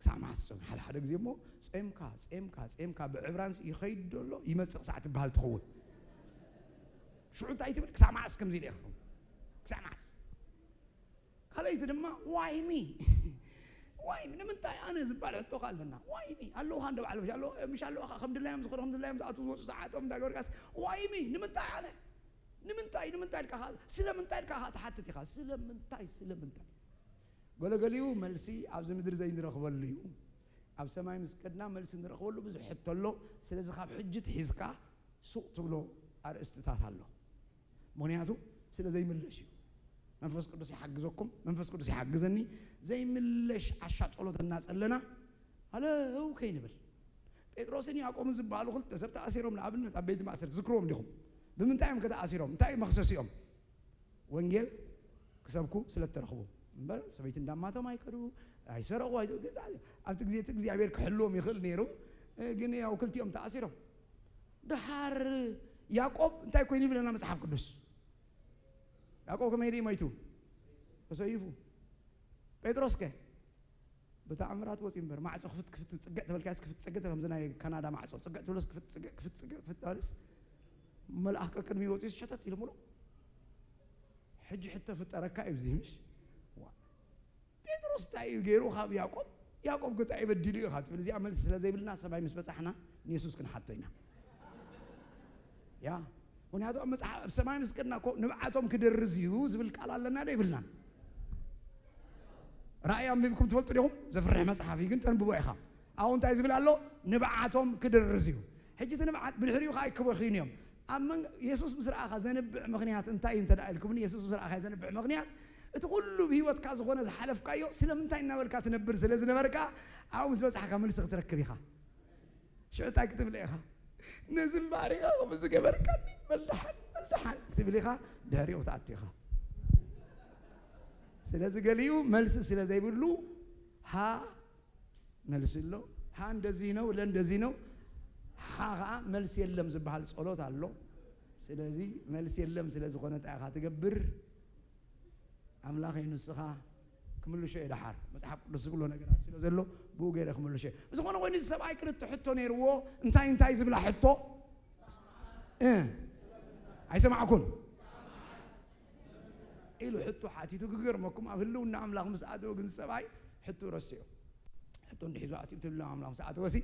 ክሳዕ መዓስ ሓደ ግዜ እሞ ጸምካ ብዕብራንስ ይኸይድ ደሎ ይመፅእ ክሳዕ ትበሃል ትኸውን ሽዑ እንታይ ትብል ክሳዕ መዓስ ከምዚ ኢለ ይኸውን ክሳዕ መዓስ ካልኣይቲ ድማ ዋይሚ ንምንታይ ኣነ ዝባል ሕቶ ኣለና ዋይሚ ኣለውኻ እንደባዕለ ምሽ ኣለውኻ ከም ድላዮም ዝኽሩ ከም ድላዮም ዝኣቱ ዝወፁ ሰዓቶም እንዳገበርካስ ዋይሚ ንምንታይ ኣነ ንምንታይ ኢልካ ስለምንታይ ኢልካ ትሓትት ኢኻ ስለምንታይ ገለገሊኡ መልሲ ኣብዚ ምድሪ ዘይንረኽበሉ እዩ ኣብ ሰማይ ምስ ከድና መልሲ ንረኽበሉ ብዙሕ ሕቶ ኣሎ ስለዚ ካብ ሕጂ ትሒዝካ ሱቕ ትብሎ ኣርእስትታት ኣሎ ምክንያቱ ስለ ዘይምለሽ እዩ መንፈስ ቅዱስ ይሓግዘኩም መንፈስ ቅዱስ ይሓግዘኒ ዘይምለሽ ዓሻ ጸሎት እናጸለና ኣለው ከይንብል ጴጥሮስን ያዕቆብን ዝበሃሉ ክልተ ሰብ ተኣሲሮም ንኣብነት ኣብ ቤት ማእሰር ትዝክርዎም ዲኹም ብምንታይ እዮም ከተኣሲሮም እንታይ መኽሰሲኦም ወንጌል ክሰብኩ ስለተረኽቡ እምበር ሰበይቲ እንዳማቶም ኣይከዱ ኣይሰረቑ ኣብቲ ግዜ እግዚኣብሔር ክሕልዎም ይኽእል ነይሩ ግን ያው ክልቲኦም ተኣሲሮም ድሓር ያዕቆብ እንታይ ኮይኑ ይብለና መጽሓፍ ቅዱስ ያዕቆብ ከመይ ኢሉ ሞይቱ ተሰይፉ ጴጥሮስ ከ ብተኣምራት ወፂኡ እምበር ማዕፆ ክፍት ፅግዕ ተበልካስ ክፍት ፅግዕ ከምዚ ናይ ካናዳ ማዕፆ ፅግዕ ትብለስ ክፍት ፅግዕ ተበልስ መልኣክ ቅድሚ ወፂኡ ሸተት ኢሉ ሙሉ ሕጂ ሕቶ ፍጠረካ እዩ እዚ ምሽ ጴጥሮስ እንታይ እዩ ገይሩ ካብ ያዕቆብ ጎታ ይበድሉ ኢኻ ትብል እዚኣ መልሲ ስለዘይብልና ሰማይ ምስ በፃሕና ንየሱስ ክንሓቶ ኢና ያ ምክንያቱ ኣብ መፅሓፍ ኣብ ሰማይ ምስ ከድና እኮ ንብዓቶም ክደርዝ እዩ ዝብል ቃል ኣለና ዶ ይብልናን ራእይ ኣንቢብኩም ትፈልጡ ዲኹም ዘፍርሕ መፅሓፍ እዩ ግን ተንብቦ ኢኻ ኣብኡ እንታይ ዝብል ኣሎ ንብዓቶም ክደርዝ እዩ ሕጂ እቲ ንብዓት ብድሕሪኡ ከዓ ይክበኺን እዮም ኣብ የሱስ ምስ ረኣኻ ዘንብዕ ምክንያት እንታይ እንተደኣ ኢልኩምኒ የሱስ ምስ ረኣኻ ዘንብዕ ምክንያት እቲ ኩሉ ብሂወትካ ዝኾነ ዝሓለፍካዮ ስለምንታይ እናበልካ ትነብር ስለ ዝነበርካ ኣብኡ ምስ በፅሓካ መልሲ ክትረክብ ኢኻ ሽዑ እንታይ ክትብል ኢኻ ነዚ እምባሪኻ ከምዚ ገበርካኒ መልድሓን ክትብል ኢኻ ድሕሪኡ ክትኣቱ ኢኻ ስለዚ ገሊኡ መልሲ ስለ ዘይብሉ ሃ መልሲ ኣሎ ሃ እንደዚህ ነው ለእንደዚህ ነው ሃ ከዓ መልሲ የለም ዝበሃል ጸሎት ኣሎ ስለዚ መልሲ የለም ስለ ዝኾነ እንታይ ኢኻ ትገብር ኣምላኸይ ንስኻ ክምልሾ እየ ድሓር መፅሓፍ ቅዱስ ዝብሎ ነገራት ስለ ዘሎ ብኡ ገይረ ክምልሾ እየ ብዝኾነ ኮይኑ እዚ ሰብኣይ ክልተ ሕቶ ነይርዎ እንታይ ዝብላ ሕቶ ኣይሰማዕኩን ኢሉ ሕቶ ሓቲቱ ክገርመኩም ኣብ ህልውና ኣምላኽ ምስ ኣተወ ግን ሰብኣይ ሕቶ ረሲዑ ሕቶ እንድሒዙ ኣትዩ ህልውና ኣምላኽ ምስ ኣተወ ሲ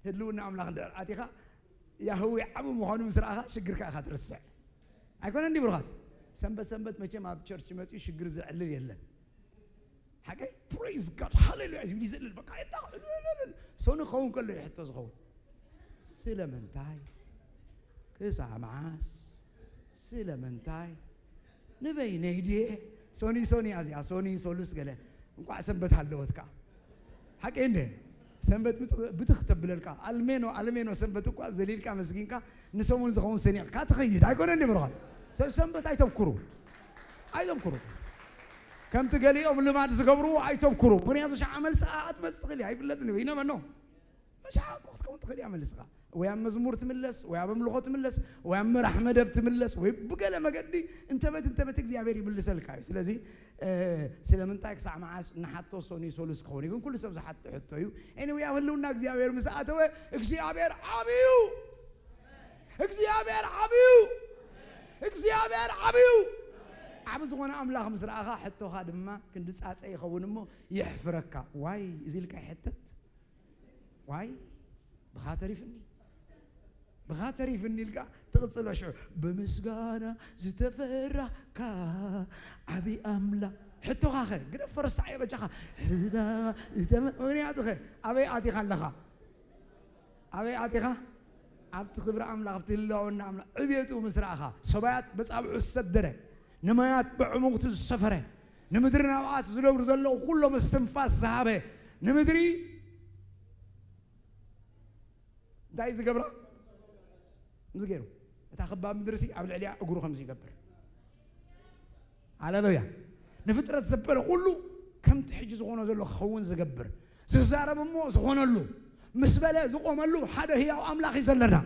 ህልውና ኣምላኽ እንድሕር ኣቲኻ ያህዌ ዓብ ምዃኑ ምስ ረኣኻ ሽግርካ ኢኻ ትርስዕ ኣይኮነ እንዲ ብሩኻት ሰንበት መቼም ኣብ ቸርች መፅኡ ሽግር ዝዕልል የለን حكي praise God hallelujah يقول يزل البقاء يطاق سوني خون كله يحطه زخون سلمنتاي كسا معاس سلمنتاي نبي نيدي سوني ازيا سوني سولس قال انقع سنبت حلوتك حكي انده سنبت بتختب للكا المينو سنبت كو زليلكا مسكينكا نسوون زخون سنيق كاتخيد هايكون اني برغال سنبت ايتبكرو كم تقالي يوم اللي ما تسقبروا ايتبكرو بنياتو شع عمل ساعات بس تخلي هاي بلدني وينا منو مش عاقوس كون تخلي عمل ساعه ويا مزمور تملس ويا بملخو تملس ويا مرحمد تملس ويبقى ما قدي انت بت እግዚአብሔር ይብልሰልካዩ ስለዚህ ስለምንታይ ክሳዕ መዓስ ንሓቶ ሶኒ ሶሉስ ከሆነ ግን ኩሉ ሰብ ዝሓቶ ሕቶዩ anyway ያህልውና እግዚአብሔር መስአተወ እግዚአብሔር አብዩ عبز غنا أملاخ مسرعها حتى هذا ما كنت ساعات أي خون مو يحفرك واي زيلك حتت واي بخاطري فني لقى تغسل وشعر بمسجانة زتفرة كا عبي أملا حتى آخر قرب فرس عيب جاها هذا تم وني أتخه أبي أتي خلها عبد خبر أملا عبد الله ونعملا عبيته مسرعها صبيات بس أبو السدرة نمايات بعمق السفرة نمدرنا وعاس زلور زلو كلهم استنفاس صحابة نمدري دايز قبره مزجرو تاخباب مدرسي قبل عليا اقرو 50 قبر هاللويا نفترة زبل كله كم تحجز غونه زلو خون زقبر ززارب مو زغونلو مسبله زقوملو حدا هي املاخ يزلنا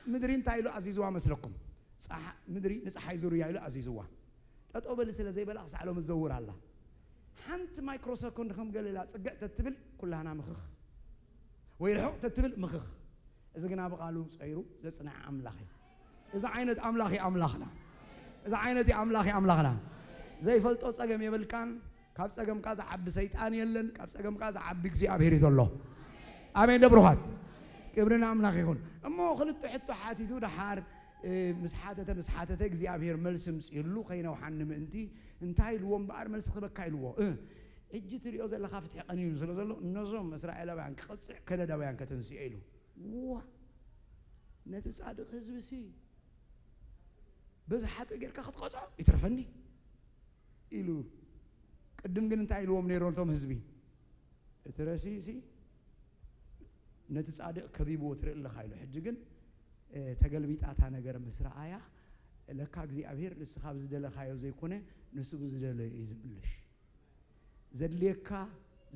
مدري انتاي له عزيزوا مسلكم صح مدري نصحي زوري يايلو عزيزوا تطوبل سلا زي بلاخ سعلو مزور الله حنت مايكرو سكوند خم قال لا صقعت تتبل كلها انا مخخ ويرحق تتبل مخخ اذا كنا بقالو صيرو زصنع املاخي اذا عينت املاخي املاخنا اذا عينتي املاخي املاخنا زي فلطو صقم يبلكان كاب صقم كاز عب شيطان يلن كاب صقم كاز عب እግዚአብሔር ይተሎ አሜን ደብሩሃት كبرنا املاخ يكون امو خلطو حتو حاتيتو دحار مسحاتته እግዚአብሔር መልስም ጽይሉ خينا وحنم انتي لوم بار ملس خبكا يلو اجي تريو زلا خافت حقنيو زلو نزوم اسرائيلاوያን قصع كلداوያን كتنسيلو وا نت صادق حزب سي بزحات غيرك خطقصع يترفني يلو قدم ግን انتي لوم نيرولتهم حزبي ترسي سي نت صادق كبيبو ترل خايلو حج ግን ተገልቢጣታ ነገር መስራአያ ለካ እግዚአብሔር ንስኻብ ዝደለ ካዮ ዘይኮነ ንሱ ዝደለ ይዝብልሽ ዘድሌካ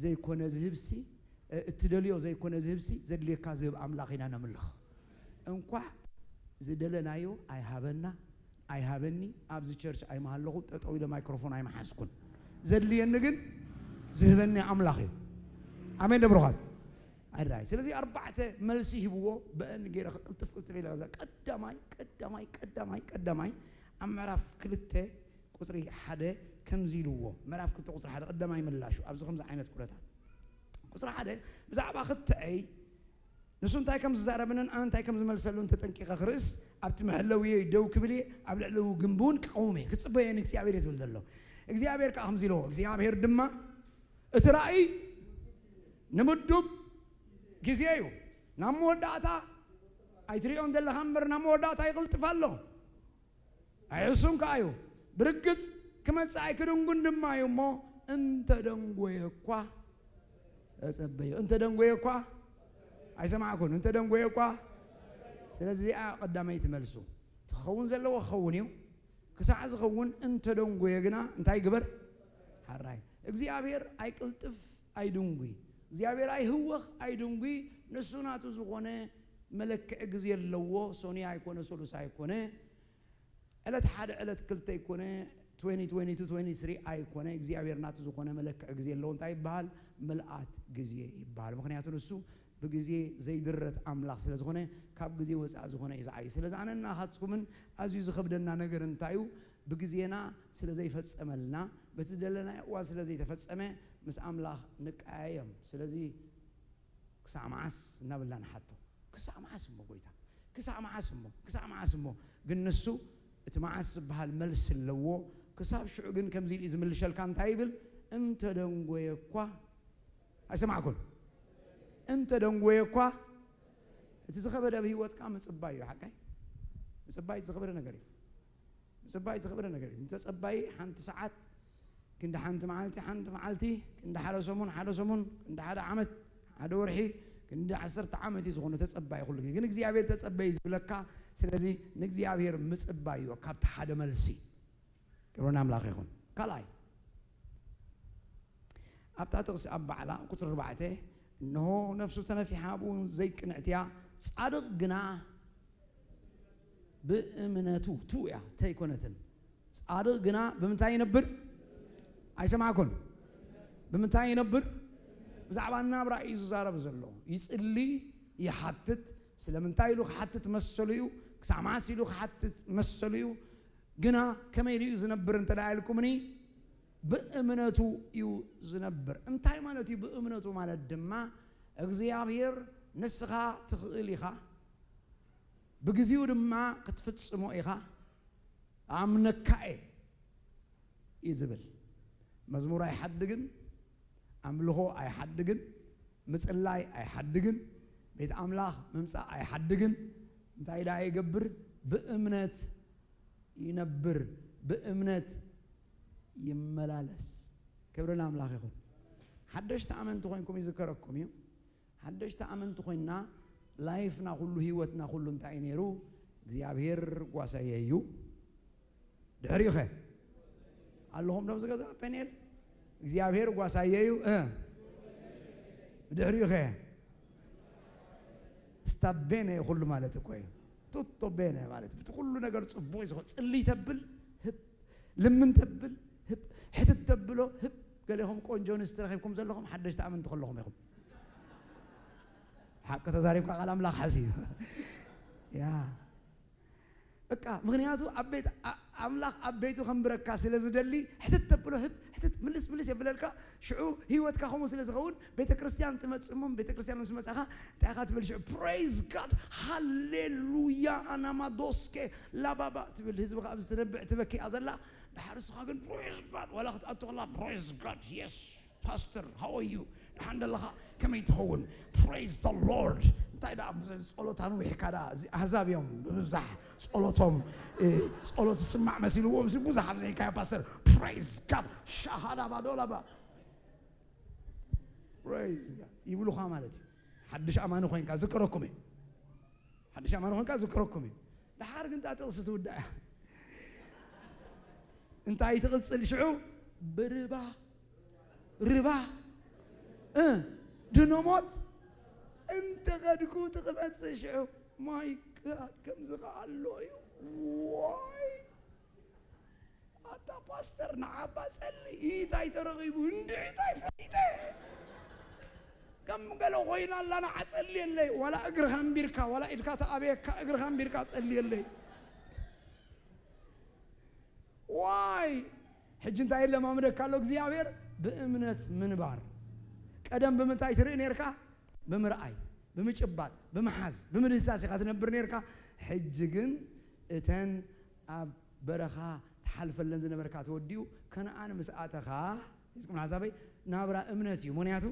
ዘይኮነ ዝህብሲ እትደልዮ ዘይኮነ ዝህብሲ ዘድሌካ ዝህብ አምላኺና ነምልኽ እንኳ ዝደለናዮ አይሃበኒ ኣብዚ ቸርች አይማሃለኹ ጠጠው ኢለ ማይክሮፎን አይማሐስኩን ዘድልየን ግን ዝህበኒ አምላኺ አሜን ደብሩኻት አራይ ስለዚህ አርባዕተ መልሲ ህብዎ በእን ገረ ቅልጥፍ ኢለ ቀዳማይ አምራፍ ክልተ ቁጥሪ 1 ከምዚልዎ ምዕራፍ ክልተ ቁጥሪ 1 ቀዳማይ መላሹ ኣብዚ ከምዚ ዓይነት ቁረታት ቁጥሪ 1 ብዛዕባ ክትዐይ ንሱ እንታይ ከም ዝዛረብንን ኣነ እንታይ ከም ዝመልሰሉን ተጠንቂቐ ክርእስ ኣብቲ መሕለውየ ደው ክብል ኣብ ልዕሊኡ ግንቡን ክቀውመ ክጽበየን እግዚአብሔር ይትብል ዘሎ እግዚአብሔር ከዓ ከምዚልዎ እግዚአብሔር ድማ እቲ ራእይ ንምዱብ ጊዜዩ ናሞዳታ አይትሪዮን ደለሃምበር ናሞዳታ ይቅልጥፋለሁ አይሱም ካዩ ብርግጽ ከመጻይ ክድንጉን ድማዩሞ እንተ ደንጎየኳ እጸበዩ እንተ ደንጎየኳ አይሰማዕኩን እንተ ደንጎየኳ ስለዚህ ቀዳማይ ትመልሱ ተኸውን ዘለዎ ኸውንዩ ክሳዕ ዝኸውን እንተ ደንጎየ ግና እንታይ ግበር ሓራይ እግዚአብሔር አይቅልጥፍ አይድንጉይ እግዚአብሔር አይህወኽ አይድንጉ ንሱናቱ ዝኾነ መለክዕ ግዜ የለዎ ሶኒ አይኮነ ሶሉስ አይኮነ ዕለት ሓደ ዕለት ክልተ አይኮነ 2022 23 አይኮነ እግዚአብሔር ናቱ ዝኾነ መለክዕ ግዜ የለዎ እንታይ ይባሃል መልአት ግዜ ይባሃል ምክንያቱም እሱ በጊዜ ዘይድረት አምላኽ ስለዝኾነ ካብ ግዜ ወፃእ ዝኾነ ይዛዓይ ስለዚ ኣነና ሓጽኩምን ኣዝዩ ዝኸብደና ነገር እንታዩ በጊዜና ስለዘይፈጸመልና በትደለና እዋን ስለዘይተፈጸመ مس أملاخ نقايم سلازي كسا معاس نابلان حتى كسا معاس مو قويتا كسا معاس مو قنسو اتمعاس بهالملس اللوو كساب شعو قن كم زيل إزم اللي كان تايبل انت دنقوية كوا أسمعكم انت دنقوية كوا تزخبر أبي وات كام مصبايو حقاي مصباي تزخبر نقري انت صباي حنت ساعات كنت حنت معالتي كنت حدا سمون كنت حدا عمت حدا ورحي كنت 10 عمت يزغون تصباي يقول لك كن እግዚአብሔር ተጸባይ ይብለካ ስለዚህ ንእግዚአብሔር ምጽባዩ ካብታ ሓደ መልሲ ክብርና አምላኽ ይኹን ካላይ ኣብታ ጥቅስ ኣባዕላ ቁጥር 4 እንሆ ነፍሱ ተነፊሓ ብኡ ዘይቅንዕትያ ጻድቕ ግና ብእምነቱ ቱያ ተይኮነትን ጻድቕ ግና ብምንታይ ይነብር አይሰማዕኩን ብምንታይ ይነብር ብዛዕባና ብራእዩ ዝዛረብ ዘሎ ይጽሊ ይሓትት ስለምንታይ ኢሉ ክሓትት መሰሉዩ ክሳዕ ማዓስ ኢሉ ክሓትት መሰሉዩ ግና ከመይ ኢሉ ዝነብር እንተዳኢልኩምኒ ብእምነቱ እዩ ዝነብር እንታይ ማለት እዩ ብእምነቱ ማለት ድማ እግዚአብሔር ንስኻ ትኽእል ኢኻ ብግዚኡ ድማ ክትፍጽሞ ኢኻ ኣምነካኤ ይዝብል مزمور أي حد جن أملخو أي حد جن مصلاي أي حد جن بيت أملاخ ممسا أي حد جن انتاي دا يجبر بأمنة ينبر بأمنة يملالس كبرنا أملاك يكون حدش تأمن تخوينكم يذكركم يوم حدش تأمن تخويننا لايفنا كله هيوتنا كله انتعينيرو እግዚአብሔር ጓሳየዩ ድሕሪኸ አለሁም ደም ዘገዛ ፔኔል እግዚአብሔር ጓሳየዩ ድሕሪኸ ስታቤነ ሁሉ ማለት እኮ ቱቶ ቤነ ማለት ሁሉ ነገር ጽቦ ይዞ ጽልይ ተብል ህብ ለምን ተብል ህብ ሕትት ተብሎ ህብ ገለኹም ቆንጆን እስትረኺብኩም ዘለኹም ሓደሽ ተኣመን ትኸለኹም ኢኹም ሓቂ ተዛሪብካ ቃል ኣምላኽ ሓሲ ያ በቃ ምክንያቱ አቤት አምላክ አቤቱ ከምብረካ ስለዝደሊ ሕትት ተብሎ ህብ ሕትት ምልስ የብለልካ ሽዑ ህይወትካ ኸሙ ስለዝኸውን ቤተክርስቲያን ትመጽሞም ቤተክርስቲያን ምስመጻኻ ታኻ ትብል ሽዑ ፕሬዝ ጋድ ሃሌሉያ አናማዶስኬ ላባባ ትብል ህዝብኻ ኣብ ዝተነብዕ ትበኪ ኣዘላ ድሓርስኻ ግን ፕሬዝ ጋድ ወላ ክትኣትኸላ ፕሬዝ ጋድ የስ ፓስተር ሃው አር ዩ ንሓንደለኻ ከመይ ትኸውን ፕሬዝ ዘ ሎርድ እንታይ ዳ ጸሎታን ወሕካዳ ኣሕዛብ እዮም ብብዛሕ ጸሎቶም ጸሎት ስማዕ መሲልዎም ብዙሕ ኣብ ዘይካ ፓስተር ፕሬዝ ጋድ ሻሃዳ ባዶላባ ፕሬዝ ጋድ ይብሉኻ ማለት እዩ ሓድሽ ኣማኒ ኮይንካ ዝከረኩም እዩ ሓድሽ ኣማኒ ኮይንካ ዝከረኩም እዩ ድሓር ግን ታጥቕሲ ትውዳእ እንታይ ትቕፅል ሽዑ ብርባ ربا ديناموت انت غادكو تقبت شعو ماي جاد كم زغا الله واي اتا باستر نعبا صلي ايتاي ترغيبو اندي تاي فيته كم قالوا وين الله انا اصلي لي ولا اجرهم بيركا ولا ادكات ابيك اجرهم بيركا اصلي لي واي حج انت لما مدك قالوا እግዚአብሔር بأمنة منبار قدم بمنتاي تري نيركا بمرأي بمጭባት بمحاز بمدساسي خاتنبر نيركا حجግን እተን ኣብ በረኻ ተሐልፈለን ዝነበርካ ተወዲው ከነአን መስአተኻ ይስኩም ሐሳበይ ናብራ እምነት እዩ ምክንያቱ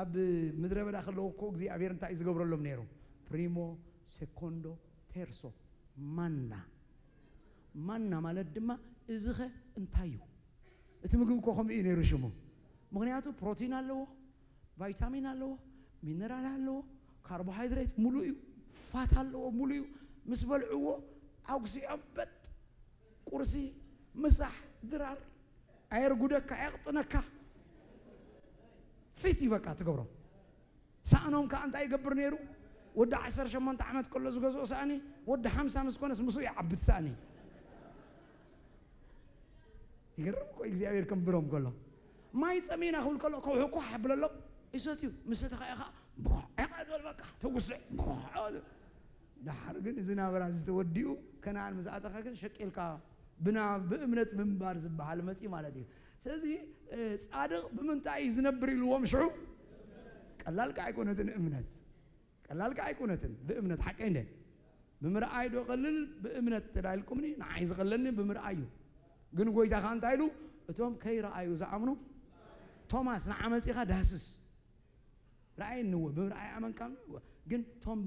ኣብ ምድረ በዳ ከለው እኮ እግዚአብሔር እንታይ ዝገብረሎም ነይሩ ፕሪሞ ሴኮንዶ ቴርሶ ማና ማለት ድማ እዝኸ እንታዩ እቲ ምግብ እኮ ከምኡ ነይሩ ሽሙ ምክንያቱ ፕሮቲን ኣለዎ ቫይታሚን ኣለዎ ሚነራል ኣለዎ ካርቦሃይድሬት ሙሉ እዩ ፋት ኣለዎ ሙሉ እዩ ምስ በልዕዎ ኣጉሲ ዕበጥ ቁርሲ ምሳሕ ድራር ኣየርጉደካ ኣየቕጥነካ ፊት ይበቃ ትገብሮ ሳእኖም ከዓ እንታይ ይገብር ነይሩ ወዲ 18 ዓመት ከሎ ዝገዝኦ ሳእኒ ወዲ 50 ምስ ኮነስ ምስኡ ይዓብት ሳእኒ يقرب كو إخزيابير كم بروم كله ما يسمينا خول كله كو حكو حبل الله يساتيو مسات خايخا أقعد ولا بكا توسع ده حرقن إذا براز توديو كان عن مسات خاكن شكل كا بنا بأمنة منبار زبها المسيح مالتي سازي صادق بمنتاي زنبري لوم شعو قلال كا يكونتن أمنة قلال كا يكونتن بأمنة حقين ده بمرأي دو قلل بأمنة ترايلكم ني نعايز قللني بمرأيو ግን ጎይታ ካንተ አይሉ እቶም ከይራአዩ ዝአምኑ ቶማስ ንዓመጽኻ ዳስስ ራእይ ነው በራእይ አመንካም ግን ቶም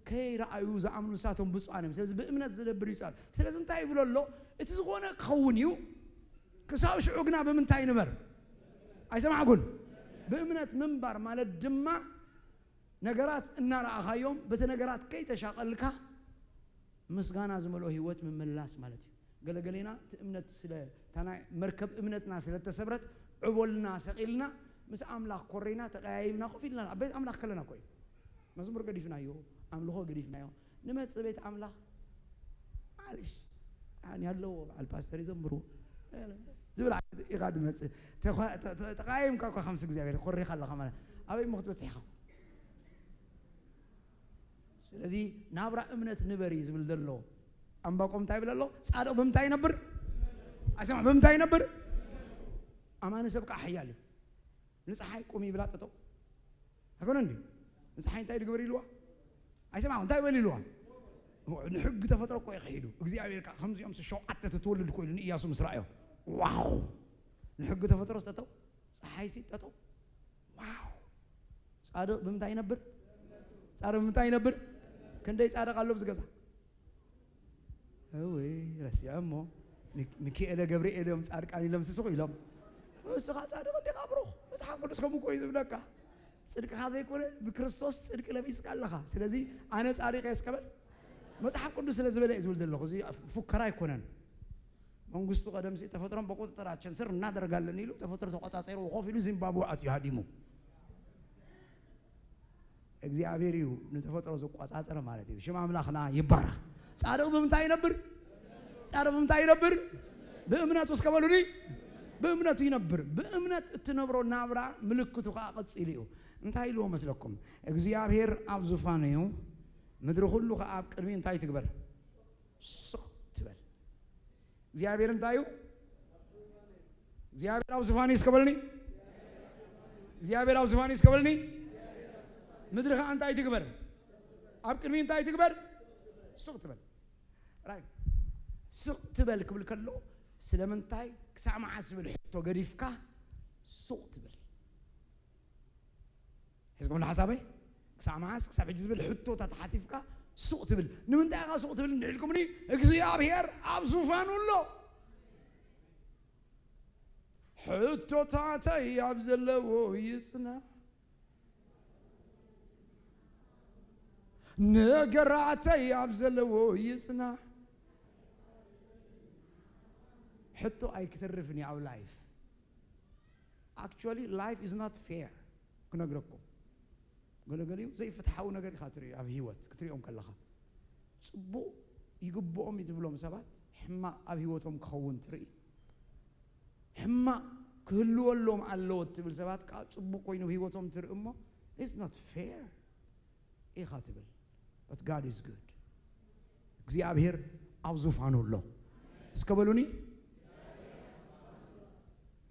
ከይራአዩ ዝአምኑ ሳቶም ብፁዓን ስለዚህ በእምነት ዝደብር ይጻል ስለዚህ እንታይ ብሎሎ እቲ ዝኮነ ከውን እዩ ክሳብ ሽዑ ግና በምንታይ ነበር አይሰማዕኩን በእምነት መንባር ማለት ድማ ነገራት እናራአኻዮም በተነገራት ከይተሻቀልካ ምስጋና ዝመልኦ ህይወት መመላስ ማለት እዩ ገለገሌና ትእምነት ስለ ታና መርከብ እምነትና ስለ ተሰብረት ዕቦልና ሰቂልና ምስ አምላክ ኮሪና ተቀያይምና ቆፊልና አቤት አምላክ ከለና ቆይ መዝሙር ገዲፍናዮ አምልኮ ገዲፍናዮ ንመጽ ቤት አምላክ ማለሽ አን ያለው አልፓስተር ይዘምሩ ዝብላ ይጋድ መጽ ተቀያይም ካኮ 5 እግዚአብሔር ኮሪ ካለኻ ማለት አቤት ምክት በጽሐ ስለዚህ ናብራ እምነት ንበሪ ዝብል ደሎ أمباكم تاي بلالو صادق بمتاي نبر أسمع بمتاي نبر أمان سبك أحيالي نصحي قومي بلا تتو هكون عندي نصحي تاي دغوري لوا أسمع تاي ولي لوا هو نحق تفترة كوي خيدو እግዚአብሔር ካ 5 يوم شو عت تتولد كوي إياس مسرائيو واو نحق تفترة تتو صحي سي تتو واو صادق بمتاي نبر صادق بمتاي نبر كندي صادق قالو بزغزا ወይ ረሲዓሞ ሚካኤል ገብርኤል ዮም ጻድቃን ይለምስሱ ኢሎም እስኻ ጻድቅ እንደ qabሮ መጽሐፍ ቅዱስ ከም ቆይ ዝብለካ ጽድቅኻ ዘይኮነ ብክርስቶስ ጽድቅ ለቢስካ ኣለኻ ስለዚህ ኣነ ጻድቅ የስቀበል መጽሐፍ ቅዱስ ስለዝበለ ዝብል ዘለኹ እዚ ፉከራ አይኮነን መንግስቱ ቀደም ሲል ተፈጥሮን በቁጥጥራችን ስር እናደርጋለን ይሉ ተፈጥሮ ተቆጻጸሩ ወቆፍ ይሉ ዚምባብዌ አትያዲሙ እግዚአብሔር ይሁ ንተፈጥሮ ዘቆጻጸረ ማለት ይሁ ሽማ አምላክና ይባረክ ጻድቅ በምንታይ ነበር ጻድቅ በምንታይ ነበር በእምነቱ እስከበሉኒ በእምነቱ ይነበር በእምነት እትነብሮ ናብራ ምልክቱ ካቀጽል ይሁ እንታይ ሎ መስለኩም እግዚአብሔር አብ ዙፋኑ ይሁ ምድር ሁሉ ከአብ ቅድሚ እንታይ ትግበር ስቅ ትበል እግዚአብሔር እንታዩ እግዚአብሔር አብ ዙፋኑ እስከበሉኒ እግዚአብሔር አብ ዙፋኑ እስከበሉኒ ምድር ከአንታይ ትግበር አብ ቅድሚ እንታይ ትግበር ስቅ ትበል ራይት ስቅ ትበል ክብል ከሎ ስለምንታይ ክሳዕ መዓስ ብል ሕቶ ገዲፍካ ስቅ ትበል ሕዝኩም ለሓሳበይ ክሳዕ መዓስ ክሳዕ ሕጂ ዝብል ሕቶ ተተሓቲፍካ ስቅ ትብል ንምንታይ ኻ ስቅ ትብል እንድዕልኩምኒ እግዚአብሔር ኣብ ዙፋኑ ኣሎ ሕቶታተይ ኣብ ዘለዎ ይጽናዕ ነገራተይ ኣብ ዘለዎ ይጽናዕ ሕቶ ኣይክተርፍኒ ኣብ ላይፍ actually life is not fair ክነግረኩም ገለገሊው ዘይፍትሓዊ ነገር ኢኻ ትርእዩ ኣብ ህይወት ክትርእዮም ከለኻ ጽቡቕ ይግብኦም ይትብሎም ሰባት ሕማቕ ኣብ ህይወቶም ክኸውን ትርኢ ሕማቕ ክህልወሎም ኣለዎ ትብል ሰባት ከዓ ጽቡቕ ኮይኑ ህይወቶም ትርኢ እሞ it's not fair ኢኻ ትብል but God is good እግዚአብሔር ኣብ ዙፋኑ ኣሎ እስከበሉኒ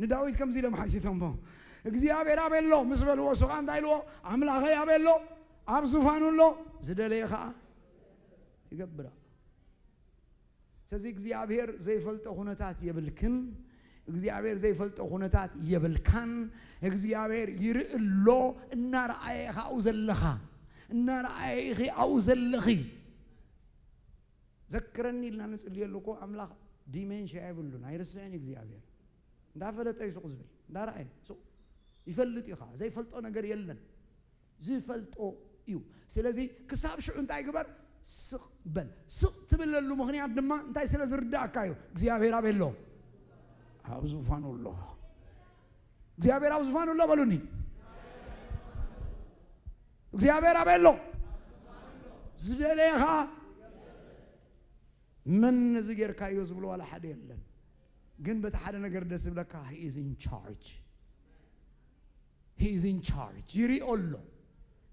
ንዳዊት ከምዚ ኢሎም ሓሲቶምሞ እግዚአብሔር አበሎ ምስበልዎ ሱቃ እንዳይልዎ አምላኸ አበሎ ኣብ ዙፋኑ ኣሎ ዝደለየ ከዓ ይገብራ ስለዚህ እግዚአብሔር ዘይፈልጦ ሁነታት የብልክን እግዚአብሔር ዘይፈልጦ ሁነታት የብልካን እግዚአብሔር ይርእሎ እና ረአየኻ አው ዘለኻ እና ረአየኺ አው ዘለኺ ዘክረኒ ኢልና ንጽልየሉኮ አምላኽ ዲሜንሽያ ይብሉን አይርስዕን እግዚአብሔር እንዳፈለጠ ይሱቅ ዝብል እንዳረአየ ሱቅ ይፈልጥ ይኻ ዘይፈልጦ ነገር የለን ዝፈልጦ እዩ ስለዚህ ክሳብ ሽዑ እንታይ ግበር ስቅ በል ስቅ ትብለሉ ምክንያት ድማ እንታይ ስለ ዝርዳእካ እዩ እግዚአብሔር አበሎ ኣብ ዙፋኑ ኣሎ እግዚአብሔር ኣብ ዙፋኑ ኣሎ በሉኒ እግዚአብሔር አበሎ ዝደለየኻ ምን ዝጌርካዮ ዝብሎ ዋላ ሓደ የለን ግን በቲ ሓደ ነገር ደስ ብለካ he is in charge he is in charge ይሪኦሎ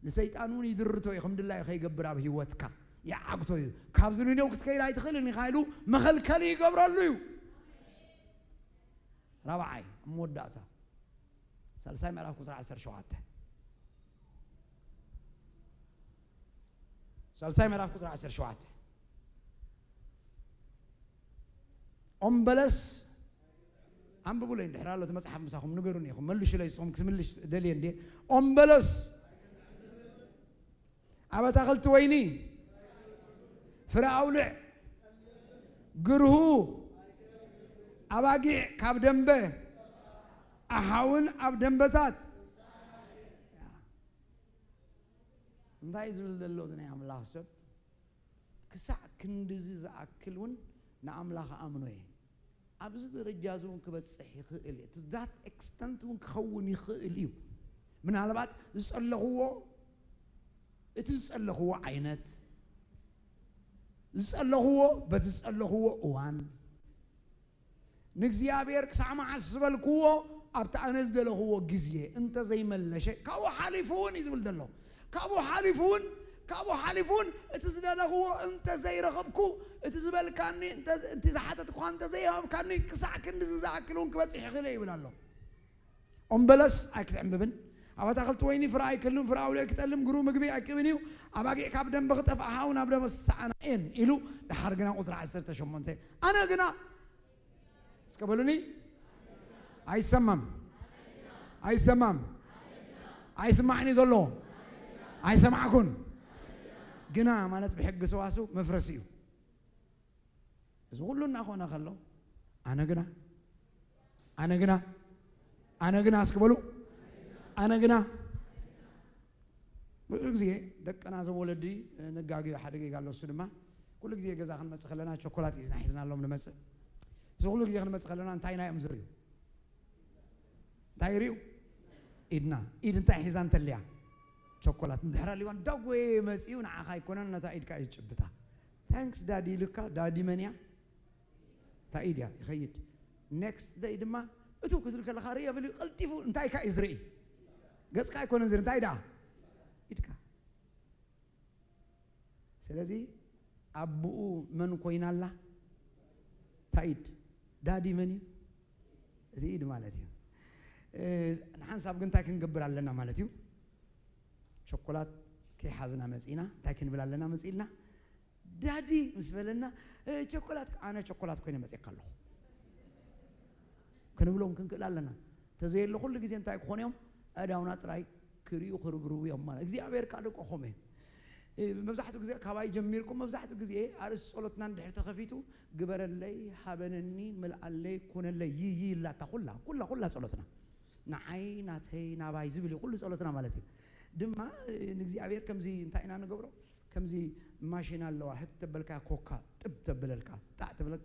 ንሰይጣኑን ይድርቶ ይኸምድላይ ኸይገብር ኣብ ህይወትካ ያዓግቶ እዩ ካብ ዝንኔው ክትከይድ ኣይትኽእልን ኢኻ ኢሉ መኸልከሊ ይገብረሉ እዩ ራብዓይ እመወዳእታ ሳልሳይ ምዕራፍ ቁፅሪ 17 ሳልሳይ ምዕራፍ ቁፅሪ 17 ኦምበለስ አንብቡ ላይ እንድሕራሎ ተመጽሐፍ ምሳኹም ንገሩን ይኹም መልሽ ላይ ጾም ክስምልሽ ደልየ እንዴ ኦምበለስ አበታኽልቲ ወይኒ ፍረ አውልዕ ግርሁ አባጊዕ ካብ ደንበ ኣሓውን ኣብ ደንበታት እንታይ ዝብል ዘሎ ናይ ኣምላኽ ሰብ ክሳዕ ክንዲዚ ዝኣክል እውን ንኣምላኽ ኣምኖ እየ ኣብዚ ደረጃ እውን ክበፅሕ ይኽእል እዩ to that extent እውን ክኸውን ይኽእል እዩ ምናልባት ዝጸለኽዎ እቲ ዝጸለኽዎ ዓይነት ዝጸለኽዎ በቲ ዝጸለኽዎ እዋን ንእግዚአብሔር ክሳዕ መዓስ ዝበልክዎ ኣብቲ ኣነ ዝደለኽዎ ግዜ እንተዘይመለሸ ካብኡ ሓሊፉ እውን እዩ ዝብል ዘሎ ካብኡ ሓሊፉ እውን እቲ ዝደለኽዎ እንተዘይረኸብኩ እቲ ዝበልካኒ እቲ ዝሓተትኳ እንተዘይሃብካኒ ክሳዕ ክንዲዚ ዝኣክል እውን ክበፅሕ ይኽእል ይብል ኣሎ ኦምበለስ ኣይክትዕምብብን ኣባታኽልቲ ወይኒ ፍረ ኣይክልን ፍረ ኣውሊዕ ክጠልም ግሩ ምግቢ ኣይክብን እዩ ኣባጊዕ ካብ ደንበ ክጠፍ ኣሓውን ኣብ ደመ ዝሰዓና እየን ኢሉ ድሓር ግና ቁፅሪ 18 ኣነ ግና እስከበሉኒ ኣይሰማም ኣይስማዕኒ ዘሎ ኣይሰማዕኩን ግና ማለት ብሕጊ ሰዋሱ መፍረሲ እዩ إذا كلنا أخونا خلوا أنا جنا أسكبلو أنا جنا بقولي دك أنا زولدي نجاجي حدقي قال له السينما كل جزء جزء خلنا مسخلنا شوكولاتة إذا حزنا لهم لمس زول جزء خلنا مسخلنا أنتينا يمزريو تايريو إدنا إنت حزان تليا شوكولاتة ندهر ليوان دعوة مسيون عخاي كونن نتائج كايش بتا thanks daddy لكا daddy منيا تايديا خيد next day دما أتو كتر كلا خارية بلي قلتيفو انتاي كايزري جس كاي كونن زين تايدا إدكا سلزي أبو من كوين الله تايد دادي مني زيد مالتيو نحن سابقن تاكن قبر لنا مالتيو شوكولات كي حازنا مسئينا تاكن بلا لنا مسئينا دادي مسبلنا شوكولات أنا شوكولات كوين مسئيق الله كنو بلوم كن كلا لنا تزيل له كل جزء تاك خونيهم أداونا تراي كريو خرجرو يوم ما إجزي أبير كارلو كخومه مبزحتو جزء كواي جميركم مبزحتو جزء عرس صلتنا نحر تخفيتو جبر اللي حبنني مل اللي كون اللي يي لا تقولها كلها صلتنا نعي ناتي نباي زبلي كل صلتنا مالتي دما نجزي أبير كم زي انت أنا نجبره كم زي ماشينا اللي واحد تبلك كوكا تبلك تبلك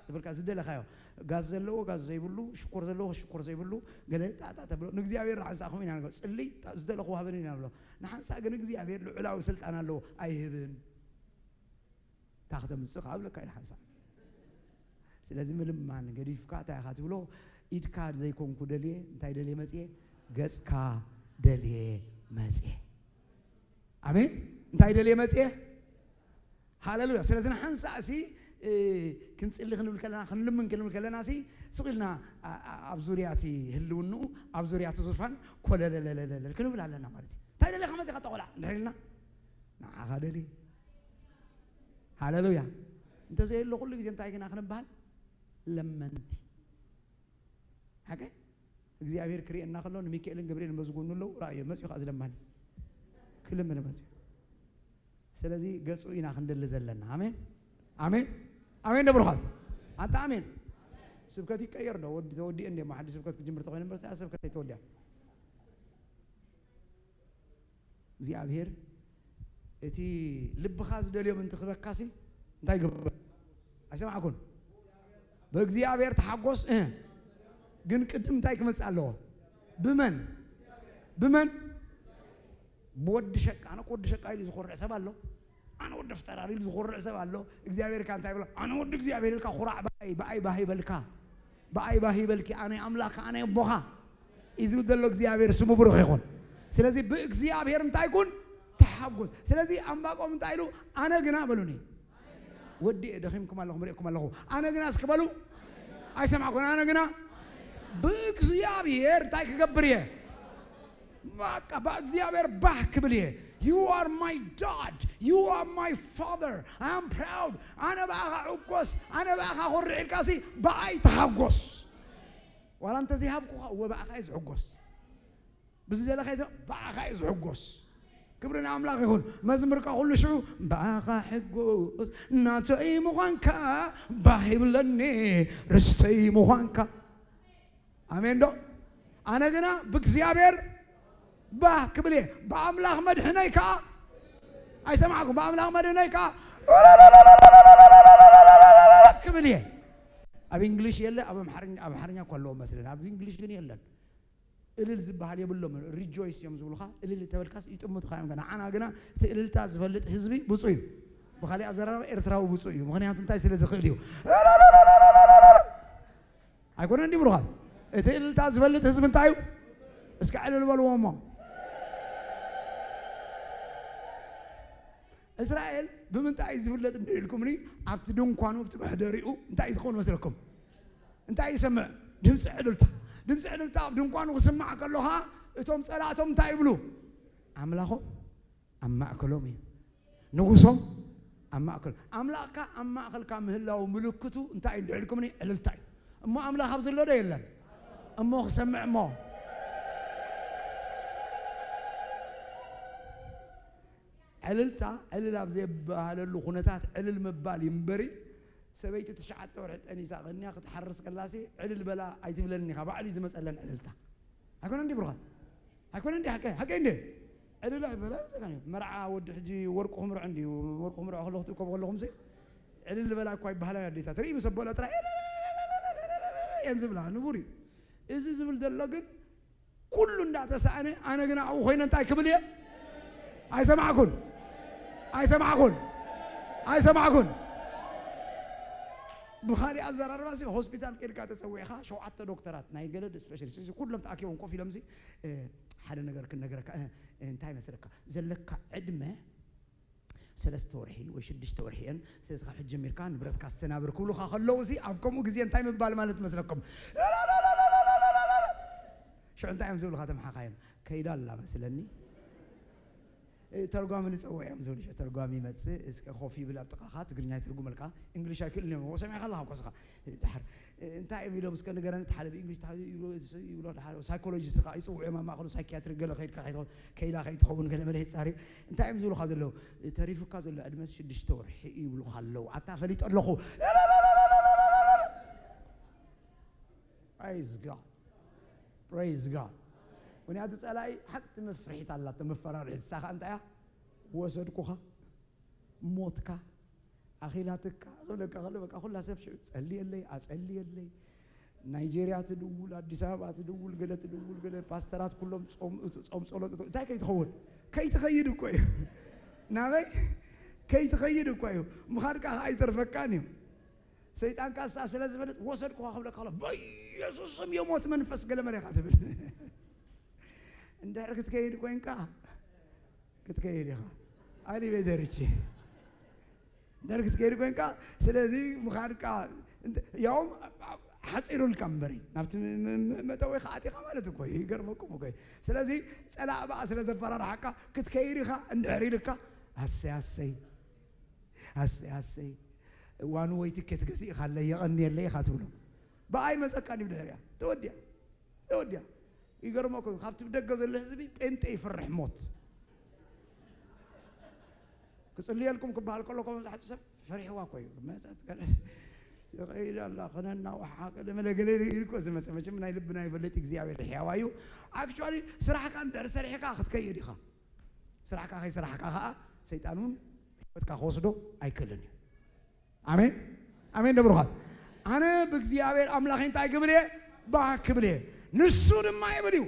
تبلك زد له خيو غاز زي بلو شكر زي بلو قال تبلو نجزي أبير عن ساقهم يعني قال اللي زد له خوها بني نبلو نحن ساق نجزي أبير العلا وصلت أنا له أيهبن تاخذ من السق قبل كاين حسن لازم لما نقريف كاتا خاتو له إيد كاد زي كون كودليه انتاي دليه مسيه غس كا دليه مسيه آمين انتاي دليه مسيه هاللويا سلازنا حنسا أسي كنت اللي خلنا نقول خلنا من كلام الكلام ناسي سقيلنا أبزورياتي هلونو أبزورياتي زفان كل لا كانوا بلا لنا مالتي تايل اللي خمسة قطع ولا نحلنا هذا لي هاللويا أنت زي اللي كل جزء تايك ناخذ بحال لما أنت هكذا جزء أبير كري ناخذ له نميكيل جبريل مزقون له رأيه مسيح خازل لما كل من مسيح سلازي قصوا يناخذ اللي زلنا آمين آمين آمين نبرخات أنت آمين سبكتي كير ده ودي إني ما حد سبكت كجمرة تقولين بس أنا سبكتي توديا زي أبير إتي لب خاص ده اليوم أنت خبرك كاسي أنت يقبل أسمع أكون بقى أبير تحقص جن كدم تايك مسألة بمن بود شك أنا كود شك أيدي زخور حساب الله أنا ود افتراري زخور حساب الله إجزاء كان تايبلا أنا ود إجزاء لك خراع باي بلكا أنا أملاك أنا بوها إذا بدل إجزاء سمو بروح يكون سلازي بإجزاء متايكون تحقق سلازي أمباكم متايلو أنا جنا بلوني ودي دخيمكم الله مريكم الله أنا جنا أسكبلو أي سمعكم أنا جنا بإجزاء تايك قبريه ما بإجزاء بحك بليه You are my dad. You are my father. I am proud. أنا بقى عقوس. أنا بقى خور الكاسي بقى تحقوس. ولا أنت ذهبكوا هو بقى خايز عقوس. بس جل خايز بقى خايز عقوس. كبرنا عملاق يقول مزمر كقول شو بقى حقوس. ناتي مغانكا بحبلني رستي مغانكا. آمين دو. أنا جنا بكزيابير. باه كبليه بأملاخ مدحنيكا أي سمعكم بأملاخ مدحنيكا كبليه أبي إنجليش يلا أبي محرنيا كله مثلا أبي إنجليش جني يلا اللي الزبها عليه بلوم ريجويس يوم زبلخا اللي تبلكاس يتأمت خايم كنا أنا جنا تقلل تازفلت حزبي بصوي بخلي أزرار إرتراو بصوي مغني أنتم تايس اللي زخيليو أيكون عندي بروحات تقلل تازفلت حزب تايو بس كعلى البلوامة إسرائيل بمن تعيز فلت نقولكمني عبتدون قانون بتبهدريو أنت عايز خون مسلكم أنت عايز سمع دمس عدلتا بدون قانون وسمع كلها توم صلاتهم تايبلو أملاهم أما أكلومي نقصهم أما أكل أملاك أما أكل كام هلا وملكته أنت عايز نقولكمني عللتاي أما أملاك خبز الله ده يلا أما سمع ما عللتا علل أبزي بهاللو خناتات علل مبال ينبري سبيت تشعت ورحت أني ساقني أخذ حرس كلاسي علل بلا عيتم لني خبا علي زمس ألن عللتا هكون عندي برغان هكون عندي حكاية عندي علل لا بلا زكاني مرعى ود حجي ورق خمر عندي ورق خمر أخلوه تكوب أخلوهم زي علل بلا كوي بحلا يديتا تري مسبولة ترى ينزل لها نبوري إذا زبل دلقن كل الناس تسأني أنا جنا أو خينا نتاعي كبلية عايز معكون عايز معكون عايز معكون بخاري أزرار راسي هوسبيتال كيركا تسوي خا شو عطى دكتورات ناي جلد سبيشاليست كلهم تأكيد كوفي لمزي حدا نجار كن نجارك انتهي مثلك زلك عدمه سلست تورحي ويشدش تورحيان سيس خا حج أمريكان برد كاستنا بركولو خا خلوزي أبكم وجزين تايم ببال مالت مسلكم لا لا لا لا لا لا لا لا شو عند تايم زول خاتم حقاين كيدا لا مثلني ترجمة نسوي يا مزولي ترجمة متس إسك خوفي بلا بتقاخات تقولني هاي ترجمة لك إنجليش هاكل اليوم هو سامع خلاها قصة تحر أنت عم يلوم سكان نجارن تحلب إنجليش تحلب يقولون تحلب سايكولوجيست قا يسوي ما أخلو سايكياتري قال خير كخير كيلا خير تخون كلام له ساري أنت عم زول خذ له تعرف كذا له أدمس شدش تور يقولوا خلوا عتا فليت الله خو لا لا لا لا لا لا لا لا praise God praise God وني هذا سألاي حتى مفرحت الله تمفرر الساخ أنت يا وصدقها موتك أخيلاتك أقولك أقول لا سبش أسألي اللي نيجيريا تدول أديس أبابا تدول قلة باسترات كلهم صوم ده كي تخون كي تخيلوا كوي نعم كي تخيلوا كوي مخارك هاي ترفكاني سيدان كاس أسئلة زبدت وصدقها أقولك الله بيسوس يموت منفس قال مريء خاتبل عندك كتكير كوين كا كتكير يا خا أنا بدرتشي عندك كتكير كوين كا سلزي مخاركا يوم حصيروا الكمبري نبت متوي خاتي خمالة كوي يقرمكم كوي سلزي سلا بقى سلزي فرار حكا كتكير خا عندك لك هسي وانو ويتك كتكسي خلي يغني اللي خاتولو باي مسكاني بدريا توديا يقرمكم خابت بدقز الحزبي انت يفرح موت كصلي لكم كبال كلكم حتى فرحوا كوي ما قال سيغير الله خننا وحاق لما لقلي يلكو سمع من يلبنا يفلت اغزيابير حيوايو اكشوالي سرحك اندر سرحك اخذ كيدي خا سرحك اخي سرحك ها شيطانون بتكا خوسدو ايكلني امين امين دبرخات انا باغزيابير املاخين تاي قبلي باك قبلي نسون ما يبديو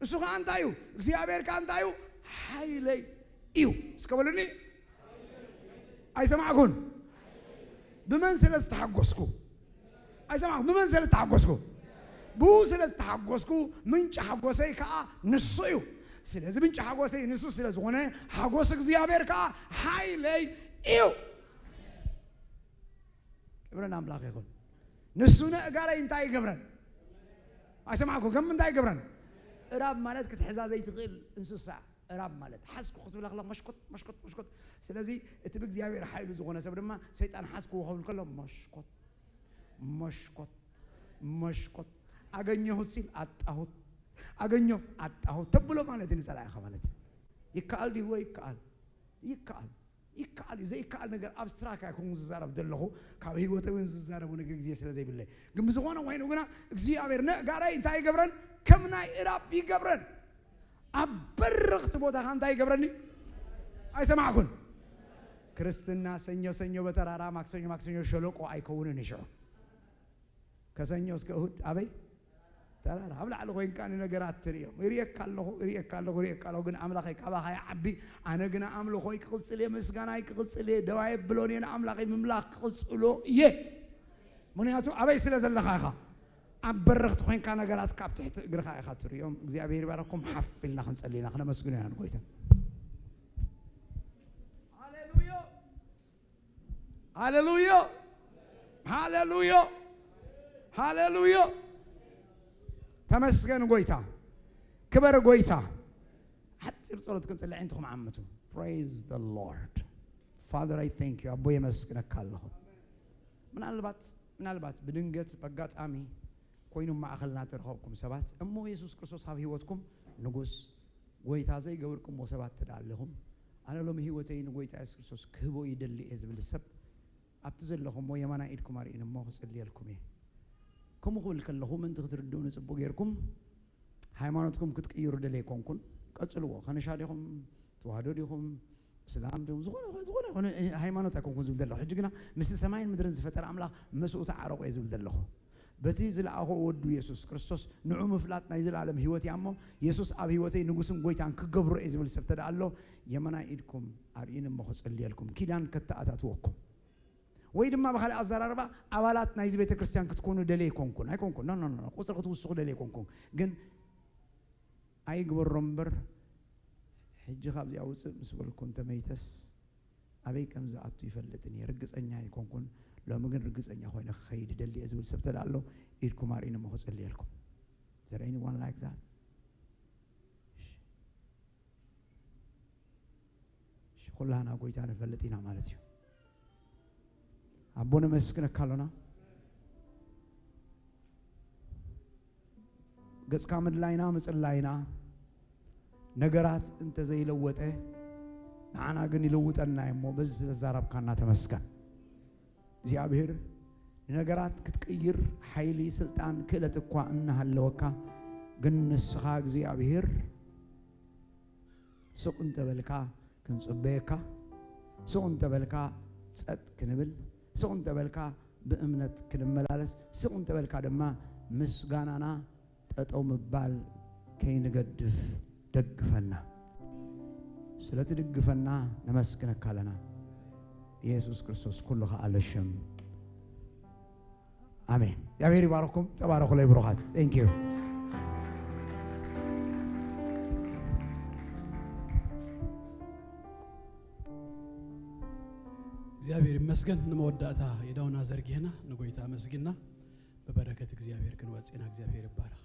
نسون كانتايو እግዚአብሔር ካንታዩ ኃይለይ እዩ እስከበሉኒ አይሰማኩን بمن سلستحقسكو አይሰማኩ بمن سلستحقسكو ቡ سلستحقسكو ምንጭ ሐጎሰይ ከአ ንሱ እዩ ስለዚህ ምንጭ ሐጎሰይ ንሱ ስለሆነ ሐጎስ እግዚአብሔር ከአ ኃይለይ እዩ ክብረን አምላክ ይሁን ንሱነ ጋራ እንታይ ይገብረን أسمعكم كم من داي قبرن راب مالت كتحزازي تغيل انسوسا راب مالت حسكو خذ بالله مشكوت سلازي اتبك زيابير حايلو زغونه سبرما شيطان حسكو وخول كلهم مشكوت اغنيو سيل اطاهوت تبلو مالت نسلا يا خمالت يكال دي وي يكال زي يكال ነገር አብስትራክት አይኮን ዝዛረብ ደለኹ ካብ ህይወት ወን ዝዛረቡ ነገር ግዜ ስለዘይ ብለይ ግን ዝሆነ ወይኑ ግና እግዚአብሔር ጋራ እንታይ ይገብረን ከምናይ ኢራብ ይገብረን አበርኽት ቦታ ካንታይ ይገብረኒ አይሰማኩን ክርስትና ሰኞ በተራራ ማክሰኞ ሸለቆ አይከውንን ይሽው ከሰኞ እስከ እሁድ አበይ ترى هبل على وين كان نجارات تريهم يريك كله جن أملاخي كباها عبي أنا جن أملو خوي كقصلي مسكان هاي كقصلي دواء بلوني أنا أملاخي مملاك قصلو يه من ياتو أبي سلز الله خاخا أبرخت وين كان نجارات كاب تحت جرخاء خاطريهم زي أبي رباركم حفلنا خنسلينا خنا مسكونين أنا كويسة هاليلويا تمسكن قويتا كبر قويتا حتى صلاتكم صلي عندكم عمته praise the Lord Father I thank you أبوي مسكنك الله من البات بدنجت بقات أمي كوينهم ما أخلنا ترهبكم سبات أمو يسوع كريستوس هذه هوتكم نجوس قويتا زي جوركم وسبات تدعلهم أنا لهم هوتين قويتا يسوع كريستوس كبو يدلي إزبل السب أبتزلهم ويمانا إيدكم أرين ما خصلي لكم إيه كم قبل كلهم أنت تردون سبوا غيركم ሃይማኖትኩም ክትቀይሩ ደለይ ኮንኩን ቀጽልዎ ከነሻዲኹም ተዋህዶዲኹም እስላም ደም ዝኾነ ሃይማኖት አይኮንኩን ዝብል ደለኹ ሕጂ ግና ምስ ሰማይን ምድርን ዝፈጠረ ኣምላኽ መስኡታ ዓረቆ ዝብል ደለኹ በቲ ዝለኣኾ ወዱ ኢየሱስ ክርስቶስ ንዑ ምፍላጥ ናይ ዝለዓለም ህይወት እያ እሞ ኢየሱስ ኣብ ህይወተይ ንጉስን ጎይታን ክገብሮ እየ ዝብል ሰብ ተዳ ኣሎ የመና ኢድኩም ኣርኢን እሞ ክጸልየልኩም ኪዳን ከተኣታትወኩም ወይ ድማ በኻልእ ኣዘራርባ ኣባላት ናይዚ ቤተ ክርስቲያን ክትኮኑ ደለይ ኮንኩን ኣይኮንኩን ኖ ቁፅሪ ክትውስኹ ደለይ ኮንኩን ግን أي قبر رمبر حجة خابز أوصل مسؤول كنت ميتس أبي كم زعتو يفلتني رجس أني يكون كون لو ممكن رجس أني أخوينا خير دللي أزول سبت لعله إيركم عارين ما خص اللي لكم. Is there anyone like that? كلها أنا أقول تعرف فلتينا مالتيو. أبونا مسكنا كلنا. قص كامل لاينا مثل لاينا نجارات أنت زي لوته أنا أغني لوت أنا مو بس الزراب كنا تمسكن زي أبهر نجارات كتغير حيلي سلطان كلا تقوى أنها اللوكا جن السخاق زي أبهر سوق أنت بالكا كن صبيكا سوق أنت بالكا سأت كنبل سوق أنت بالكا بأمنة كنملالس سوق أنت بالكا دما مسجانا أو مبال كي نقدف دقفنا سلة دقفنا نمسكنا كلنا يسوع كريستوس كلها على الشم آمين يا ميري باركم تبارك الله بركات thank you እግዚአብሔር ይመስገን ንመወዳታ የዳውና ዘርጊህና ንጎይታ መስግና በበረከት እግዚአብሔር ክንወጽና እግዚአብሔር ይባረክ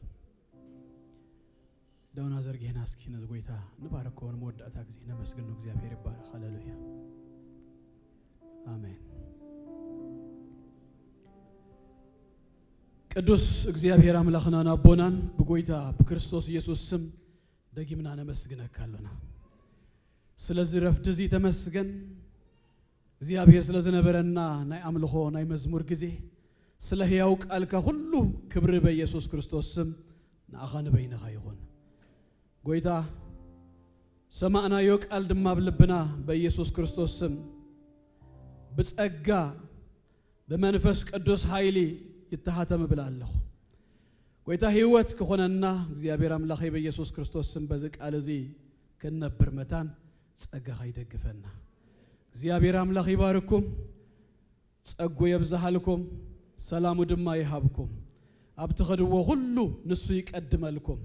ዳውና ዘርጊህና እስኪ ንጎይታ ንባረከውን መወዳታ ጊዜ ነመስግን ነው እግዚአብሔር ይባረክ ሃሌሉያ አሜን ቅዱስ እግዚአብሔር አምላክና ናቦናን በጎይታ በክርስቶስ ኢየሱስ ስም ደግምና ነመስግነካለና ስለዚህ ረፍት እዚ ተመስገን እግዚአብሔር ስለዘነበረና ናይ አምልኮ ናይ መዝሙር ጊዜ ስለ ሕያው ቃልከ ሁሉ ክብር በኢየሱስ ክርስቶስ ስም ናአኻን በይነኻ ይሁን ጎይታ ሰማዕና ዮ ቃል ድማ ብልብና በኢየሱስ ክርስቶስ ስም በጸጋ በመንፈስ ቅዱስ ኃይሊ ይተሃተም ብላለሁ ጎይታ ሕይወት ከሆነና እግዚአብሔር አምላክ በኢየሱስ ክርስቶስ ስም በዚህ ቃል እዚ ከነብር መታን ጸጋ ይደግፈና እግዚአብሔር አምላክ ይባርኩም ጸጎ ይብዛሃልኩም ሰላሙ ድማ ይሃብኩም አብትኸድዎ ሁሉ ንሱ ይቀድመልኩም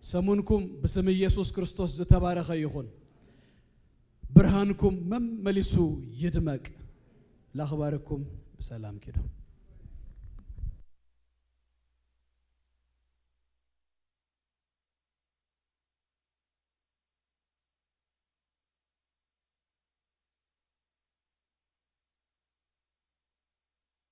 ሰሙንኩም በስም ኢየሱስ ክርስቶስ ዝተባረከ ይሁን ብርሃንኩም መመሊሱ ይድመቅ ላኽባርኩም በሰላም ኪዱ